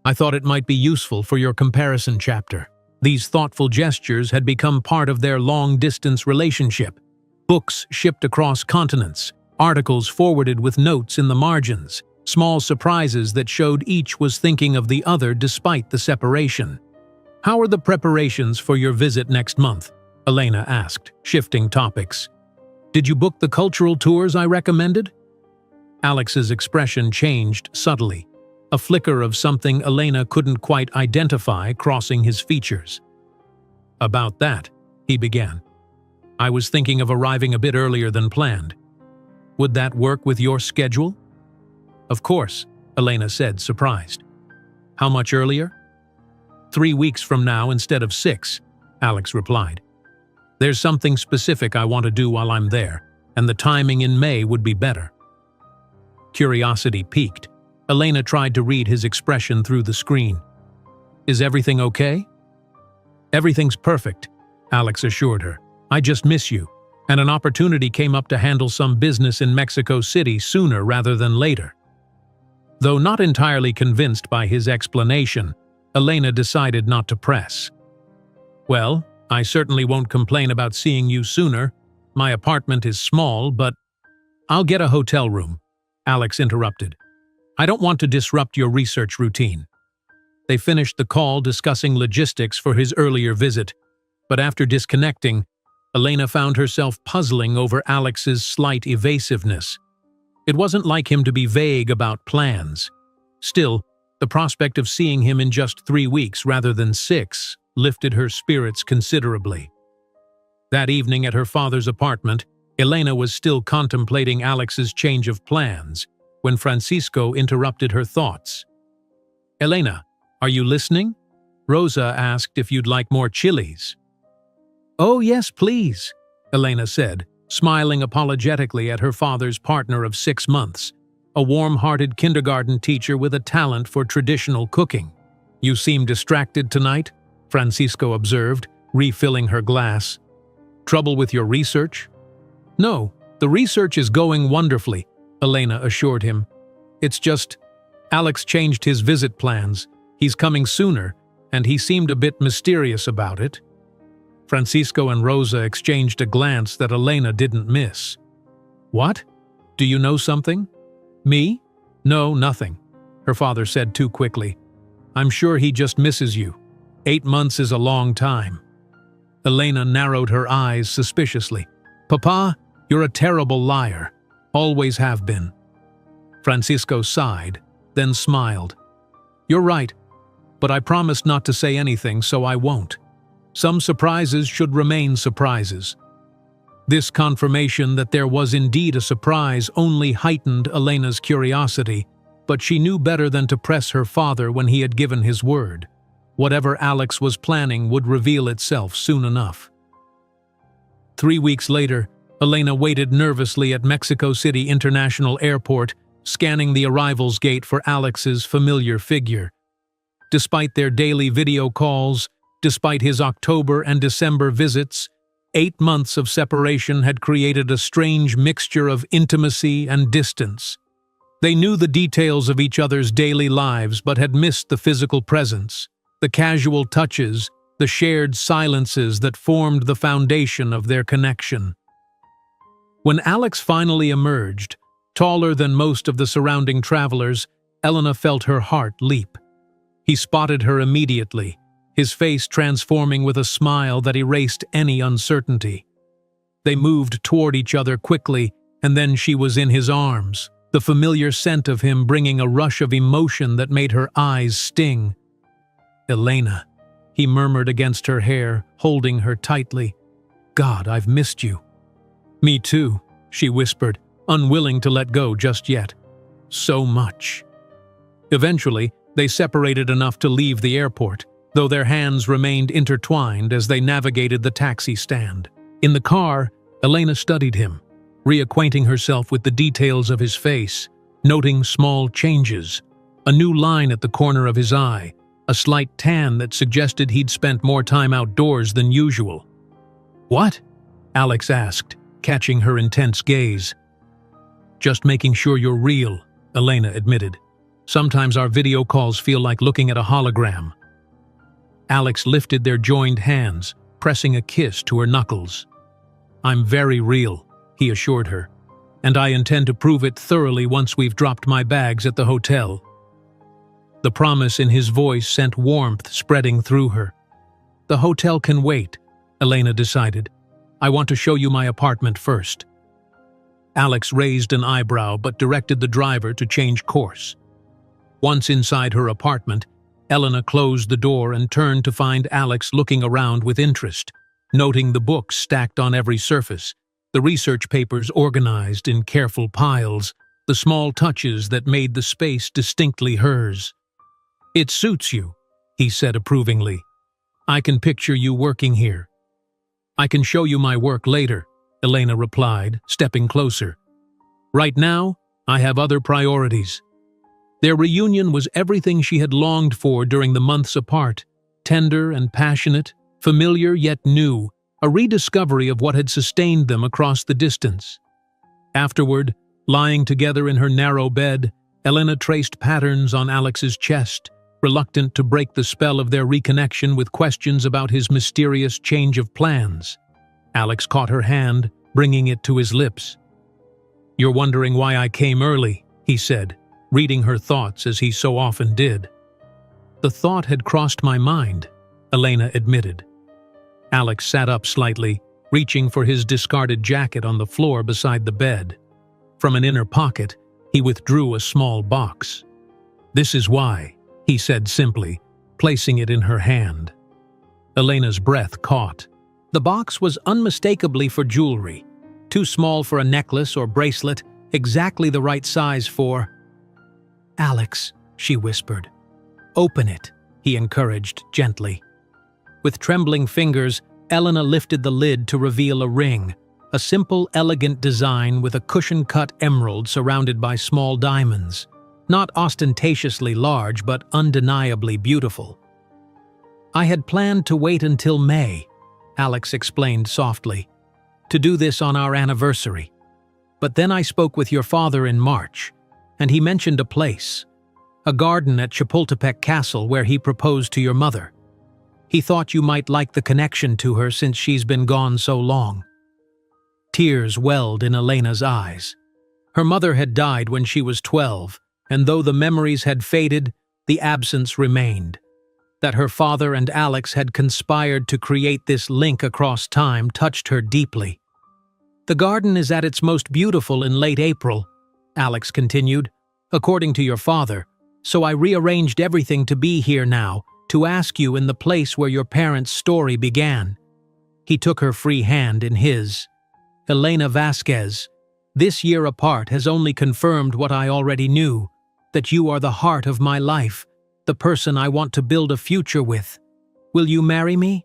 I thought it might be useful for your comparison chapter. These thoughtful gestures had become part of their long-distance relationship. Books shipped across continents, articles forwarded with notes in the margins, small surprises that showed each was thinking of the other despite the separation. How are the preparations for your visit next month? Elena asked, shifting topics. Did you book the cultural tours I recommended? Alex's expression changed subtly, a flicker of something Elena couldn't quite identify crossing his features. About that, he began. I was thinking of arriving a bit earlier than planned. Would that work with your schedule? Of course, Elena said, surprised. How much earlier? 3 weeks from now instead of 6, Alex replied. There's something specific I want to do while I'm there, and the timing in May would be better. Curiosity piqued. Elena tried to read his expression through the screen. Is everything okay? Everything's perfect, Alex assured her. I just miss you, and an opportunity came up to handle some business in Mexico City sooner rather than later. Though not entirely convinced by his explanation, Elena decided not to press. Well, I certainly won't complain about seeing you sooner. My apartment is small, but I'll get a hotel room, Alex interrupted. I don't want to disrupt your research routine. They finished the call discussing logistics for his earlier visit, but after disconnecting, Elena found herself puzzling over Alex's slight evasiveness. It wasn't like him to be vague about plans. Still, the prospect of seeing him in just 3 weeks rather than 6 lifted her spirits considerably. That evening at her father's apartment, Elena was still contemplating Alex's change of plans when Francisco interrupted her thoughts. Elena, are you listening? Rosa asked if you'd like more chilies. Oh, yes, please, Elena said, smiling apologetically at her father's partner of 6 months, a warm-hearted kindergarten teacher with a talent for traditional cooking. You seem distracted tonight, Francisco observed, refilling her glass. Trouble with your research? No, the research is going wonderfully, Elena assured him. It's just, Alex changed his visit plans. He's coming sooner, and he seemed a bit mysterious about it. Francisco and Rosa exchanged a glance that Elena didn't miss. What? Do you know something? Me? No, nothing, her father said too quickly. I'm sure he just misses you. 8 months is a long time. Elena narrowed her eyes suspiciously. Papa, you're a terrible liar. Always have been. Francisco sighed, then smiled. You're right, but I promised not to say anything, so I won't. Some surprises should remain surprises. This confirmation that there was indeed a surprise only heightened Elena's curiosity, but she knew better than to press her father when he had given his word. Whatever Alex was planning would reveal itself soon enough. 3 weeks later, Elena waited nervously at Mexico City International Airport, scanning the arrivals gate for Alex's familiar figure. Despite their daily video calls, despite his October and December visits, 8 months of separation had created a strange mixture of intimacy and distance. They knew the details of each other's daily lives but had missed the physical presence, the casual touches, the shared silences that formed the foundation of their connection. When Alex finally emerged, taller than most of the surrounding travelers, Elena felt her heart leap. He spotted her immediately, his face transforming with a smile that erased any uncertainty. They moved toward each other quickly, and then she was in his arms, the familiar scent of him bringing a rush of emotion that made her eyes sting. Elena, he murmured against her hair, holding her tightly. God, I've missed you. Me too, she whispered, unwilling to let go just yet. so much. Eventually, they separated enough to leave the airport, though their hands remained intertwined as they navigated the taxi stand. In the car, Elena studied him, reacquainting herself with the details of his face, noting small changes, a new line at the corner of his eye, a slight tan that suggested he'd spent more time outdoors than usual. "What?" Alex asked, catching her intense gaze. "Just making sure you're real," Elena admitted. "Sometimes our video calls feel like looking at a hologram." Alex lifted their joined hands, pressing a kiss to her knuckles. "I'm very real," he assured her, "and I intend to prove it thoroughly once we've dropped my bags at the hotel." The promise in his voice sent warmth spreading through her. "The hotel can wait," Elena decided. "I want to show you my apartment first." Alex raised an eyebrow but directed the driver to change course. Once inside her apartment, Elena closed the door and turned to find Alex looking around with interest, noting the books stacked on every surface, the research papers organized in careful piles, the small touches that made the space distinctly hers. "It suits you," he said approvingly. "I can picture you working here." "I can show you my work later," Elena replied, stepping closer. "Right now, I have other priorities." Their reunion was everything she had longed for during the months apart, tender and passionate, familiar yet new, a rediscovery of what had sustained them across the distance. Afterward, lying together in her narrow bed, Elena traced patterns on Alex's chest, reluctant to break the spell of their reconnection with questions about his mysterious change of plans. Alex caught her hand, bringing it to his lips. "You're wondering why I came early," he said, reading her thoughts as he so often did. "The thought had crossed my mind," Elena admitted. Alex sat up slightly, reaching for his discarded jacket on the floor beside the bed. From an inner pocket, he withdrew a small box. "This is why," he said simply, placing it in her hand. Elena's breath caught. The box was unmistakably for jewelry, too small for a necklace or bracelet, exactly the right size for... "Alex," she whispered. "Open it," he encouraged gently. With trembling fingers, Elena lifted the lid to reveal a ring, a simple, elegant design with a cushion-cut emerald surrounded by small diamonds. Not ostentatiously large, but undeniably beautiful. "I had planned to wait until May," Alex explained softly, "to do this on our anniversary. But then I spoke with your father in March, and he mentioned a place, a garden at Chapultepec Castle where he proposed to your mother. He thought you might like the connection to her since she's been gone so long." Tears welled in Elena's eyes. Her mother had died when she was 12, and though the memories had faded, the absence remained. That her father and Alex had conspired to create this link across time touched her deeply. "The garden is at its most beautiful in late April," Alex continued, "according to your father, so I rearranged everything to be here now, to ask you in the place where your parents' story began." He took her free hand in his. "Elena Vasquez, this year apart has only confirmed what I already knew, that you are the heart of my life, the person I want to build a future with. Will you marry me?"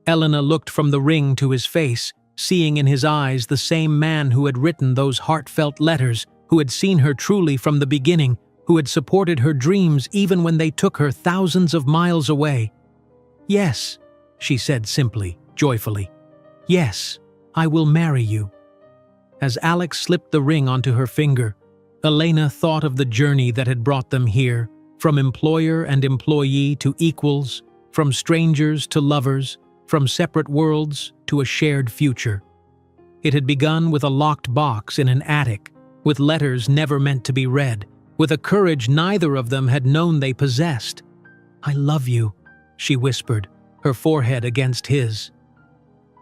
Elena looked from the ring to his face, seeing in his eyes the same man who had written those heartfelt letters, who had seen her truly from the beginning, who had supported her dreams even when they took her thousands of miles away. "Yes," she said simply, joyfully. "Yes, I will marry you." As Alex slipped the ring onto her finger, Elena thought of the journey that had brought them here, from employer and employee to equals, from strangers to lovers, from separate worlds to a shared future. It had begun with a locked box in an attic, with letters never meant to be read, with a courage neither of them had known they possessed. "I love you," she whispered, her forehead against his.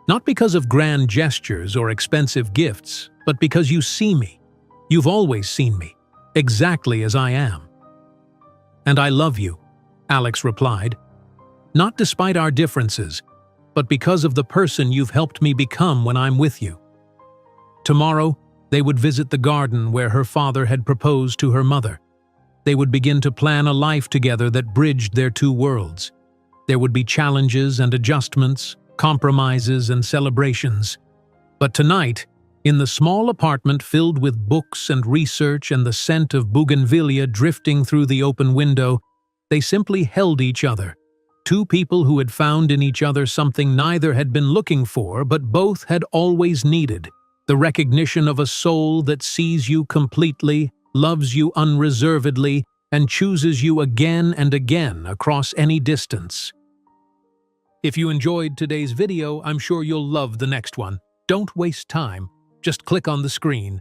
"Not because of grand gestures or expensive gifts, but because you see me. You've always seen me, exactly as I am." "And I love you," Alex replied, "not despite our differences, but because of the person you've helped me become when I'm with you. Tomorrow, They would visit the garden where her father had proposed to her mother. They would begin to plan a life together that bridged their two worlds. There would be challenges and adjustments, compromises and celebrations. But tonight, in the small apartment filled with books and research and the scent of bougainvillea drifting through the open window, they simply held each other. Two people who had found in each other something neither had been looking for but both had always needed: the recognition of a soul that sees you completely, loves you unreservedly, and chooses you again and again across any distance. If you enjoyed today's video, I'm sure you'll love the next one. Don't waste time. Just click on the screen